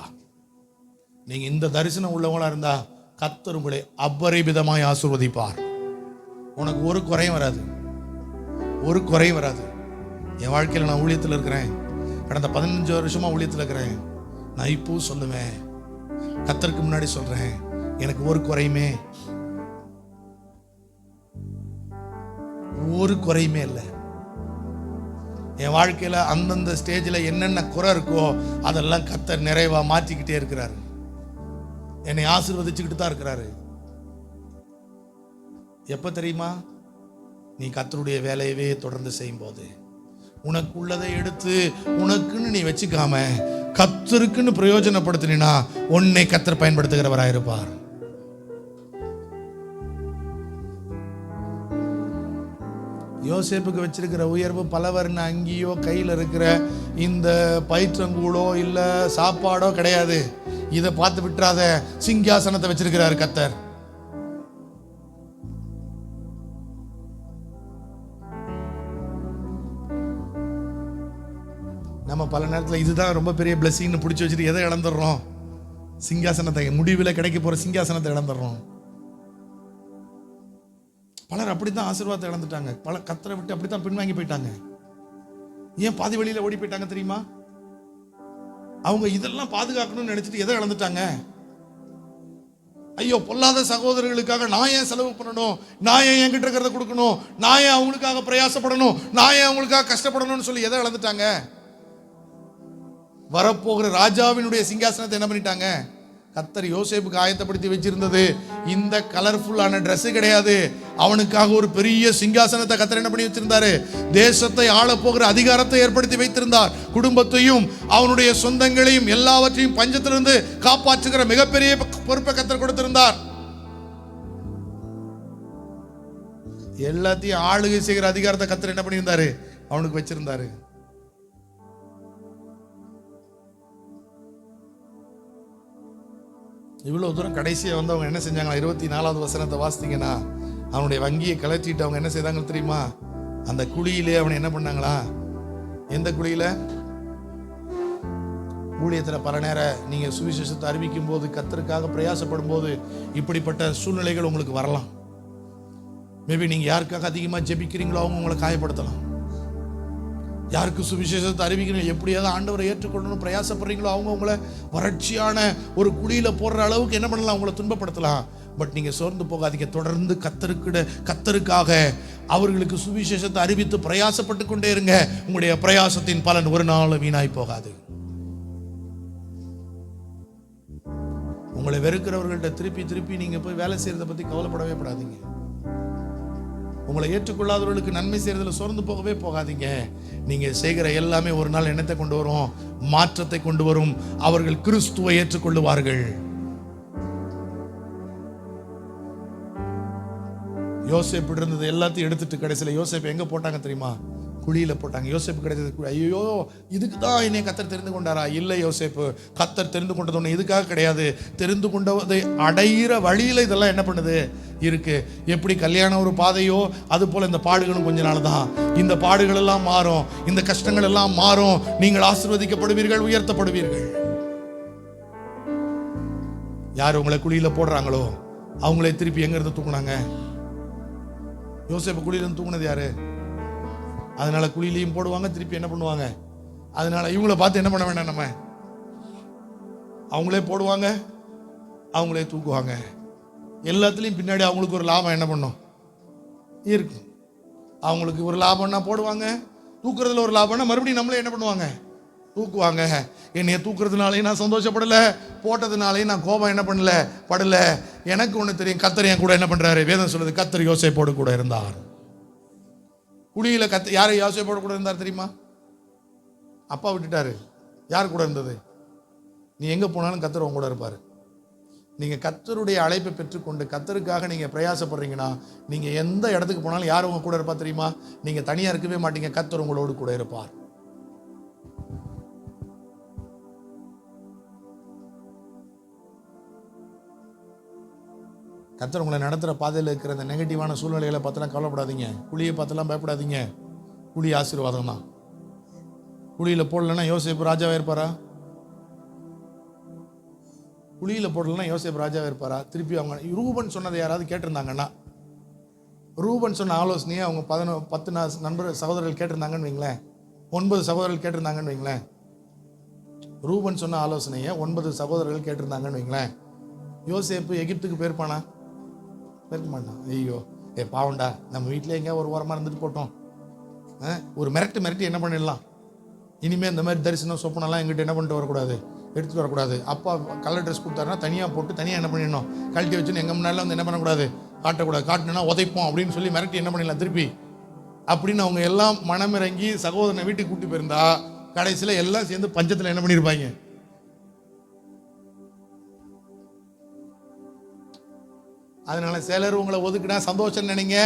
நீங்க இந்த தரிசனம் உள்ளவங்களா இருந்தா கர்த்தர் உங்களை அபரிமிதமாய் ஆசீர்வதிப்பார். உனக்கு ஒரு குறையும் வராது, ஒரு குறையும் வராது. என் வாழ்க்கையில் நான் ஊழியத்தில் இருக்கிறேன், கடந்த 15 வருஷமா ஊழியத்தில் இருக்கிறேன். நான் இப்போ சொல்லுவேன், கர்த்தருக்கு முன்னாடி சொல்றேன், எனக்கு ஒரு குறையுமே, ஒரு குறையுமே இல்லை. என் வாழ்க்கையில அந்தந்த ஸ்டேஜ்ல என்னென்ன குறை இருக்கோ அதெல்லாம் கர்த்தர் நிறைவா மாற்றிக்கிட்டே இருக்கிறாரு, என்னை ஆசீர்வதிச்சுக்கிட்டு தான் இருக்கிறாரு. எப்ப தெரியுமா, நீ கர்த்தருடைய வேலையவே தொடர்ந்து செய்யும் போது. உனக்கு உள்ளதை எடுத்து உனக்குன்னு நீ வச்சுக்காம கர்த்தருக்குன்னு பிரயோஜனப்படுத்தினா உன்னை கர்த்தர் பயன்படுத்துகிறவராயிருப்பார். யோசேப்புக்கு வச்சிருக்கிற உயர்வு பலவர்ண அங்கியோ கையில் இருக்கிற இந்த பயிற்றங்கூடோ இல்ல சாப்பாடோ கிடையாது. இதை பார்த்து விட்டுறாத, சிங்காசனத்தை வச்சிருக்கிறார் கர்த்தர். நம்ம பல நேரத்தில் இதுதான் ரொம்ப பெரிய பிளஸிங்னு பிடிச்சி வச்சுட்டு எதை இழந்துடுறோம், சிங்காசனத்தை, முடிவில் கிடைக்க போற சிங்காசனத்தை இழந்துடுறோம். பலர் அப்படித்தான் ஆசீர்வாதத்தை இழந்துட்டாங்க, பல கர்த்தரை விட்டு அப்படித்தான் பின்வாங்கி போயிட்டாங்க. ஏன் பாதி வழியில ஓடி போயிட்டாங்க தெரியுமா, அவங்க இதெல்லாம் பாதுகாக்கணும்னு நினைச்சிட்டு எதை இழந்துட்டாங்க. ஐயோ பொல்லாத சகோதரர்களுக்காக நான் ஏன் செலவு பண்ணணும், நான் ஏன் என்கிட்ட இருக்கிறத கொடுக்கணும், நான் ஏன் அவங்களுக்காக பிரயாசப்படணும், நான் ஏன் அவங்களுக்காக கஷ்டப்படணும்னு சொல்லி எதை இழந்துட்டாங்க. வரப்போகிற ராஜாவினுடைய சிங்காசனத்தை என்ன பண்ணிட்டாங்க. கர்த்தர் யோசேப்புக்கு ஆயத்தப்படுத்தி வச்சிருந்தது இந்த கலர்ஃபுல்லான ட்ரெஸ் கிடையாது. அவனுக்காக ஒரு பெரிய சிங்காசனத்தை கர்த்தர் என்ன பண்ணி வச்சிருந்தாரு, தேசத்தை ஆள போகிற அதிகாரத்தை ஏற்படுத்தி வைத்திருந்தார். குடும்பத்தையும் அவனுடைய சொந்தங்களையும் எல்லாவற்றையும் பஞ்சத்திலிருந்து காப்பாற்றுகிற மிகப்பெரிய பொறுப்பை கர்த்தர் கொடுத்திருந்தார். எல்லாத்தையும் ஆளுகை செய்கிற அதிகாரத்தை கர்த்தர் என்ன பண்ணியிருந்தாரு, அவனுக்கு வச்சிருந்தாரு. இவ்வளவு தூரம் கடைசியா வந்து அவங்க என்ன செஞ்சாங்க, 24வது வசனத்தை வாசித்தீங்கன்னா அவனுடைய வங்கியை கலட்டிட்டு அவங்க என்ன செய்தாங்க தெரியுமா, அந்த குழியிலே அவனை என்ன பண்ணாங்களா, எந்த குழியில, ஊழியத்துல பல நேரம் நீங்க சுவிசேஷத்தை அறிவிக்கும் போது, கர்த்தருக்காக பிரயாசப்படும் போது இப்படிப்பட்ட சூழ்நிலைகள் உங்களுக்கு வரலாம். மேபி நீங்க யாருக்காக அதிகமா ஜெபிக்கிறீங்களோ அவங்க உங்களை காயப்படுத்தலாம். யாருக்கு சுவிசேஷத்தை அறிவிக்கணும், எப்படியாவது ஆண்டவரை ஏற்றுக்கொள்ளணும் பிரயாசப்படுறீங்களோ அவங்க உங்களை வறட்சியான ஒரு குழியில போடுற அளவுக்கு என்ன பண்ணலாம், உங்களை துன்பப்படுத்தலாம். பட் நீங்க சோர்ந்து போகாதீங்க, தொடர்ந்து கர்த்தருக்காக அவர்களுக்கு சுவிசேஷத்தை அறிவித்து பிரயாசப்பட்டு கொண்டே இருங்க. உங்களுடைய பிரயாசத்தின் பலன் ஒரு நாள் வீணாய் போகாது. உங்களை வெறுக்கிறவர்கள்ட்ட திருப்பி நீங்க போய் வேலை செய்யறதை பத்தி கவலைப்படவே படாதீங்க. உங்களை ஏற்றுக்கொள்ளாதவர்களுக்கு நன்மை செய்யறதுல சோர்ந்து போகவே போகாதீங்க. நீங்க செய்கிற எல்லாமே ஒரு நாள் என்னத்தை கொண்டு வரும், மாற்றத்தை கொண்டு வரும். அவர்கள் கிறிஸ்துவை ஏற்றுக்கொள்ளுவார்கள். யோசேப்பு இருந்தது எல்லாத்தையும் எடுத்துட்டு கடைசியில் யோசேப்பு எங்க போட்டாங்க தெரியுமா? குழியில போட்டாங்க. யோசேப்பு கிடைச்சது ஐயோ இதுக்கு தான் என்னை கத்தர் தெரிந்து கொண்டாரா? இல்லை யோசேப்பு, கத்தர் தெரிந்து கொண்டது ஒன்று இதுக்காக கிடையாது. தெரிந்து கொண்டதை அடையிற வழியில இதெல்லாம் என்ன பண்ணுது இருக்கு. எப்படி கல்யாணம் ஒரு பாதையோ அது போல இந்த பாடுகளும் கொஞ்ச நாள் தான். இந்த பாடுகள் எல்லாம் மாறும், இந்த கஷ்டங்கள் எல்லாம் மாறும். நீங்கள் ஆசீர்வதிக்கப்படுவீர்கள், உயர்த்தப்படுவீர்கள். யார் உங்களை குழியில போடுறாங்களோ அவங்களே திருப்பி எங்க இருந்து தூக்குனாங்க? யோசேப்பு குழியில இருந்து தூக்குனது யாரு? அதனால குழியிலையும் போடுவாங்க, திருப்பி என்ன பண்ணுவாங்க? அதனால இவங்களை பார்த்து என்ன பண்ண வேண்டாம், நம்ம அவங்களே போடுவாங்க, அவங்களே தூக்குவாங்க. எல்லாத்துலேயும் பின்னாடி அவங்களுக்கு ஒரு லாபம் என்ன பண்ணும் இருக்கு. அவங்களுக்கு ஒரு லாபம்னா போடுவாங்க, தூக்குறதுல ஒரு லாபம்னா மறுபடியும் நம்மளே என்ன பண்ணுவாங்க? தூக்குவாங்க. என்னைய தூக்குறதுனாலையும் நான் சந்தோஷப்படலை, போட்டதுனாலையும் நான் கோபம் என்ன பண்ணல படல. எனக்கு ஒன்று தெரியும், கர்த்தர் என் கூட என்ன பண்றாரு? வேதம் சொல்லுது, கர்த்தர் யோசேப்போடு கூட இருந்தார். குழியில யாரை யோசேப்போடு கூட இருந்தார் தெரியுமா? அப்பா விட்டுட்டாரு. யார் கூட இருந்தது? நீ எங்க போனாலும் கர்த்தர் உங்க கூட இருப்பாரு. நீங்க கர்த்தருடைய அழைப்பை பெற்றுக்கொண்டு கர்த்தருக்காக நீங்க பிரயாசப்படுறீங்கன்னா நீங்க எந்த இடத்துக்கு போனாலும் யார் உங்க கூட இருப்பா தெரியுமா? நீங்க தனியா இருக்கவே மாட்டீங்க, கர்த்தர் உங்களோடு கூட இருப்பார். கர்த்தர் உங்களை நடத்துகிற பாதையில் இருக்கிற இந்த நெகட்டிவான சூழ்நிலைகளை பார்த்தெல்லாம் கவலைப்படாதீங்க, குழியை பார்த்தெல்லாம் பயப்படாதீங்க. குழி ஆசீர்வாதம் தான். குழியில் போடலன்னா யோசேப்பு ராஜாவாக இருப்பாரா? குழியில் போடலன்னா யோசேப்பு ராஜாவாக இருப்பாரா? திருப்பி அவங்க ரூபன் சொன்னதை யாராவது கேட்டிருந்தாங்கன்னா, ரூபன் சொன்ன ஆலோசனையை அவங்க 10 நண்பர் சகோதரர்கள் கேட்டிருந்தாங்கன்னு வைங்களேன், 9 சகோதரர்கள் கேட்டிருந்தாங்கன்னு வைங்களேன். ரூபன் சொன்ன ஆலோசனையை 9 சகோதரர்கள் கேட்டிருந்தாங்கன்னு வைங்களேன், யோசேப்பு எகிப்துக்கு போயிருப்பானா? போயிருக்க மாட்டான். ஐயோ பாவண்டா, நம்ம வீட்டில் எங்கேயா ஒரு ஓரமாக இருந்துட்டு போட்டோம், ஒரு மிரட்டி என்ன பண்ணிடலாம், இனிமேல் இந்த மாதிரி தரிசனம் சொப்பனெல்லாம் எங்கிட்ட என்ன பண்ணிட்டு வரக்கூடாது, எடுத்துகிட்டு வரக்கூடாது. அப்பா கலர் ட்ரெஸ் கொடுத்தாருன்னா தனியாக போட்டு தனியாக என்ன பண்ணிடணும், கழட்டி வச்சுன்னு எங்கள் முன்னாடியில் வந்து என்ன பண்ணக்கூடாது, காட்டக்கூடாது. காட்டினா உதைப்போம் அப்படின்னு சொல்லி மிரட்டி என்ன பண்ணிடலாம் திருப்பி அப்படின்னு அவங்க எல்லாம் மனமிறங்கி சகோதரனை வீட்டுக்கு கூட்டி போயிருந்தா கடைசியில் எல்லாம் சேர்ந்து பஞ்சத்தில் என்ன பண்ணியிருப்பாங்க. அதனால சிலர் உங்களை ஒதுக்கினா சந்தோஷம் நினைங்க,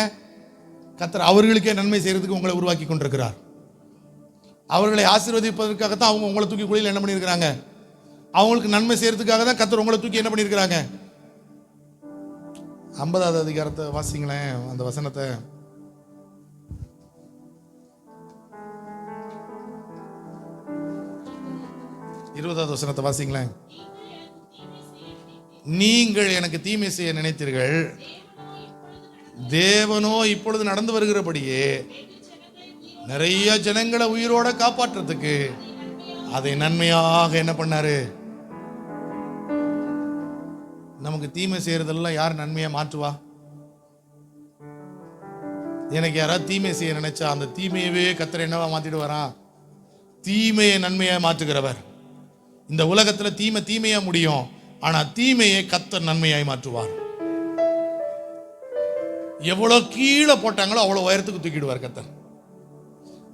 கர்த்தர் அவர்களுக்கே நன்மை செய்யறதுக்கு உங்களை உருவாக்கி கொண்டிருக்கிறார். அவர்களை ஆசீர்வதிப்பதற்காகத்தான் அவங்க உங்களை தூக்கி குழியில் என்ன பண்ணியிருக்கிறாங்க, அவங்களுக்கு நன்மை செய்யறதுக்காக தான் கர்த்தர் உங்களை தூக்கி என்ன பண்ணியிருக்கிறாங்க. 50வது அதிகாரத்தை வாசிங்களேன், அந்த வசனத்தை. இருபதாவது வசனத்தை வாசிங்களேன். நீங்கள் எனக்கு தீமை செய்ய நினைத்தீர்கள், தேவனோ இப்பொழுது நடந்து வருகிறபடியே நிறைய ஜனங்களை உயிரோட காப்பாற்றுறதுக்கு அதை நன்மையாக என்ன பண்ணாரு. நமக்கு தீமை செய்யறதெல்லாம் யார் நன்மையா மாற்றுவா? எனக்கு யாராவது தீமை செய்ய நினைச்சா அந்த தீமையவே கர்த்தர் என்னவா மாத்திட்டு வரான்? தீமையை நன்மையா மாற்றுகிறவர். இந்த உலகத்துல தீமையா முடியும், ஆனா தீமையை கர்த்தர் நன்மையாய் மாற்றுவார். எவ்வளவு கீழே போட்டாங்களோ அவ்வளவு உயரத்துக்கு தூக்கிடுவார் கர்த்தர்.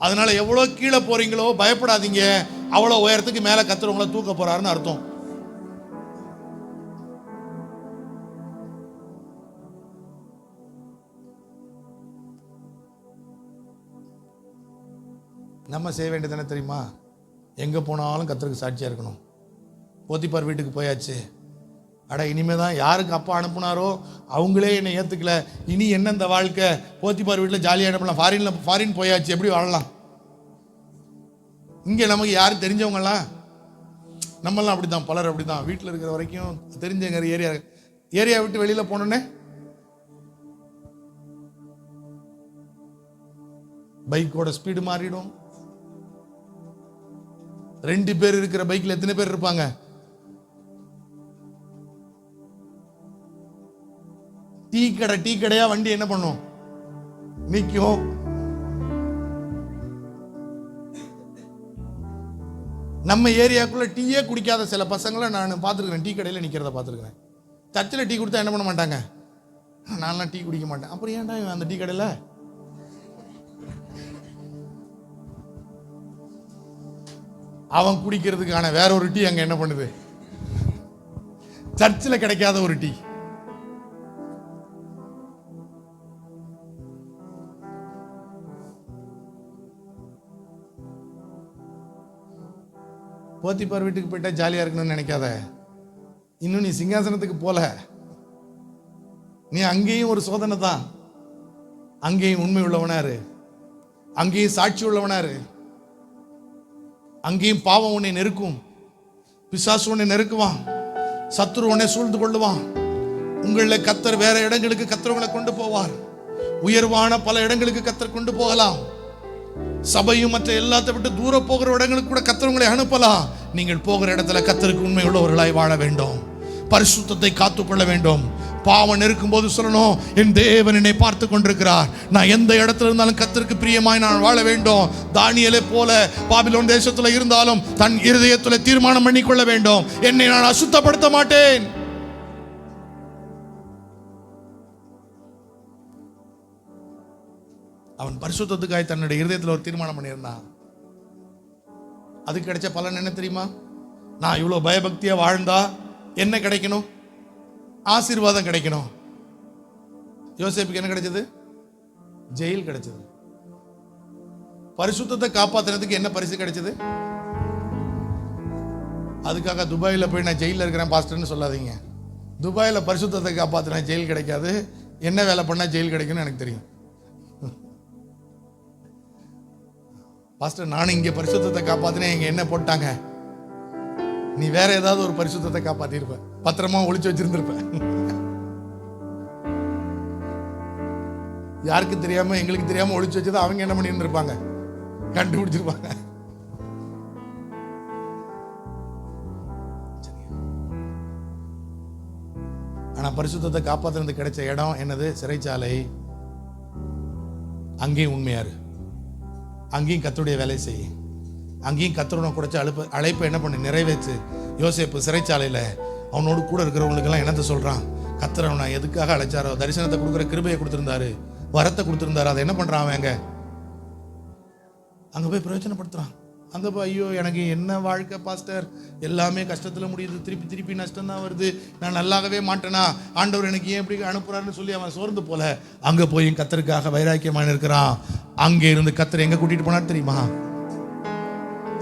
அதனால எவ்வளவு கீழே போறீங்களோ பயப்படாதீங்க, அவ்வளவு உயரத்துக்கு மேல கர்த்தர் உங்களை தூக்க போறாருன்னு அர்த்தம். நம்ம செய்ய வேண்டியது என்ன தெரியுமா? எங்க போனாலும் கர்த்தருக்கு சாட்சியா இருக்கணும். போத்திபார் வீட்டுக்கு போயாச்சு, அட இனிமே தான் யாருக்கு அப்பா அனுப்புனாரோ அவங்களே என்னை ஏற்றுக்கல, இனி என்ன இந்த வாழ்க்கை, போத்திபார் வீட்டில் ஜாலியாக அனுப்பலாம், ஃபாரின் போயாச்சு, எப்படி வாழலாம்? இங்கே நமக்கு யாரும் தெரிஞ்சவங்கலாம், நம்மளாம் அப்படி தான், பலர் அப்படி தான். வீட்டில் இருக்கிற வரைக்கும் தெரிஞ்சங்க ஏரியா விட்டு வெளியில் போனோன்னே பைக்கோட ஸ்பீடு மாறிடும். 2 பேர் இருக்கிற பைக்கில் எத்தனை பேர் இருப்பாங்க? டீ கடையா வண்டி என்ன பண்ணும், நிற்கும். நம்ம ஏரியாக்குள்ள டீயே குடிக்காத சில பசங்களை நான் பார்த்துருக்கிறேன், டீ கடையில் நிற்கிறத பார்த்துருக்கிறேன். சர்ச்சில் டீ கொடுத்தா என்ன பண்ண மாட்டாங்க, நான்லாம் டீ குடிக்க மாட்டேன். அப்புறம் ஏன்டா அந்த டீ கடையில்? அவன் குடிக்கிறதுக்கான வேற ஒரு டீ அங்க என்ன பண்ணுது, சர்ச்சில் கிடைக்காத ஒரு டீ. போத்திபார் வீட்டுக்கு போயிட்டா ஜாலியாக இருக்கணும்னு நினைக்காத. இன்னும் நீ சிங்காசனத்துக்கு போல. நீ அங்கேயும் ஒரு சோதனை தான். அங்கேயும் உண்மை உள்ளவனாரு, அங்கேயும் சாட்சி உள்ளவனாரு, அங்கேயும் பாவம் உன்னை நெருக்கும், பிசாசு உன்னை நெருக்குவான், சத்துரு உன்னை சூழ்ந்து கொள்ளுவான். உங்களில் கத்தர் வேற இடங்களுக்கு கத்தர் கொண்டு போவார். உயர்வான பல இடங்களுக்கு கத்தர் கொண்டு போகலாம். சபையும் மற்ற எல்லாத்தை விட்டு தூர போகிற இடங்களுக்கு கூட கத்தர் உங்களை அனுப்பலாம். நீங்கள் போகிற இடத்துல கத்தருக்கு உண்மை உள்ளவர்களாய் வாழ வேண்டும். பரிசுத்தத்தை காத்துக்கொள்ள வேண்டும். பாவம் நெருக்கும் போது சொல்லணும், என் தேவன் என்னை பார்த்து கொண்டிருக்கிறார். நான் எந்த இடத்துல இருந்தாலும் கத்தருக்கு பிரியமாய் நான் வாழ வேண்டும். தானியேலை போல பாபிலோன் தேசத்துல இருந்தாலும் தன் இருதயத்துல தீர்மானம் பண்ணிக்கொள்ள வேண்டும், என்னை நான் அசுத்தப்படுத்த மாட்டேன். அவன் பரிசுத்தத்துக்காய் தன்னுடைய இருதயத்தில் ஒரு தீர்மானம் பண்ணியிருந்தான். அதுக்கு கிடைச்ச பலன் என்ன தெரியுமா? நான் இவ்வளோ பயபக்தியா வாழ்ந்தா என்ன கிடைக்கணும்? ஆசீர்வாதம் கிடைக்கணும். யோசேப்புக்கு என்ன கிடைச்சது? ஜெயில் கிடைச்சது. பரிசுத்தத்தை காப்பாத்துறதுக்கு என்ன பரிசு கிடைச்சது? அதுக்காக துபாயில் போய் நான் ஜெயிலில் இருக்கிறேன் பாஸ்டர்னு சொல்லாதீங்க. துபாயில் பரிசுத்தத்தை காப்பாற்றினா ஜெயில் கிடைக்காது. என்ன வேலை பண்ணால் ஜெயில் கிடைக்கும்னு எனக்கு தெரியும். பாஸ்டர், நானும் இங்கே பரிசுத்தத்தை காப்பாற்றினேன், இங்கே என்ன போட்டாங்க? நீ வேற ஏதாவது ஒரு பரிசுத்தத்தை காப்பாற்றிருப்ப, பத்திரமா ஒளிச்சு வச்சிருந்திருப்ப. யாருக்கு தெரியாம, எங்களுக்கு தெரியாம ஒளிச்சு வச்சதை அவங்க என்ன பண்ணி இருந்திருப்பாங்க? கண்டுபிடிச்சிருப்பாங்க. ஆனா பரிசுத்தத்தை காப்பாற்றுறது கிடைச்ச இடம் என்னது? சிறைச்சாலை. அங்கேயும் உண்மையாரு, அங்கேயும் கர்த்தருடைய வேலை செய்ய, அங்கேயும் கர்த்தருடைய கொடுத்த அழைப்பை என்ன பண்ணி நிறைவேற்று. யோசேப்பு சிறைச்சாலையில் அவனோடு கூட இருக்கிறவங்களுக்கெல்லாம் என்னத்தை சொல்கிறான்? கர்த்தர் அவனை எதுக்காக அழைச்சாரோ, தரிசனத்தை கொடுக்குற கிருபையை கொடுத்துருந்தாரு, வரத்தை கொடுத்துருந்தாரு, அதை என்ன பண்ணுறான் அவன்? அங்கே போய் பிரயோஜனப்படுத்துகிறான். அங்கே போய் ஐயோ எனக்கு என்ன வாழ்க்கை பாஸ்டர், எல்லாமே கஷ்டத்தில் முடியுது, திருப்பி திருப்பி நஷ்டம் தான் வருது, நான் நல்லாகவே மாட்டேனா, ஆண்டவர் எனக்கு ஏன் இப்படி அனுப்புறாருன்னு சொல்லி அவன் சோர்ந்து போல அங்கே போய் கர்த்தருக்காக வைராக்கியமான இருக்கிறான். அங்கே இருந்து கர்த்தர் எங்கே கூட்டிகிட்டு போனார் தெரியுமா?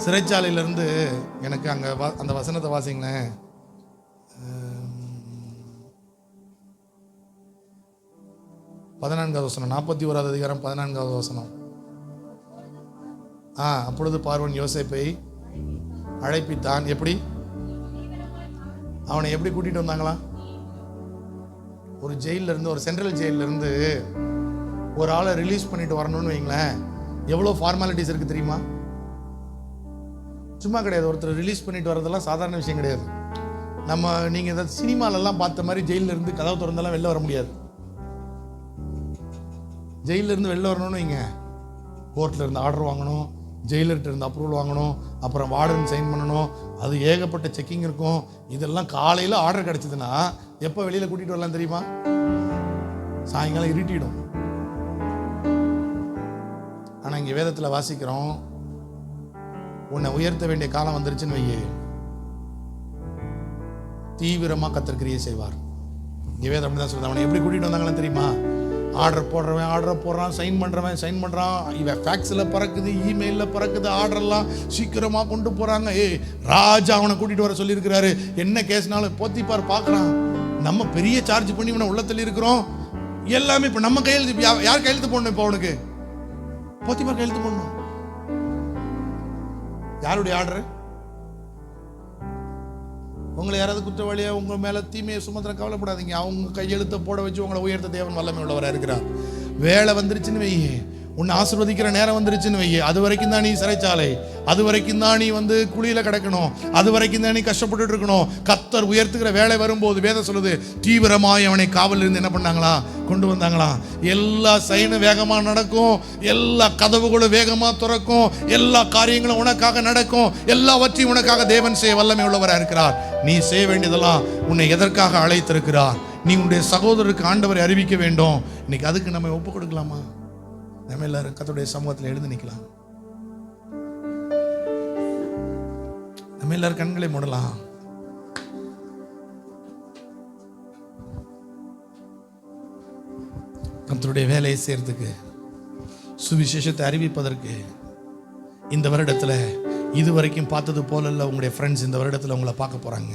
சிறைச்சாலையிலேருந்து. எனக்கு அங்கே அந்த வசனத்தை வாசிங்களேன். 14வது வசனம், 41வது அதிகாரம் 14வது வசனம். அப்பொழுது பார்வோன் யோசேப்பை அழைப்பித்தான். எப்படி? அவனை எப்படி கூட்டிட்டு வந்தாங்களா? ஒரு ஜெயில இருந்து, ஒரு சென்ட்ரல் ஜெயில இருந்து ஒரு ஆளை ரிலீஸ் பண்ணிட்டு வரணும்னு வைங்களேன், எவ்வளோ ஃபார்மாலிட்டிஸ் இருக்கு தெரியுமா? சும்மா கிடையாது. ஒருத்தர் ரிலீஸ் பண்ணிட்டு வரதெல்லாம் சாதாரண விஷயம் கிடையாது. நீங்கள் ஏதாவது சினிமாலெல்லாம் பார்த்த மாதிரி ஜெயிலில் இருந்து கதவு திறந்தெல்லாம் வெளில வர முடியாது. ஜெயிலில் இருந்து வெளில வரணும்னு வைங்க, கோர்ட்டில் இருந்து ஆர்டர் வாங்கணும், ஜெயிலர்கிட்ட இருந்து அப்ரூவல் வாங்கணும், அப்புறம் வார்டன் சைன் பண்ணணும், அது ஏகப்பட்ட செக்கிங் இருக்கும். இதெல்லாம் காலையில் ஆர்டர் கிடச்சிதுன்னா எப்போ வெளியில் கூட்டிகிட்டு வரலாம் தெரியுமா? சாயங்காலம் இருட்டிடும். ஆனால் இங்கே வேதத்தில் வாசிக்கிறோம், உன்னை உயர்த்த வேண்டிய காலம் வந்துருச்சுன்னு வையே, தீவிரமாக கர்த்தர் கிரியை செய்வார். இங்கே வேதம் அப்படி தான் சொல்லுது. அவனை எப்படி கூட்டிகிட்டு வந்தாங்கன்னு தெரியுமா? ஆர்டர் போடுறவன் ஆர்டரை போடுறான், சைன் பண்ணுறவன் சைன் பண்ணுறான், இவன் ஃபேக்ஸில் பறக்குது, இமெயிலில் பறக்குது, ஆர்டர்லாம் சீக்கிரமாக கொண்டு போகிறாங்க. ராஜா அவனை கூட்டிகிட்டு வர சொல்லியிருக்கிறாரு. என்ன கேஸ்னாலும் போத்திபார் பார்க்குறான், நம்ம பெரிய சார்ஜ் பண்ணி இவனை உள்ள தள்ளி இருக்கிறோம், எல்லாமே இப்போ நம்ம கையெழுத்து. யார் கையெழுத்து போடணும்? இப்போ அவனுக்கு போத்திபார் கையெழுத்து போடணும். யாருடைய ஆர்டர்? உங்களை யாராவது குற்றவாளியா உங்க மேல தீமையை சுமத்திர கவலைப்படாதீங்க, அவங்க கையெழுத்த போட வச்சு உங்களை உயர்த்த தேவன் வல்லமை உள்ளவராக இருக்கிறார். வேலை வந்துருச்சுன்னு வையே, உன்னை ஆசீர்வதிக்கிற நேரம் வந்துருச்சுன்னு வையே, அது வரைக்கும் தான் நீ சிறைச்சாலை, அது வரைக்கும் தான் நீ குழியில கிடக்கணும், அது வரைக்கும் தான் நீ கஷ்டப்பட்டு இருக்கணும். கர்த்தர் உயர்த்துகிற வேலை வரும்போது வேதம் சொல்லுது, தீவிரமாய் அவனை காவலில் இருந்து என்ன பண்ணாங்களா? கொண்டு வந்தாங்களா? எல்லா சைனும் வேகமா நடக்கும், எல்லா கதவுகளும் வேகமா திறக்கும், எல்லா காரியங்களும் உனக்காக நடக்கும், எல்லாவற்றையும் உனக்காக தேவன் செய்ய வல்லமை உள்ளவராக இருக்கிறார். நீ செய்ய வேண்டியதெல்லாம் உன்னை எதற்காக அழைத்திருக்கிறார்? நீ உன்னுடைய சகோதரருக்கு ஆண்டவரை அறிவிக்க வேண்டும். இன்னைக்கு அதுக்கு நம்ம ஒப்பு கொடுக்கலாமா? நம்ம எல்லாரும் கர்த்தருடைய சமூகத்தில் எழுந்து நிற்கலாம். நம்ம எல்லாரும் கண்களை மூடலாம். கர்த்தருடைய வேலையை செய்யறதுக்கு, சுவிசேஷத்தை அறிவிப்பதற்கு இந்த வருடத்தில் இது வரைக்கும் பார்த்தது போல இல்லை உங்களுடைய ஃப்ரெண்ட்ஸ் இந்த வருடத்தில் உங்களை பார்க்க போறாங்க.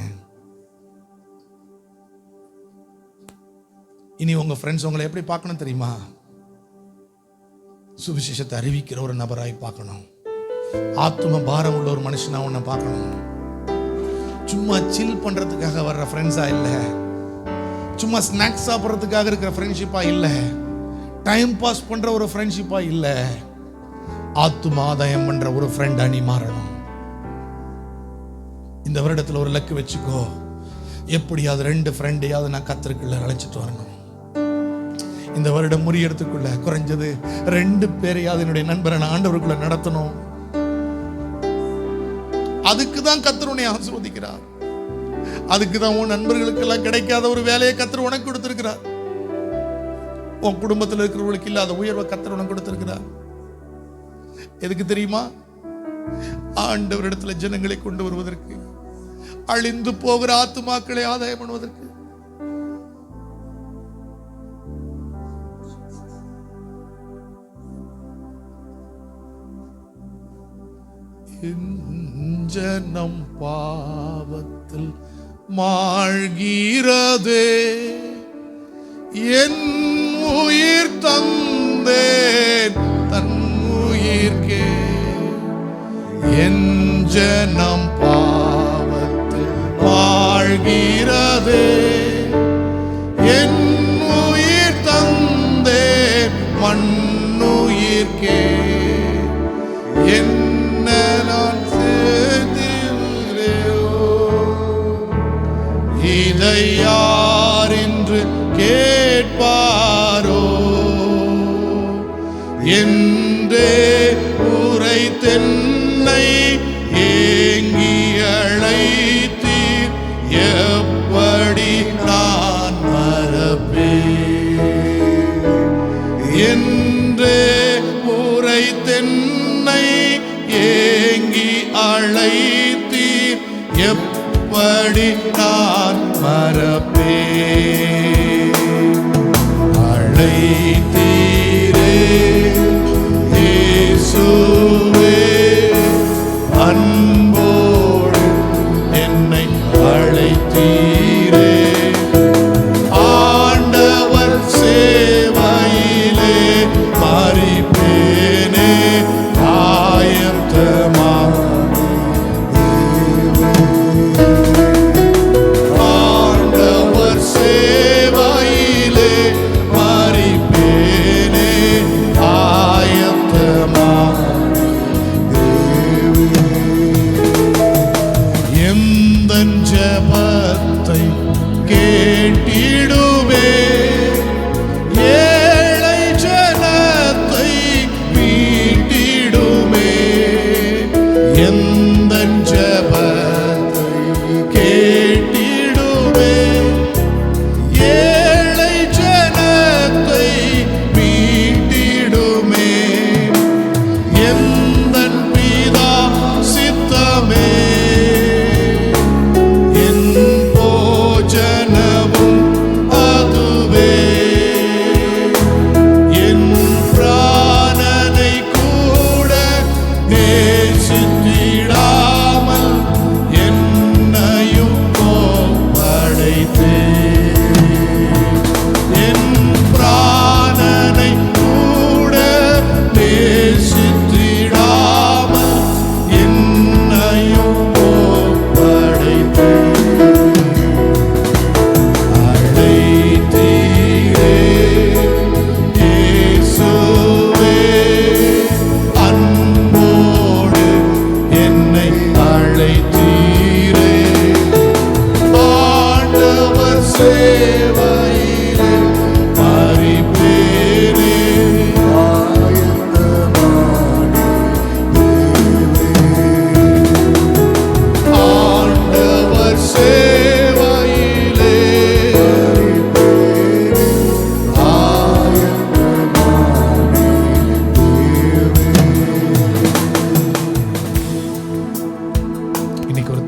இனி உங்க ஃப்ரெண்ட்ஸ் உங்களை எப்படி பார்க்கணும் தெரியுமா? சுவிசேஷத்தை அறிவிக்கிற ஒரு நபராய் பார்க்கணும். ஆத்தும பாரம் உள்ள ஒரு மனுஷனா உன்னை பார்க்கணும். சும்மா சில் பண்றதுக்காக வர்ற ஃப்ரெண்ட்ஸா இல்லை, சும்மா ஸ்நாக்ஸ் சாப்பிட்றதுக்காக இருக்கிற ஃப்ரெண்ட்ஷிப்பா இல்லை, டைம் பாஸ் பண்ற ஒரு ஃப்ரெண்ட்ஷிப்பா இல்லை, ஆத்தும ஆதாயம் பண்ற ஒரு ஃப்ரெண்டா நீ மாறணும். இந்த வருடத்தில் ஒரு லக்கு வச்சுக்கோ, எப்படியாவது 2 ஃப்ரெண்டையாவது நான் கர்த்தருக்குள்ள அழைச்சிட்டு வரணும். இந்த வருடம் முறியறதுக்குள்ள குறைஞ்சது 2 பேரையாவது என்னுடைய நண்பரை நான் ஆண்டவருக்குள்ள நடத்தணும். அதுக்கு தான் கர்த்தர் உன்னை ஆசீர்வதிக்கிறார். அதுக்கு தான் உன் நண்பர்களுக்கெல்லாம் கிடைக்காத ஒரு வேலையை கர்த்தர் உனக்கு கொடுத்திருக்கிறார். உன் குடும்பத்தில் இருக்கிறவர்களுக்கு இல்லாத உயர்வை கர்த்தர் உனக்கு கொடுத்திருக்கிறார். எதுக்கு தெரியுமா? ஆண்டவரிடத்துல ஜனங்களை கொண்டு வருவதற்கு, அழிந்து போகிற ஆத்துமாக்களை ஆதாயம் பண்ணுவதற்கு. ஜனம் பாவத்தில் மாழ்கிறதே, என் உயிர் தந்தேன் தன் உயிர்க்கே. என் ஜனம் பாவத்தில் மாழ்கிறதே, என் உயிர் தந்தேன் மண்ணுயிர்க்கே. இதை யார் என்று கேட்பாரோ என்றே உரைத்தென்னை ஏங்கி அழைத்தீர், எப்படி நான் மறப்பேன் என்றே உரைத்தென்னை ஏங்கி அழைத்தீர், எப்படி நான் மறப்பேன். அழைத்தீரே இயேசுவே, அன்போடு என்னை அழைத்தீரே. ஆண்டவர் சேவையிலே மரிப்பேனே ஆயத்தமா. ஜபத்தை கேட்டிடுவே, ஏழை ஜனத்தை மீட்டிடுமே. எந்தன் ஜபத்தை கேட்டிடுவே, ஏழை ஜனத்தை மீட்டிடுமே. எந்தன் பிதா சித்தமே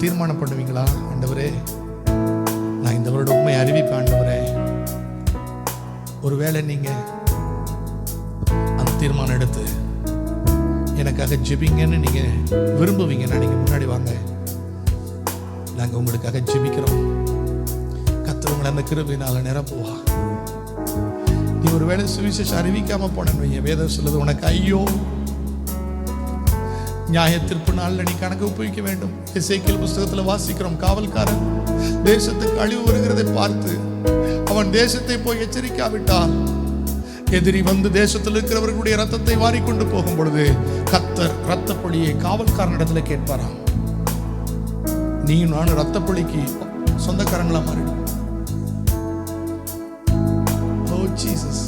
தீர்மானம் பண்ணுவீங்களா? ஆண்டவரே, நான் இந்த வருடம் உண்மை அறிவிப்பேன். ஆண்டவரே, ஒருவேளை நீங்க அந்த தீர்மானம் எடுத்து எனக்காக ஜெபிங்கன்னு நீங்க விரும்புவீங்கன்னா நீங்க முன்னாடி வாங்க. நாங்க உங்களுக்காக ஜெபிக்கிறோம். கர்த்தர் உங்களை அந்த கிருபையினால நிரப்புவா. நீ ஒருவேளை சுவிசேஷம் அறிவிக்காம போனேன்னு வேதம் சொல்லுது, உனக்கு ஐயோ. நியாய தீர்ப்பு நாள்ல நீ கணக்கு ஒப்புவிக்க வேண்டும். எசேக்கியேல் புஸ்தகத்துல வாசிக்கிறோம், காவல்காரன் தேசத்துக்கு அழிவு வருகிறதை பார்த்து அவன் தேசத்தை போய் எச்சரிக்காவிட்டால் எதிரி வந்து தேசத்தில் இருக்கிறவர்களுடைய ரத்தத்தை வாரிக்கொண்டு போகும் பொழுது கர்த்தர் ரத்த பொழியை காவல்காரனிடத்துல கேட்பாராம். நீயும் நானும் ரத்த பொழிக்கு சொந்தக்காரங்களா மாறிடும். ஓ ஜீசஸ்,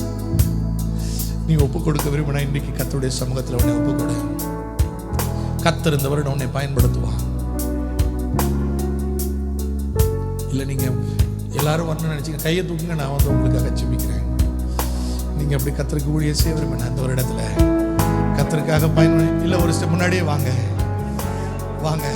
நீ ஒப்பு கொடுக்க விரும்பினா இன்னைக்கு கர்த்தருடைய சமூகத்தில் உன்னை ஒப்பு கொடு. கர்த்தர் இந்த வருடம் உன்னை பயன்படுத்துவா. இல்லை நீங்க எல்லாரும் வரணும்னு நினைச்சீங்க, கையை தூக்குங்க, நான் வந்து உங்களுக்காக ஜெபிக்கிறேன். நீங்க அப்படி கர்த்தருக்கு ஊழியம் செய்ய விரும்பினா அந்த ஒரு இடத்துல கர்த்தருக்காக பயன்படு. இல்லை ஒரு ஸ்டெப் முன்னாடியே வாங்க வாங்க.